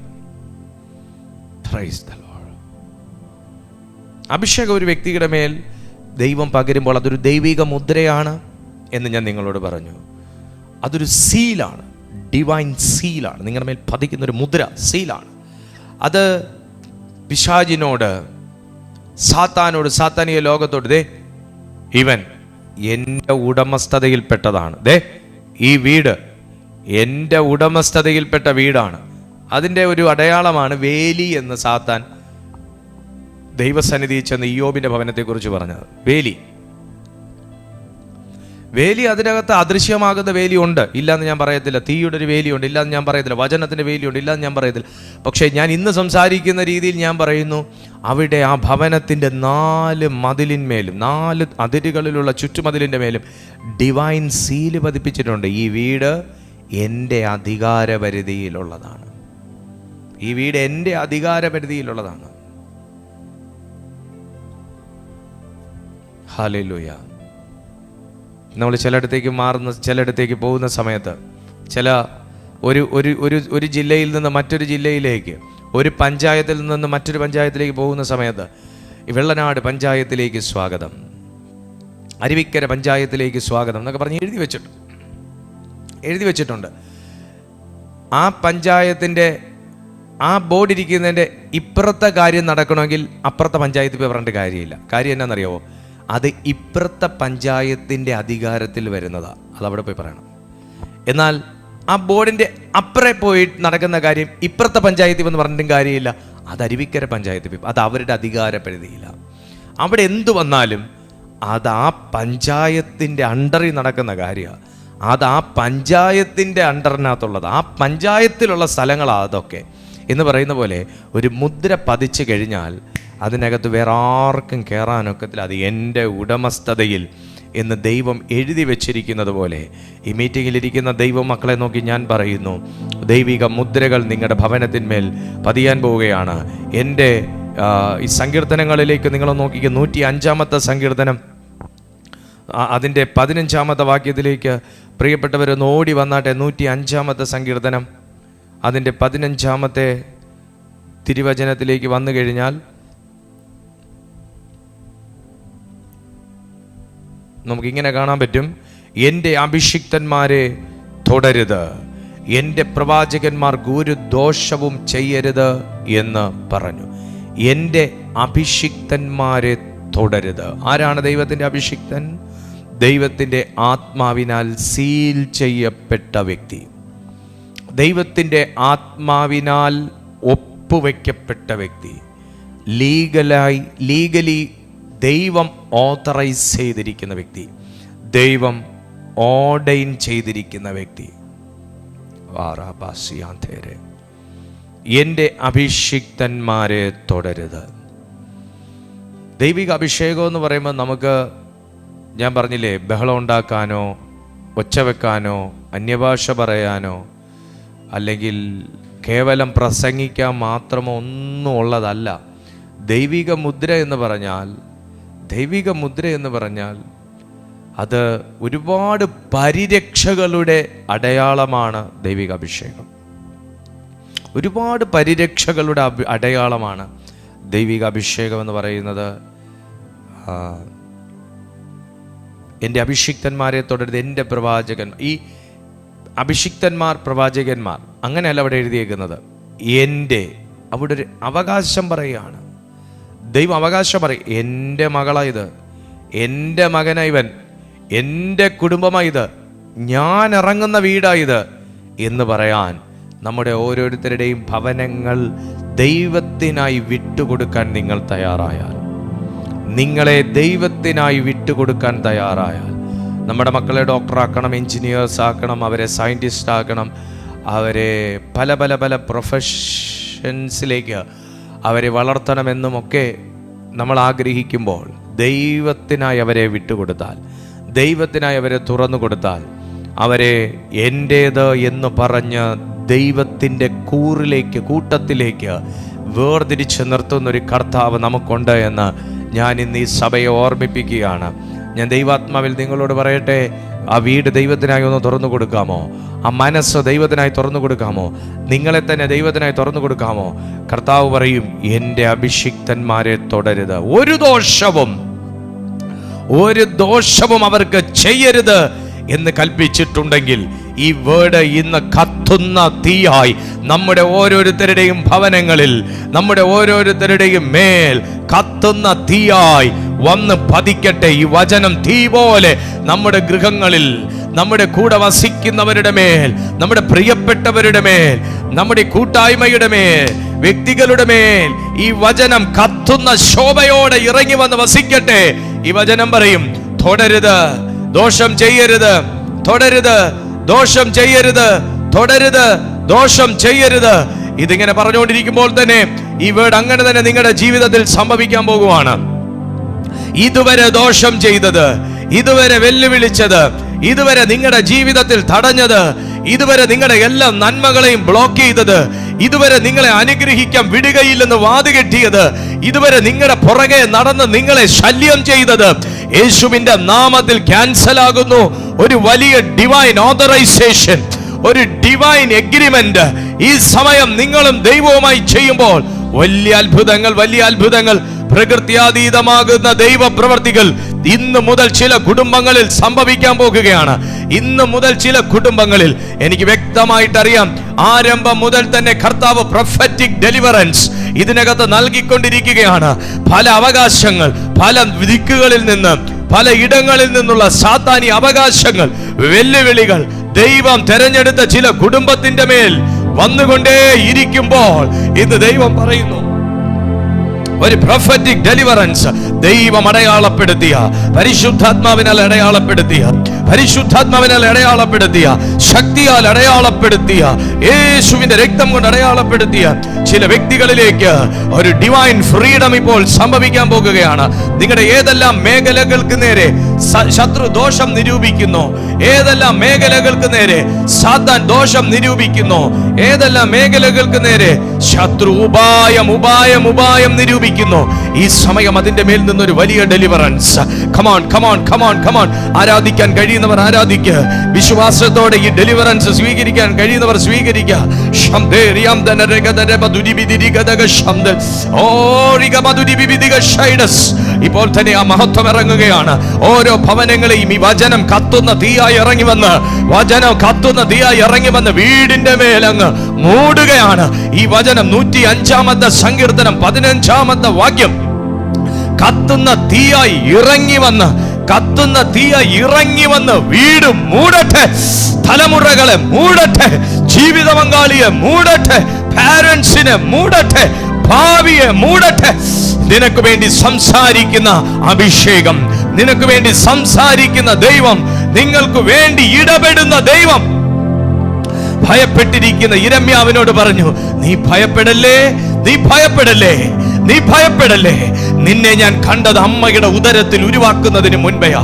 അഭിഷേകം ഒരു വ്യക്തിയുടെ മേൽ ദൈവം പകരുമ്പോൾ അതൊരു ദൈവിക മുദ്രയാണ് എന്ന് ഞാൻ നിങ്ങളോട് പറഞ്ഞു. അതൊരു സീലാണ്, ഡിവൈൻ സീലാണ്. നിങ്ങളുടെ മേൽ പതിക്കുന്നൊരു മുദ്ര, സീലാണ്. അത് പിശാചിനോട്, സാത്താനിക ലോകത്തോട്, ഇവൻ എൻ്റെ ഉടമസ്ഥതയിൽപ്പെട്ടതാണ്, ഈ വീട് എൻ്റെ ഉടമസ്ഥതയിൽപ്പെട്ട വീടാണ്. അതിൻ്റെ ഒരു അടയാളമാണ് വേലി എന്ന് സാത്താൻ ദൈവസന്നിധിയിൽ ചെന്ന് ഇയ്യോബിൻ്റെ ഭവനത്തെക്കുറിച്ച് പറഞ്ഞത്. വേലി അതിനകത്ത് അദൃശ്യമാകുന്ന വേലിയുണ്ട്, ഇല്ലാന്ന് ഞാൻ പറയത്തില്ല. തീയുടെ ഒരു വേലിയുണ്ട്, ഇല്ലാന്ന് ഞാൻ പറയത്തില്ല. വചനത്തിൻ്റെ വേലിയുണ്ട്, ഇല്ലാന്ന് ഞാൻ പറയത്തില്ല. പക്ഷേ ഞാൻ ഇന്ന് സംസാരിക്കുന്ന രീതിയിൽ ഞാൻ പറയുന്നു, അവിടെ ആ ഭവനത്തിൻ്റെ 4 മതിലിന്മേലും 4 അതിരുകളിലുള്ള ചുറ്റുമതിലിൻ്റെ മേലും ഡിവൈൻ സീല് പതിപ്പിച്ചിട്ടുണ്ട്. ഈ വീട് എൻ്റെ അധികാരപരിധിയിലുള്ളതാണ്. ഹല്ലേലൂയ. നമ്മൾ ചിലയിടത്തേക്ക് പോകുന്ന സമയത്ത്, ഒരു ജില്ലയിൽ നിന്ന് മറ്റൊരു ജില്ലയിലേക്ക്, ഒരു പഞ്ചായത്തിൽ നിന്ന് മറ്റൊരു പഞ്ചായത്തിലേക്ക് പോകുന്ന സമയത്ത്, വെള്ളനാട് പഞ്ചായത്തിലേക്ക് സ്വാഗതം, അരുവിക്കര പഞ്ചായത്തിലേക്ക് സ്വാഗതം എന്നൊക്കെ പറഞ്ഞ് എഴുതി വെച്ചിട്ടുണ്ട്. എഴുതി വെച്ചിട്ടുണ്ട്. ആ പഞ്ചായത്തിൻ്റെ ആ ബോർഡ് ഇരിക്കുന്നതിൻ്റെ ഇപ്പുറത്തെ കാര്യം നടക്കണമെങ്കിൽ അപ്പുറത്തെ പഞ്ചായത്തിൽ പോയി പറഞ്ഞിട്ട് കാര്യമില്ല. കാര്യം എന്നാണെന്നറിയാമോ? അത് ഇപ്പുറത്തെ പഞ്ചായത്തിൻ്റെ അധികാരത്തിൽ വരുന്നതാണ്. അതവിടെ പോയി പറയണം. എന്നാൽ ആ ബോർഡിൻ്റെ അപ്പുറേ പോയി നടക്കുന്ന കാര്യം ഇപ്പുറത്തെ പഞ്ചായത്തിൽ വന്ന് പറഞ്ഞിട്ടും കാര്യമില്ല. അത് അരുവിക്കര പഞ്ചായത്തിൽ പോയി, അത് അവരുടെ അധികാര പരിധിയില്ല. അവിടെ എന്തു വന്നാലും അത് ആ പഞ്ചായത്തിൻ്റെ അണ്ടറിൽ നടക്കുന്ന കാര്യമാണ്. അത് ആ പഞ്ചായത്തിൻ്റെ അണ്ടറിനകത്തുള്ളത്, ആ പഞ്ചായത്തിലുള്ള സ്ഥലങ്ങളാണ് അതൊക്കെ. എന്ന് പറയുന്ന പോലെ ഒരു മുദ്ര പതിച്ചു കഴിഞ്ഞാൽ അതിനകത്ത് വേറെ ആർക്കും കയറാനൊക്കത്തില്ല. അത് എൻ്റെ ഉടമസ്ഥതയിൽ എന്ന് ദൈവം എഴുതി വച്ചിരിക്കുന്നത് പോലെ ഈ മീറ്റിങ്ങിലിരിക്കുന്ന ദൈവ മക്കളെ നോക്കി ഞാൻ പറയുന്നു, ദൈവിക മുദ്രകൾ നിങ്ങളുടെ ഭവനത്തിന്മേൽ പതിയാൻ പോവുകയാണ്. എൻ്റെ ഈ സങ്കീർത്തനങ്ങളിലേക്ക് നിങ്ങൾ നോക്കിക്കുക. 105-ാമത്തെ സങ്കീർത്തനം അതിൻ്റെ 15-ാമത്തെ വാക്യത്തിലേക്ക് പ്രിയപ്പെട്ടവരൊന്ന് ഓടി വന്നാട്ടെ. 105-ാമത്തെ സങ്കീർത്തനം അതിൻ്റെ 15-ാമത്തെ തിരുവചനത്തിലേക്ക് വന്നു കഴിഞ്ഞാൽ നമുക്കിങ്ങനെ കാണാൻ പറ്റും. എൻ്റെ അഭിഷിക്തന്മാരെ തൊടരുത്, എൻ്റെ പ്രവാചകന്മാർക്ക് ഒരു ദോഷവും ചെയ്യരുത് എന്ന് പറഞ്ഞു. എൻ്റെ അഭിഷിക്തന്മാരെ തൊടരുത്. ആരാണ് ദൈവത്തിൻ്റെ അഭിഷിക്തൻ? ദൈവത്തിൻ്റെ ആത്മാവിനാൽ സീൽ ചെയ്യപ്പെട്ട വ്യക്തി, ദൈവത്തിൻ്റെ ആത്മാവിനാൽ ഒപ്പുവെക്കപ്പെട്ട വ്യക്തി, ലീഗലി ദൈവം ഓതറൈസ് ചെയ്തിരിക്കുന്ന വ്യക്തി, ദൈവം ഓർഡൈൻ ചെയ്തിരിക്കുന്ന വ്യക്തി. എൻ്റെ അഭിഷിക്തന്മാരെ തൊടരുത്. ദൈവിക അഭിഷേകം എന്ന് പറയുമ്പോൾ നമുക്ക്, ഞാൻ പറഞ്ഞില്ലേ, ബഹളം ഉണ്ടാക്കാനോ ഒച്ച വെക്കാനോ അന്യഭാഷ പറയാനോ അല്ലെങ്കിൽ കേവലം പ്രസംഗിക്കാൻ മാത്രമോ ഒന്നും ഉള്ളതല്ല. ദൈവിക മുദ്ര എന്ന് പറഞ്ഞാൽ അത് ഒരുപാട് പരിരക്ഷകളുടെ അടയാളമാണ്. ദൈവിക അഭിഷേകം ഒരുപാട് പരിരക്ഷകളുടെ അടയാളമാണ്. ദൈവിക അഭിഷേകം എന്ന് പറയുന്നത്. എൻ്റെ അഭിഷിക്തന്മാരെ തൊടരുത്, എൻ്റെ പ്രവാചകൻ. ഈ അഭിഷിക്തന്മാർ, പ്രവാചകന്മാർ അങ്ങനെയല്ല അവിടെ എഴുതിയേക്കുന്നത്. എൻ്റെ, അവിടെ ഒരു അവകാശം പറയുകയാണ്. ദൈവം അവകാശം പറയും. എൻ്റെ മകളായത്, എൻ്റെ മകനായിവൻ, എൻ്റെ കുടുംബമായത്, ഞാൻ ഇറങ്ങുന്ന വീടായത് എന്ന് പറയാൻ നമ്മുടെ ഓരോരുത്തരുടെയും ഭവനങ്ങൾ ദൈവത്തിനായി വിട്ടുകൊടുക്കാൻ നിങ്ങൾ തയ്യാറായാൽ, നിങ്ങളെ ദൈവത്തിനായി വിട്ടുകൊടുക്കാൻ തയ്യാറായാൽ, നമ്മുടെ മക്കളെ ഡോക്ടറാക്കണം, എൻജിനീയേഴ്സ് ആക്കണം, അവരെ സയൻറ്റിസ്റ്റ് ആക്കണം, അവരെ പല പല പല പ്രൊഫഷൻസിലേക്ക് അവരെ വളർത്തണമെന്നുമൊക്കെ നമ്മൾ ആഗ്രഹിക്കുമ്പോൾ ദൈവത്തിനായി അവരെ വിട്ടുകൊടുത്താൽ, ദൈവത്തിനായി അവരെ തുറന്നു കൊടുത്താൽ, അവരെ എൻ്റേത് എന്ന് പറഞ്ഞ് ദൈവത്തിൻ്റെ കൂട്ടത്തിലേക്ക് വേർതിരിച്ച് നിർത്തുന്നൊരു കർത്താവ് നമുക്കുണ്ട് എന്ന് ഞാൻ ഇന്ന് ഈ സഭയെ ഓർമ്മിപ്പിക്കുകയാണ്. ഞാൻ ദൈവാത്മാവിൽ നിങ്ങളോട് പറയട്ടെ, ആ വീട് ദൈവത്തിനായി ഒന്ന് തുറന്നു കൊടുക്കാമോ? ആ മനസ്സ് ദൈവത്തിനായി തുറന്നു കൊടുക്കാമോ? നിങ്ങളെ തന്നെ ദൈവത്തിനായി തുറന്നു കൊടുക്കാമോ? കർത്താവ് പറയും, എൻ്റെ അഭിഷിക്തന്മാരെ തൊടരുത്, ഒരു ദോഷവും അവർക്ക് ചെയ്യരുത് എന്ന് കൽപ്പിച്ചിട്ടുണ്ടെങ്കിൽ ഈ വേർഡ് ഇന്ന് കത്തുന്ന തീയായി നമ്മുടെ ഓരോരുത്തരുടെയും ഭവനങ്ങളിൽ, നമ്മുടെ ഓരോരുത്തരുടെയും മേൽ കത്തുന്ന തീയായി വന്ന് പതിക്കട്ടെ. ഈ വചനം തീ പോലെ നമ്മുടെ ഗൃഹങ്ങളിൽ, നമ്മുടെ കൂടെ വസിക്കുന്നവരുടെ മേൽ, നമ്മുടെ പ്രിയപ്പെട്ടവരുടെ മേൽ, നമ്മുടെ കൂട്ടായ്മയുടെ മേൽ, വ്യക്തികളുടെ മേൽ ഈ വചനം കത്തുന്ന ശോഭയോടെ ഇറങ്ങി വന്ന് വസിക്കട്ടെ. ഈ വചനം പറയും, തൊടരുത്, ദോഷം ചെയ്യരുത്, തൊടരുത്, ദോഷം ചെയ്യരുത്, തൊടരുത്, ദോഷം ചെയ്യരുത്. ഇതിങ്ങനെ പറഞ്ഞുകൊണ്ടിരിക്കുമ്പോൾ തന്നെ ഈ വേർഡ് അങ്ങനെ തന്നെ നിങ്ങളുടെ ജീവിതത്തിൽ സംഭവിക്കാൻ പോകുവാണ്. ഇതുവരെ ദോഷം ചെയ്തത്, ഇതുവരെ വെല്ലുവിളിച്ചത്, ഇതുവരെ നിങ്ങളുടെ ജീവിതത്തിൽ തടഞ്ഞത്, ഇതുവരെ നിങ്ങളുടെ എല്ലാ നന്മകളെയും ബ്ലോക്ക് ചെയ്തത്, ഇതുവരെ നിങ്ങളെ അനുഗ്രഹിക്കാൻ വിടുകയില്ലെന്ന് വാതുകെട്ടിയത്, ഇതുവരെ നിങ്ങളുടെ പുറകെ നടന്ന് നിങ്ങളെ ശല്യം ചെയ്തത് യേശുവിന്റെ നാമത്തിൽ ക്യാൻസൽ ആകുന്നു. ഒരു വലിയ ഡിവൈൻ ഓതറൈസേഷൻ, ഒരു ഡിവൈൻ എഗ്രിമെന്റ് ഈ സമയം നിങ്ങളും ദൈവവുമായി ചെയ്യുമ്പോൾ വലിയ അത്ഭുതങ്ങൾ, പ്രകൃത്യാതീതമാകുന്ന ദൈവ പ്രവർത്തികൾ ഇന്ന് മുതൽ ചില കുടുംബങ്ങളിൽ സംഭവിക്കാൻ പോകുകയാണ്. ഇന്ന് മുതൽ ചില കുടുംബങ്ങളിൽ എനിക്ക് വ്യക്തമായിട്ടറിയാം, ആരംഭം മുതൽ തന്നെ കർത്താവ് പ്രൊഫറ്റിക് ഡെലിവറൻസ് ഇതിനകത്ത് നൽകിക്കൊണ്ടിരിക്കുകയാണ്. പല അവകാശങ്ങൾ, പല ദിക്കുകളിൽ നിന്ന്, പല ഇടങ്ങളിൽ നിന്നുള്ള സാത്താനി അവകാശങ്ങൾ, വെല്ലുവിളികൾ ദൈവം തെരഞ്ഞെടുത്ത ചില കുടുംബത്തിന്റെ മേൽ വന്നുകൊണ്ടേ ഇരിക്കുമ്പോൾ ഇന്ന് ദൈവം പറയുന്നു, ഒരു പ്രൊഫറ്റിക് ഡെലിവറൻസ് ദൈവം അടയാളപ്പെടുത്തിയ, പരിശുദ്ധാത്മാവിനാൽ അടയാളപ്പെടുത്തിയ, പരിശുദ്ധാത്മാവിനാൽ അടയാളപ്പെടുത്തിയ, ശക്തിയാൽ അടയാളപ്പെടുത്തിയ, യേശുവിന്റെ രക്തം കൊണ്ട് അടയാളപ്പെടുത്തിയ ചില വ്യക്തികളിലേക്ക് ഒരു ഡിവൈൻ ഫ്രീഡം ഇപ്പോൾ സംഭവിക്കാൻ പോകുകയാണ്. നിങ്ങളുടെ ഏതെല്ലാം മേഖലകൾക്ക് നേരെ ശത്രു ദോഷം നിരൂപിക്കുന്നു, ഏതെല്ലാം മേഖലകൾക്ക് നേരെ സാത്താൻ ദോഷം നിരൂപിക്കുന്നു, ഏതെല്ലാം മേഖലകൾക്ക് നേരെ ശത്രു ഉപായം നിരൂപിക്കുന്നു, ഈ സമയം അതിന്റെ മേൽ നിന്നൊരു വലിയ deliverance. Come on come on come on come on. ആരാധിക്കാൻ കഴിയുന്നവർ ആരാധിക്കുക. വിശ്വാസത്തോടെ ഈ ഡെലിവറൻസ് സ്വീകരിക്കാൻ കഴിയുന്നവർ സ്വീകരിക്കുക. ഇപ്പോൾ തന്നെ ആ മഹത്വം ഇറങ്ങുകയാണ്. ഓരോ ഭവനങ്ങളെയും ഈ വചനം കത്തുന്ന തീയായി ഇറങ്ങി വന്ന്, വചനം കത്തുന്ന തീയായി ഇറങ്ങി വന്ന് വീടിന്റെ മേലങ്ങ് മൂടുകയാണ്. ഈ വചനം 105-ാമത്തെ സങ്കീർത്തനം 15-ാമത്തെ വാക്യം കത്തുന്ന തീയായി ഇറങ്ങി വന്ന്, കത്തുന്ന തീയായി ഇറങ്ങി വന്ന് വീട് മൂടട്ടെ, തലമുറകളെ മൂടട്ടെ, ജീവിത പങ്കാളിയെ മൂടട്ടെ, പാരന്റ്സിനെ മൂടട്ടെ, ഭാവിയെ മൂടട്ടെ. നിനക്ക് വേണ്ടി സംസാരിക്കുന്ന അഭിഷേകം, നിനക്ക് വേണ്ടി സംസാരിക്കുന്ന ദൈവം, നിങ്ങൾക്ക് വേണ്ടി ഇടപെടുന്ന ദൈവം. ഭയപ്പെട്ടിരിക്കുന്ന യിരെമ്യാവിനോട് പറഞ്ഞു, നീ ഭയപ്പെടല്ലേ, നീ ഭയപ്പെടല്ലേ, നീ ഭയപ്പെടല്ലേ. നിന്നെ ഞാൻ കണ്ടത് അമ്മയുടെ ഉദരത്തിൽ ഉരുവാക്കുന്നതിന് മുൻപെയാ,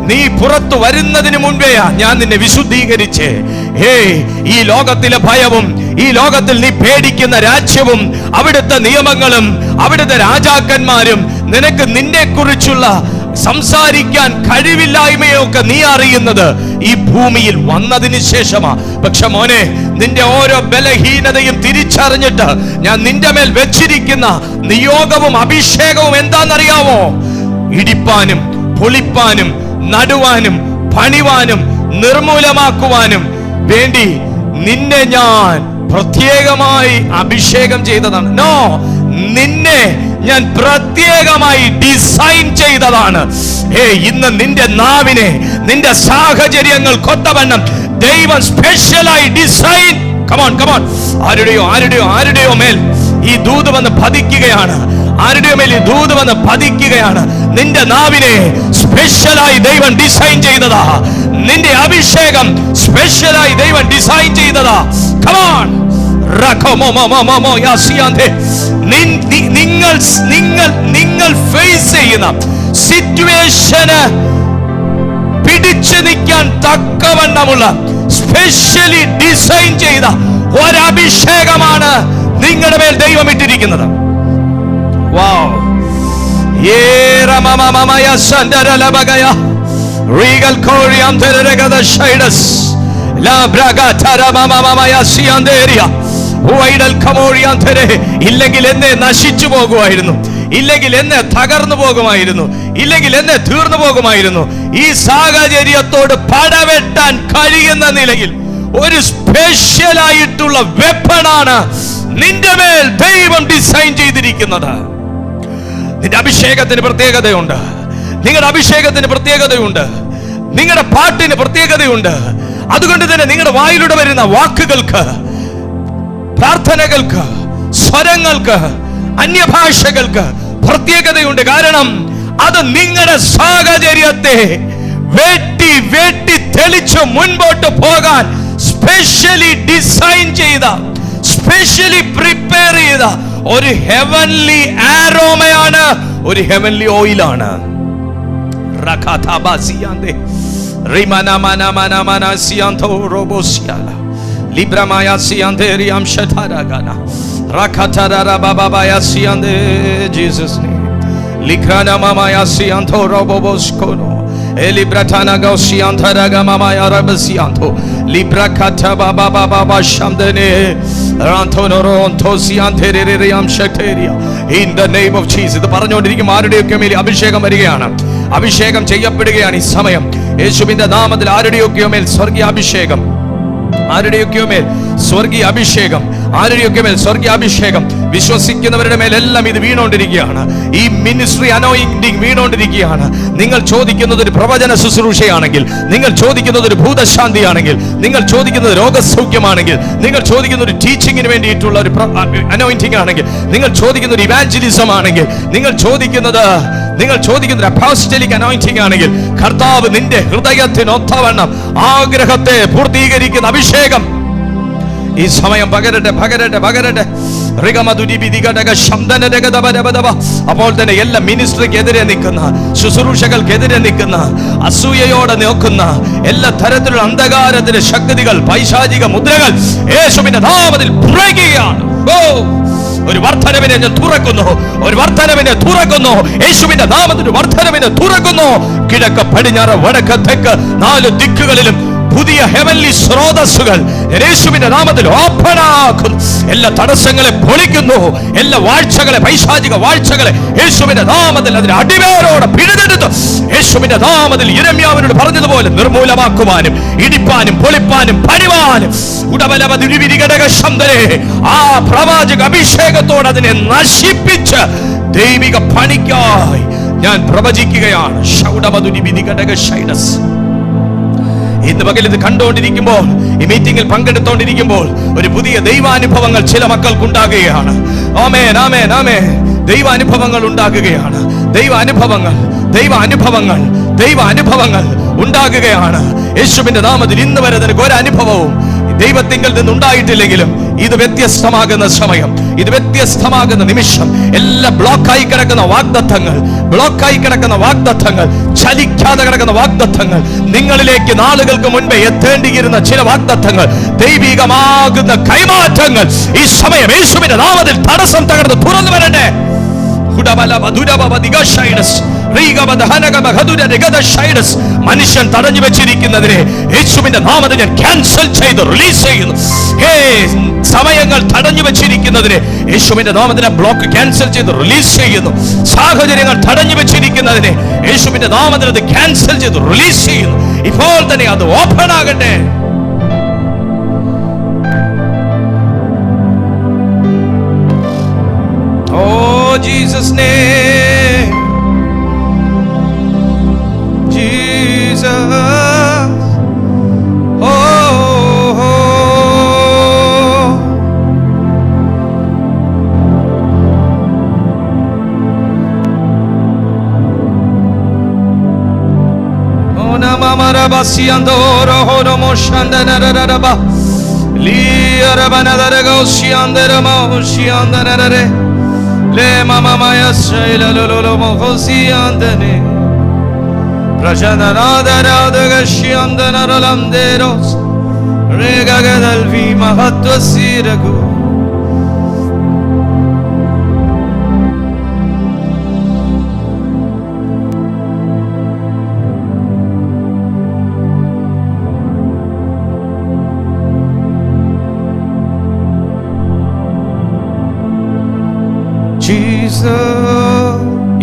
നീ പുറത്തു വരുന്നതിന് മുൻപെയാ ഞാൻ നിന്നെ വിശുദ്ധീകരിച്ച്. ഈ ലോകത്തിലെ ഭയവും, ഈ ലോകത്തിൽ നീ പേടിക്കുന്ന രാജ്യവും, അവിടുത്തെ നിയമങ്ങളും, അവിടുത്തെ രാജാക്കന്മാരും, നിനക്ക് നിന്നെ കുറിച്ചുള്ള സംസാരിക്കാൻ കഴിവില്ലായ്മയൊക്കെ നീ അറിയുന്നത് ഈ ഭൂമിയിൽ വന്നതിന് ശേഷമാ. പക്ഷെ മോനെ, നിന്റെ ഓരോ ബലഹീനതയും തിരിച്ചറിഞ്ഞിട്ട് ഞാൻ നിന്റെ മേൽ വെച്ചിരിക്കുന്ന നിയോഗവും അഭിഷേകവും എന്താണെന്നറിയാമോ? ഇടിപ്പാനും പൊളിപ്പാനും നടുവാനും പണിവാനും നിർമൂലമാക്കുവാനും വേണ്ടി നിന്നെ ഞാൻ പ്രത്യേകമായി അഭിഷേകം ചെയ്തതാണ്. നോ, നിന്നെ ഞാൻ പ്രത്യേകമായി ഡിസൈൻ ചെയ്തതാണ്. ഇന്ന് നിന്റെ നാവിനെ നിന്റെ സാഹചര്യങ്ങൾ കൊത്തവണ്ണം ദൈവം സ്പെഷ്യലായി ഡിസൈൻ. Come on come on. ആരുടെയോ മേൽ ഈ ദൂത് വന്ന് പതിക്കുകയാണ്. ആരുടെയോ മേൽ ഈ ദൂത് വന്ന് പതിക്കുകയാണ്. നിന്റെ നാവിനെ സ്പെഷ്യലായി ദൈവം ഡിസൈൻ ചെയ്തതാ. നിന്റെ അഭിഷേകം സ്പെഷ്യലായി ദൈവം ഡിസൈൻ ചെയ്തതാ. കമോൺ. നിങ്ങൾ ഫേസ് ചെയ്യുന്ന സിറ്റുവേഷന് പിടിച്ചു നിൽക്കാൻ തക്കവണ്ണമുള്ള സ്പെഷ്യലി ഡിസൈൻ ചെയ്ത ഒരഭിഷേകമാണ് നിങ്ങളുടെ മേൽ ദൈവം ഇട്ടിരിക്കുന്നത്. ഇല്ലെങ്കിൽ എന്നെ നശിച്ചു പോകുമായിരുന്നു, ഇല്ലെങ്കിൽ എന്നെ തകർന്നു പോകുമായിരുന്നു, ഇല്ലെങ്കിൽ എന്നെ തീർന്നു പോകുമായിരുന്നു. ഈ സാഹചര്യത്തോട് പടവെട്ടാൻ കഴിയുന്ന നിലയിൽ ഒരു സ്പെഷ്യലായിട്ടുള്ള വെപ്പണാണ് നിന്റെ മേൽ ദൈവം ഡിസൈൻ ചെയ്തിരിക്കുന്നത്. നിന്റെ അഭിഷേകത്തിന് പ്രത്യേകതയുണ്ട്, നിങ്ങളുടെ അഭിഷേകത്തിന് പ്രത്യേകതയുണ്ട്, നിങ്ങളുടെ പാട്ടിന് പ്രത്യേകതയുണ്ട്. അതുകൊണ്ട് തന്നെ നിങ്ങളുടെ വായിലൂടെ വരുന്ന വാക്കുകൾക്ക്, പ്രാർത്ഥനകൾക്ക്, സ്വരങ്ങൾക്ക്, അന്യഭാഷകൾക്ക് പ്രത്യേകതയുണ്ട്. കാരണം അത് നിങ്ങളുടെ സാഹചര്യത്തെ വെട്ടി വെട്ടി തെളിച്ച് മുൻപോട്ട് പോകാൻ സ്പെഷ്യലി ഡിസൈൻ ചെയ്ത, സ്പെഷ്യലി പ്രിപ്പയർ ചെയ്ത ഒരു ഹെവൻലി ആരോമയാണ്, ഒരു ഹെവൻലി ഓയിലാണ്. Jesus name. Likrana mama yasianto roboboskono. Elibratana gausiantaraga mama yarabasianto. Librakata baba baba shamdene. Rantonoro ontosiantereriam shakteria. In the name of Jesus. ഇത് പറഞ്ഞുകൊണ്ടിരിക്കും ആരുടെയൊക്കെ മേൽ അഭിഷേകം വരികയാണ്. അഭിഷേകം ചെയ്യപ്പെടുകയാണ് ഈ സമയം. യേശുവിന്റെ നാമത്തിൽ ആരുടെയൊക്കെയോ മേൽ സ്വർഗീയ അഭിഷേകം, ആരുടെയൊക്കെയോ മേൽ സ്വർഗീയ അഭിഷേകം, ആരുടെയൊക്കെ മേൽ സ്വർഗീയ അഭിഷേകം, വിശ്വസിക്കുന്നവരുടെ മേലെല്ലാം ഇത് വീണോണ്ടിരിക്കുകയാണ്. ഈ മിനിസ്ട്രി അനോയിന്റിംഗ് വീണോണ്ടിരിക്കുകയാണ്. നിങ്ങൾ ചോദിക്കുന്നത് ഒരു പ്രവചന ശുശ്രൂഷയാണെങ്കിൽ, നിങ്ങൾ ചോദിക്കുന്നത് ഒരു ഭൂതശാന്തിയാണെങ്കിൽ, നിങ്ങൾ ചോദിക്കുന്നത് രോഗസൗഖ്യമാണെങ്കിൽ, നിങ്ങൾ ചോദിക്കുന്ന ഒരു ടീച്ചിങ്ങിന് വേണ്ടിയിട്ടുള്ള ഒരു അനോയിന്റിംഗ് ആണെങ്കിൽ, നിങ്ങൾ ചോദിക്കുന്ന ഒരു ഇവാഞ്ചലിസം ആണെങ്കിൽ, നിങ്ങൾ ചോദിക്കുന്നത് ഒരു അപ്പോസ്റ്റലിക് അനോയിന്റിംഗ് ആണെങ്കിൽ, കർത്താവ് നിന്റെ ഹൃദയത്തിനൊത്തവണ്ണം ആഗ്രഹത്തെ പൂർത്തീകരിക്കുന്ന അഭിഷേകം ഈ സമയം പകരട്ടെ, പകരട്ടെ, പകരട്ടെ. അപ്പോൾ തന്നെ എല്ലാ മിനിസ്ട്രിക്കെതിരെ നിൽക്കുന്ന, ശുശ്രൂഷകൾക്കെതിരെ നിൽക്കുന്ന, അസൂയയോടെ നോക്കുന്ന എല്ലാ തരത്തിലുള്ള അന്ധകാരത്തിന്റെ ശക്തികൾ, പൈശാചിക മുദ്രകൾ യേശുവിന്റെ നാമത്തിൽ പുറകുകയാണ്. ഒരു വർധനവിനെ ഞാൻ തുറക്കുന്നു, ഒരു വർധനവിനെ തുറക്കുന്നു, യേശുവിന്റെ നാമത്തിൽ ഒരു വർധനവിനെ തുറക്കുന്നു. കിഴക്ക്, പടിഞ്ഞാറ്, വടക്ക്, തെക്ക് 4 ദിക്കുകളിലും പുതിയ ഹെവൻലി സ്രോതസ്സുകൾ യേശുവിന്റെ നാമത്തിൽ ഓപ്പൺ ആക്കുന്നു. എല്ലാ തടസ്സങ്ങളെ പൊളിക്കുന്നു, എല്ലാ വാഴ്ചകളെ, പൈശാചിക വാഴ്ചകളെ യേശുവിന്റെ നാമത്തിൽ അതിന് അടിവേരോടെ പിഴുതെടുത്ത് യേശുവിന്റെ നാമത്തിൽ യിരെമ്യാവിനോട് പറഞ്ഞതുപോലെ നിർമൂലമാക്കുവാനും, ഇടിപ്പാനും, പൊളിപ്പാനും, പണിവാനും ആ പ്രവാചക അഭിഷേകത്തോടെ അതിനെ നശിപ്പിച്ച് ദൈവിക പണിക്കായി ഞാൻ പ്രവചിക്കുകയാണ്. ഇന്ന് പകൽ ഇത് കണ്ടുകൊണ്ടിരിക്കുമ്പോൾ, ഈ മീറ്റിംഗിൽ പങ്കെടുത്തോണ്ടിരിക്കുമ്പോൾ ഒരു പുതിയ ദൈവാനുഭവങ്ങൾ ചില മക്കൾക്കുണ്ടാകുകയാണ്. ആമേൻ, ആമേൻ, ആമേൻ. ദൈവാനുഭവങ്ങൾ ഉണ്ടാകുകയാണ്. ദൈവാനുഭവങ്ങൾ, ദൈവാനുഭവങ്ങൾ, ദൈവാനുഭവങ്ങൾ ഉണ്ടാകുകയാണ്. യേശുവിന്റെ നാമത്തിൽ ഇന്ന് വരെ നിനക്ക് ഒരനുഭവവും ദൈവത്തിങ്കിൽ നിന്നുണ്ടായിട്ടില്ലെങ്കിലും ഇത് വ്യത്യസ്തമാകുന്ന സമയം, ഇത് വ്യത്യസ്തമാകുന്ന നിമിഷം. എല്ലാ ബ്ലോക്കായി കിടക്കുന്ന വാഗ്ദത്തങ്ങൾ, ബ്ലോക്കായി കിടക്കുന്ന വാഗ്ദത്തങ്ങൾ, ചലിക്കാതെ കിടക്കുന്ന വാഗ്ദത്തങ്ങൾ, നിങ്ങളിലേക്ക് നാളുകൾക്ക് മുൻപേ എത്തേണ്ടിയിരുന്ന ചില വാഗ്ദത്തങ്ങൾ, ദൈവികമാകുന്ന കൈമാറ്റങ്ങൾ ഈ സമയം യേശുവിന്റെ നാമത്തിൽ തടസ്സം തകർന്ന് തുറന്നു വരട്ടെ. മനുഷ്യൻ തടഞ്ഞു വെച്ചിരിക്കുന്നതിനെ യേശുവിന്റെ നാമത്തിൽ ഞാൻ ക്യാൻസൽ ചെയ്ത് റിലീസ് ചെയ്യുന്നു. സമയങ്ങൾ തടഞ്ഞു വെച്ചിരിക്കുന്നതിനെ യേശുവിന്റെ നാമത്തിൽ ബ്ലോക്ക് ക്യാൻസൽ ചെയ്ത് റിലീസ് ചെയ്യുന്നു. സാഹചര്യങ്ങൾ തടഞ്ഞു വെച്ചിരിക്കുന്നതിനെ യേശുവിന്റെ നാമത്തിൽ അത് ക്യാൻസൽ ചെയ്ത് റിലീസ് ചെയ്യുന്നു. ഇപ്പോൾ തന്നെ അത് ഓപ്പൺ ആകട്ടെ. Jesus' name, Jesus, oh, oh, oh, namamara basiandoro hono moshandanararaba liarabanadarago시andaramoshiandanarare le mama maya shaila lolo mohosi andane prajanarada gashiandanaralanderos regagadalvi mahatwasiragu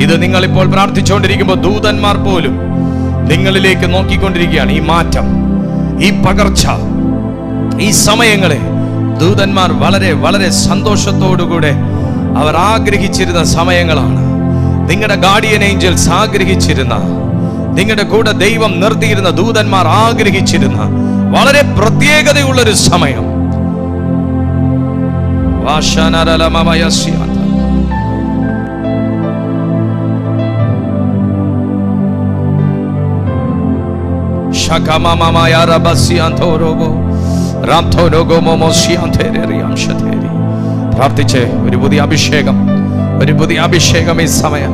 ഇത് നിങ്ങൾ ഇപ്പോൾ പ്രാർത്ഥിച്ചുകൊണ്ടിരിക്കുമ്പോൾ ദൂതന്മാർ പോലും നിങ്ങളിലേക്ക് നോക്കിക്കൊണ്ടിരിക്കുകയാണ്. ഈ മാറ്റം, ഈ പകർച്ച, ഈ സമയങ്ങളെ ദൂതന്മാർ വളരെ വളരെ സന്തോഷത്തോടുകൂടെ അവർ ആഗ്രഹിച്ചിരുന്ന സമയങ്ങളാണ്. നിങ്ങളുടെ ഗാർഡിയൻ ഏഞ്ചൽസ് ആഗ്രഹിച്ചിരുന്ന, നിങ്ങളുടെ കൂടെ ദൈവം നിർത്തിയിരുന്ന ദൂതന്മാർ ആഗ്രഹിച്ചിരുന്ന വളരെ പ്രത്യേകതയുള്ളൊരു സമയം. പ്രാർത്ഥിച്ച് ഒരു പുതിയ അഭിഷേകം, ഒരു പുതിയ അഭിഷേകം ഈ സമയം,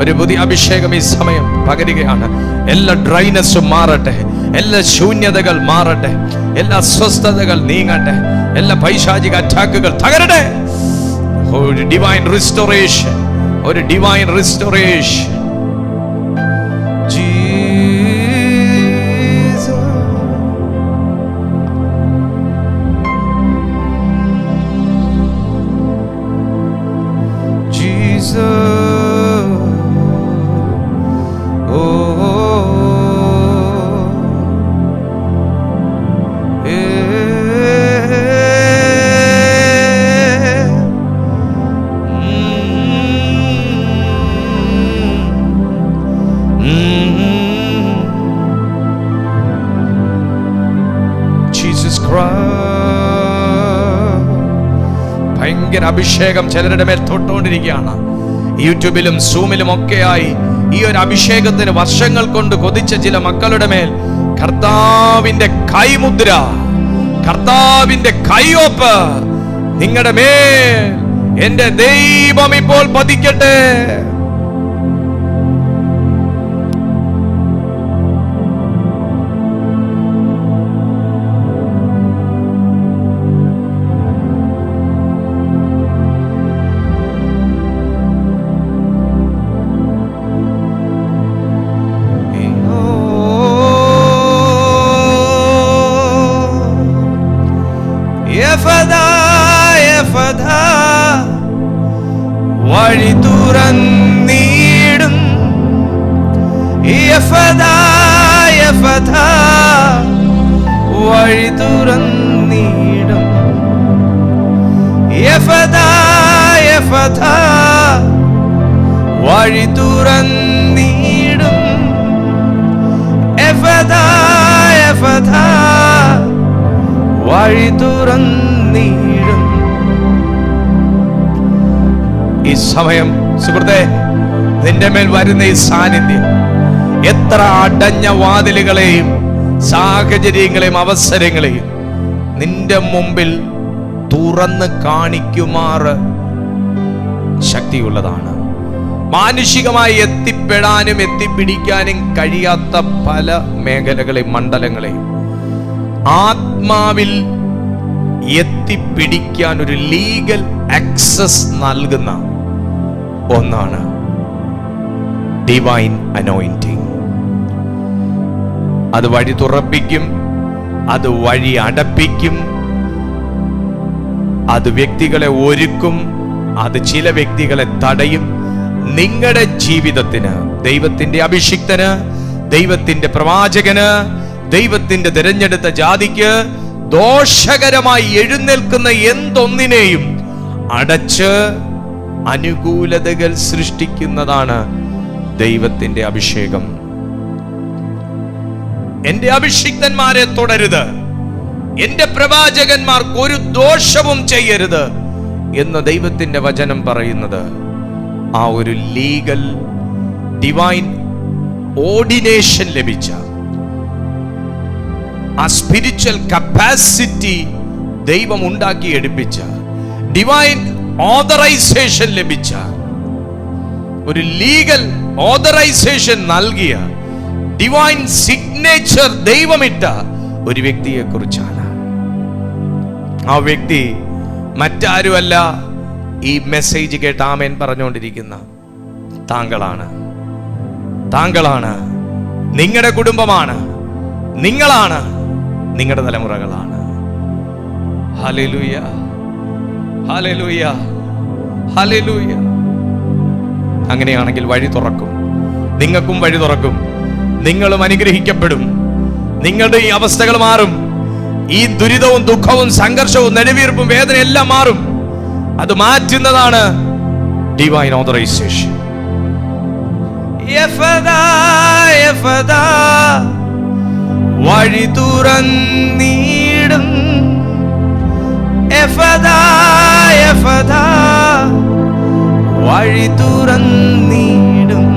ഒരു പുതിയ അഭിഷേകം ഈ സമയം പകരുകയാണ്. എല്ലാ ഡ്രൈനെസ്സും മാറട്ടെ, എല്ലാ ശൂന്യതകൾ മാറട്ടെ, എല്ലാ അസ്വസ്ഥതകൾ നീങ്ങട്ടെ, എല്ലാ പൈശാചിക അറ്റാക്കുകൾ തകരട്ടെ. ഒരു ഡിവൈൻ റിസ്റ്റോറേഷൻ, ഒരു ഡിവൈൻ റിസ്റ്റോറേഷൻ. Oh ഒരു അഭിഷേകം ചിലരുടെ മേൽ തൊട്ടുകൊണ്ടിരിക്കുകയാണ്. യൂട്യൂബിലും സൂമിലും ഒക്കെയായി ഈ ഒരു അഭിഷേകത്തിന് വർഷങ്ങൾ കൊണ്ട് കൊതിച്ച ചില മക്കളുടെ മേൽ കർത്താവിന്റെ കൈമുദ്ര, കർത്താവിന്റെ കൈയൊപ്പ് നിങ്ങളുടെ മേൽ എന്റെ ദൈവം ഇപ്പോൾ പതിക്കട്ടെ. വഴി തുറന്നിടും, വഴി തുറന്നിടും, വഴി തുറന്നിടും, വഴി തുറന്നിടും. ഈ സമയം സുഹൃത്തേ, നിന്റെ മേൽ വരുന്ന ഈ സാന്നിധ്യം എത്ര അടഞ്ഞ വാതിലുകളെയും സാഹചര്യങ്ങളെയും അവസരങ്ങളെയും നിന്റെ മുമ്പിൽ തുറന്ന് കാണിക്കുമാറ് ശക്തിയുള്ളതാണ്. മാനുഷികമായി എത്തിപ്പെടാനും എത്തിപ്പിടിക്കാനും കഴിയാത്ത പല മേഖലകളെയും മണ്ഡലങ്ങളെയും ആത്മാവിൽ എത്തിപ്പിടിക്കാൻ ഒരു ലീഗൽ ആക്സസ് നൽകുന്ന ഒന്നാണ് ഡിവൈൻ അനോയിന്റിങ്. അത് വഴി തുറപ്പിക്കും, അത് വഴി അടപ്പിക്കും, അത് വ്യക്തികളെ ഒരുക്കും, അത് ചില വ്യക്തികളെ തടയും. നിങ്ങളുടെ ജീവിതത്തിന്, ദൈവത്തിന്റെ അഭിഷിക്തന്, ദൈവത്തിന്റെ പ്രവാചകന്, ദൈവത്തിന്റെ തിരഞ്ഞെടുത്ത ജാതിക്ക് ദോഷകരമായി എഴുന്നേൽക്കുന്ന എന്തൊന്നിനെയും അടച്ച് അനുകൂലതകൾ സൃഷ്ടിക്കുന്നതാണ് ദൈവത്തിന്റെ അഭിഷേകം. എന്റെ അഭിഷിക്തന്മാരെ തുടരുത്, എന്റെ പ്രവാചകന്മാർക്ക് ഒരു ദോഷവും ചെയ്യരുത് എന്ന് ദൈവത്തിന്റെ വചനം പറയുന്നത് ആ ഒരു ലീഗൽ ഡിവൈൻ ഓർഡിനേഷൻ ലഭിച്ച, ആ സ്പിരിച്വൽ കപ്പാസിറ്റി ദൈവം ഉണ്ടാക്കി എടുപ്പിച്ച, ഡിവൈൻ ഓതറൈസേഷൻ ലഭിച്ച, ഒരു ലീഗൽ ഓതറൈസേഷൻ നൽകിയ, ഡിവൈൻ സിഗ്നേച്ചർ ദൈവമിട്ട ഒരു വ്യക്തിയെ കുറിച്ചാണ്. ആ വ്യക്തി മറ്റാരുമല്ല, ഈ മെസ്സേജ് കേട്ട് ആമേൻ പറഞ്ഞുകൊണ്ടിരിക്കുന്ന താങ്കളാണ്. താങ്കളാണ്, നിങ്ങളുടെ കുടുംബമാണ്, നിങ്ങളാണ്, നിങ്ങളുടെ തലമുറകളാണ്. Hallelujah, hallelujah, hallelujah. അങ്ങനെയാണെങ്കിൽ വഴി തുറക്കും, നിങ്ങൾക്കും വഴി തുറക്കും, നിങ്ങളും അനുഗ്രഹിക്കപ്പെടും. നിങ്ങളുടെ ഈ അവസ്ഥകൾ മാറും. ഈ ദുരിതവും ദുഃഖവും സംഘർഷവും നെടുവീർപ്പും വേദന എല്ലാം മാറും. അത് മാറ്റുന്നതാണ് ഡിവൈൻ ഓതറൈസേഷൻ. വഴി തുറന്നിടും, വഴി തുറന്നിടും,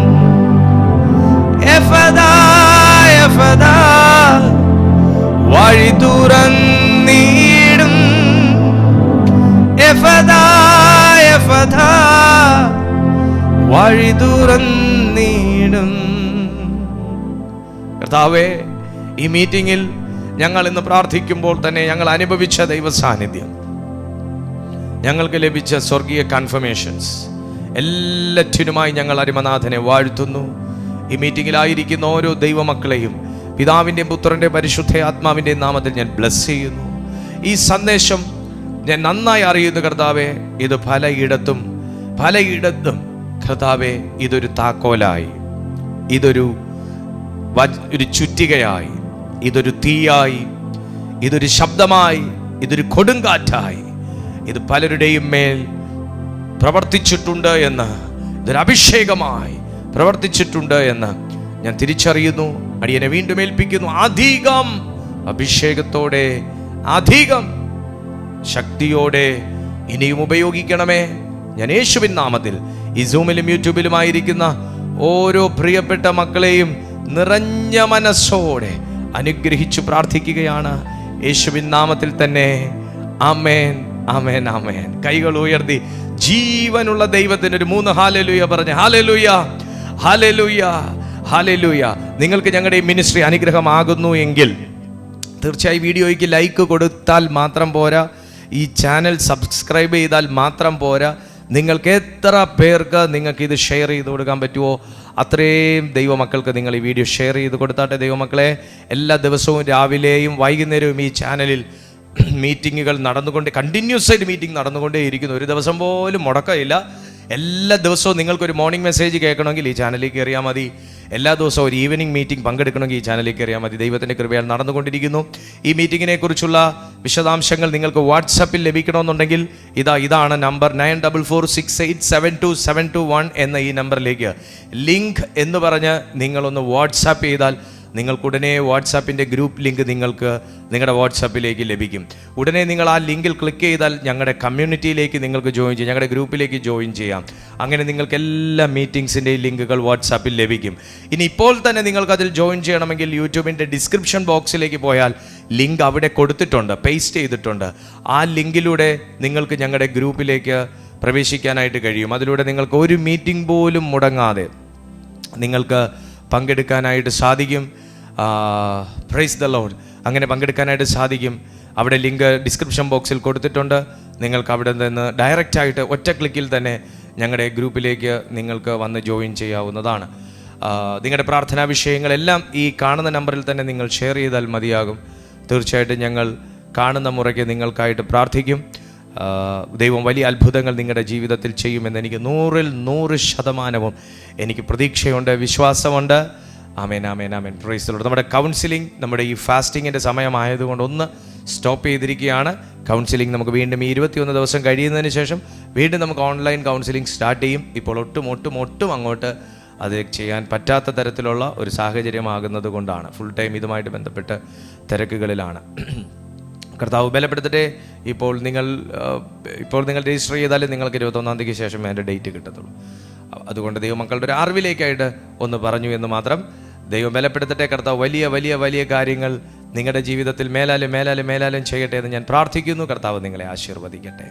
വഴി തുറന്നിടും, വഴി തുറന്നിടും. കർത്താവേ, ഈ മീറ്റിംഗിൽ ഞങ്ങൾ ഇന്ന് പ്രാർത്ഥിക്കുമ്പോൾ തന്നെ ഞങ്ങൾ അനുഭവിച്ച ദൈവ സാന്നിധ്യം, ഞങ്ങൾക്ക് ലഭിച്ച സ്വർഗീയ കൺഫർമേഷൻസ് എല്ലാറ്റിനുമായി ഞങ്ങൾ അരിമനാഥനെ വാഴ്ത്തുന്നു. ഈ മീറ്റിംഗിലായിരിക്കുന്ന ഓരോ ദൈവമക്കളെയും പിതാവിൻ്റെയും പുത്രൻ്റെയും പരിശുദ്ധ ആത്മാവിൻ്റെയും നാമത്തിൽ ഞാൻ ബ്ലസ് ചെയ്യുന്നു. ഈ സന്ദേശം ഞാൻ നന്നായി അറിയുന്നു കർത്താവേ. ഇത് പലയിടത്തും കർത്താവേ, ഇതൊരു താക്കോലായി, ഇതൊരു ചുറ്റികയായി, ഇതൊരു തീയായി, ഇതൊരു ശബ്ദമായി, ഇതൊരു കൊടുങ്കാറ്റായി, ഇത് പലരുടെയും മേൽ പ്രവർത്തിച്ചിട്ടുണ്ട് എന്ന്, ഇതൊരു അഭിഷേകമായി പ്രവർത്തിച്ചിട്ടുണ്ട് എന്ന് ഞാൻ തിരിച്ചറിയുന്നു. അടിയനെ വീണ്ടും ഏൽപ്പിക്കുന്നു. അധികം അഭിഷേകത്തോടെ, അധികം ശക്തിയോടെ ഇനിയും ഉപയോഗിക്കണമേ. ഞാൻ യേശുവിൻ നാമത്തിൽ ഈ സൂമിലും യൂട്യൂബിലുമായിരിക്കുന്ന ഓരോ പ്രിയപ്പെട്ട മക്കളെയും നിറഞ്ഞ മനസ്സോടെ അനുഗ്രഹിച്ചു പ്രാർത്ഥിക്കുകയാണ് യേശുവിൻ നാമത്തിൽ തന്നെ. ആമേൻ, ആമേൻ, ആമേൻ. കൈകൾ ഉയർത്തി ജീവനുള്ള ദൈവത്തിന് ഒരു 3 ഹല്ലേലൂയ പറഞ്ഞ്. Hallelujah, hallelujah, hallelujah. നിങ്ങൾക്ക് ഞങ്ങളുടെ ഈ മിനിസ്ട്രി അനുഗ്രഹമാകുന്നു എങ്കിൽ തീർച്ചയായും വീഡിയോയ്ക്ക് ലൈക്ക് കൊടുത്താൽ മാത്രം പോരാ, ഈ ചാനൽ സബ്സ്ക്രൈബ് ചെയ്താൽ മാത്രം പോരാ. നിങ്ങൾക്ക് എത്ര പേർക്ക് നിങ്ങൾക്ക് ഇത് ഷെയർ ചെയ്ത് കൊടുക്കാൻ പറ്റുമോ അത്രയും ദൈവമക്കൾക്ക് നിങ്ങൾ ഈ വീഡിയോ ഷെയർ ചെയ്ത് കൊടുത്താട്ടെ. ദൈവമക്കളെ, എല്ലാ ദിവസവും രാവിലെയും വൈകുന്നേരവും ഈ ചാനലിൽ മീറ്റിങ്ങുകൾ കണ്ടിന്യൂസ് ആയിട്ട് മീറ്റിംഗ് നടന്നുകൊണ്ടേയിരിക്കുന്നു. ഒരു ദിവസം പോലും മുടക്കമില്ല. എല്ലാ ദിവസവും നിങ്ങൾക്കൊരു മോർണിംഗ് മെസ്സേജ് കേൾക്കണമെങ്കിൽ ഈ ചാനലിലേക്ക് കയറിയാൽ മതി. എല്ലാ ദിവസവും ഒരു ഈവനിങ് മീറ്റിംഗ് പങ്കെടുക്കണമെങ്കിൽ ഈ ചാനലിലേക്ക് കയറിയാൽ മതി. ദൈവത്തിൻ്റെ കൃപയാൽ നടന്നുകൊണ്ടിരിക്കുന്നു. ഈ മീറ്റിങ്ങിനെ കുറിച്ചുള്ള വിശദാംശങ്ങൾ നിങ്ങൾക്ക് വാട്സാപ്പിൽ ലഭിക്കണമെന്നുണ്ടെങ്കിൽ ഇതാണ് നമ്പർ 9446872721 എന്ന ഈ നമ്പറിലേക്ക് ലിങ്ക് എന്ന് പറഞ്ഞ് നിങ്ങളൊന്ന് വാട്സാപ്പ് ചെയ്താൽ നിങ്ങൾക്കുടനെ വാട്സാപ്പിൻ്റെ ഗ്രൂപ്പ് ലിങ്ക് നിങ്ങൾക്ക് നിങ്ങളുടെ വാട്സാപ്പിലേക്ക് ലഭിക്കും. ഉടനെ നിങ്ങൾ ആ ലിങ്കിൽ ക്ലിക്ക് ചെയ്താൽ ഞങ്ങളുടെ കമ്മ്യൂണിറ്റിയിലേക്ക് നിങ്ങൾക്ക് ജോയിൻ ചെയ്യാം, ഞങ്ങളുടെ ഗ്രൂപ്പിലേക്ക് ജോയിൻ ചെയ്യാം. അങ്ങനെ നിങ്ങൾക്ക് എല്ലാ മീറ്റിംഗ്സിൻ്റെയും ലിങ്കുകൾ വാട്സാപ്പിൽ ലഭിക്കും. ഇനി ഇപ്പോൾ തന്നെ നിങ്ങൾക്കതിൽ ജോയിൻ ചെയ്യണമെങ്കിൽ യൂട്യൂബിൻ്റെ ഡിസ്ക്രിപ്ഷൻ ബോക്സിലേക്ക് പോയാൽ ലിങ്ക് അവിടെ കൊടുത്തിട്ടുണ്ട്, പേസ്റ്റ് ചെയ്തിട്ടുണ്ട്. ആ ലിങ്കിലൂടെ നിങ്ങൾക്ക് ഞങ്ങളുടെ ഗ്രൂപ്പിലേക്ക് പ്രവേശിക്കാനായിട്ട് കഴിയും. അതിലൂടെ നിങ്ങൾക്ക് ഒരു മീറ്റിംഗ് പോലും മുടങ്ങാതെ നിങ്ങൾക്ക് പങ്കെടുക്കാനായിട്ട് സാധിക്കും. Praise the Lord. അങ്ങനെ പങ്കെടുക്കാനായിട്ട് സാധിക്കും. അവിടെ ലിങ്ക് ഡിസ്ക്രിപ്ഷൻ ബോക്സിൽ കൊടുത്തിട്ടുണ്ട്. നിങ്ങൾക്ക് അവിടെ നിന്ന് ഡയറക്റ്റായിട്ട് ഒറ്റ ക്ലിക്കിൽ തന്നെ ഞങ്ങളുടെ ഗ്രൂപ്പിലേക്ക് നിങ്ങൾക്ക് വന്ന് ജോയിൻ ചെയ്യാവുന്നതാണ്. നിങ്ങളുടെ പ്രാർത്ഥനാ വിഷയങ്ങളെല്ലാം ഈ കാണുന്ന നമ്പറിൽ തന്നെ നിങ്ങൾ ഷെയർ ചെയ്താൽ മതിയാകും. തീർച്ചയായിട്ടും ഞങ്ങൾ കാണുന്ന മുറയ്ക്ക് നിങ്ങൾക്കായിട്ട് പ്രാർത്ഥിക്കും. ദൈവം വലിയ അത്ഭുതങ്ങൾ നിങ്ങളുടെ ജീവിതത്തിൽ ചെയ്യുമെന്ന് എനിക്ക് 100% എനിക്ക് പ്രതീക്ഷയുണ്ട്, വിശ്വാസമുണ്ട്. Amen, amen, amen. Praise the Lord. നമ്മുടെ കൗൺസിലിംഗ്, നമ്മുടെ ഈ ഫാസ്റ്റിങ്ങിൻ്റെ സമയമായതുകൊണ്ട് ഒന്ന് സ്റ്റോപ്പ് ചെയ്തിരിക്കുകയാണ്. കൗൺസിലിംഗ് നമുക്ക് വീണ്ടും ഈ 21 ദിവസം കഴിയുന്നതിന് ശേഷം വീണ്ടും നമുക്ക് ഓൺലൈൻ കൗൺസിലിംഗ് സ്റ്റാർട്ട് ചെയ്യും. ഇപ്പോൾ ഒട്ടും അങ്ങോട്ട് അത് ചെയ്യാൻ പറ്റാത്ത തരത്തിലുള്ള ഒരു സാഹചര്യമാകുന്നത് കൊണ്ടാണ്. ഫുൾ ടൈം ഇതുമായിട്ട് ബന്ധപ്പെട്ട് തിരക്കുകളിലാണ്. കർത്താവ് ബലപ്പെടുത്തട്ടെ. ഇപ്പോൾ നിങ്ങൾ രജിസ്റ്റർ ചെയ്താലും നിങ്ങൾക്ക് 21-ാം തീയതിക്ക് ശേഷം അതിൻ്റെ ഡേറ്റ് കിട്ടത്തുള്ളൂ. അതുകൊണ്ട് ദൈവമക്കളുടെ ഒരു അറിവിലേക്കായിട്ട് ഒന്ന് പറഞ്ഞു എന്ന് മാത്രം. ദൈവം ബലപ്പെടുത്തട്ടെ. കർത്താവ് വലിയ വലിയ വലിയ കാര്യങ്ങൾ നിങ്ങളുടെ ജീവിതത്തിൽ മേലാലും ചെയ്യട്ടെ എന്ന് ഞാൻ പ്രാർത്ഥിക്കുന്നു. കർത്താവ് നിങ്ങളെ ആശീർവദിക്കട്ടെ.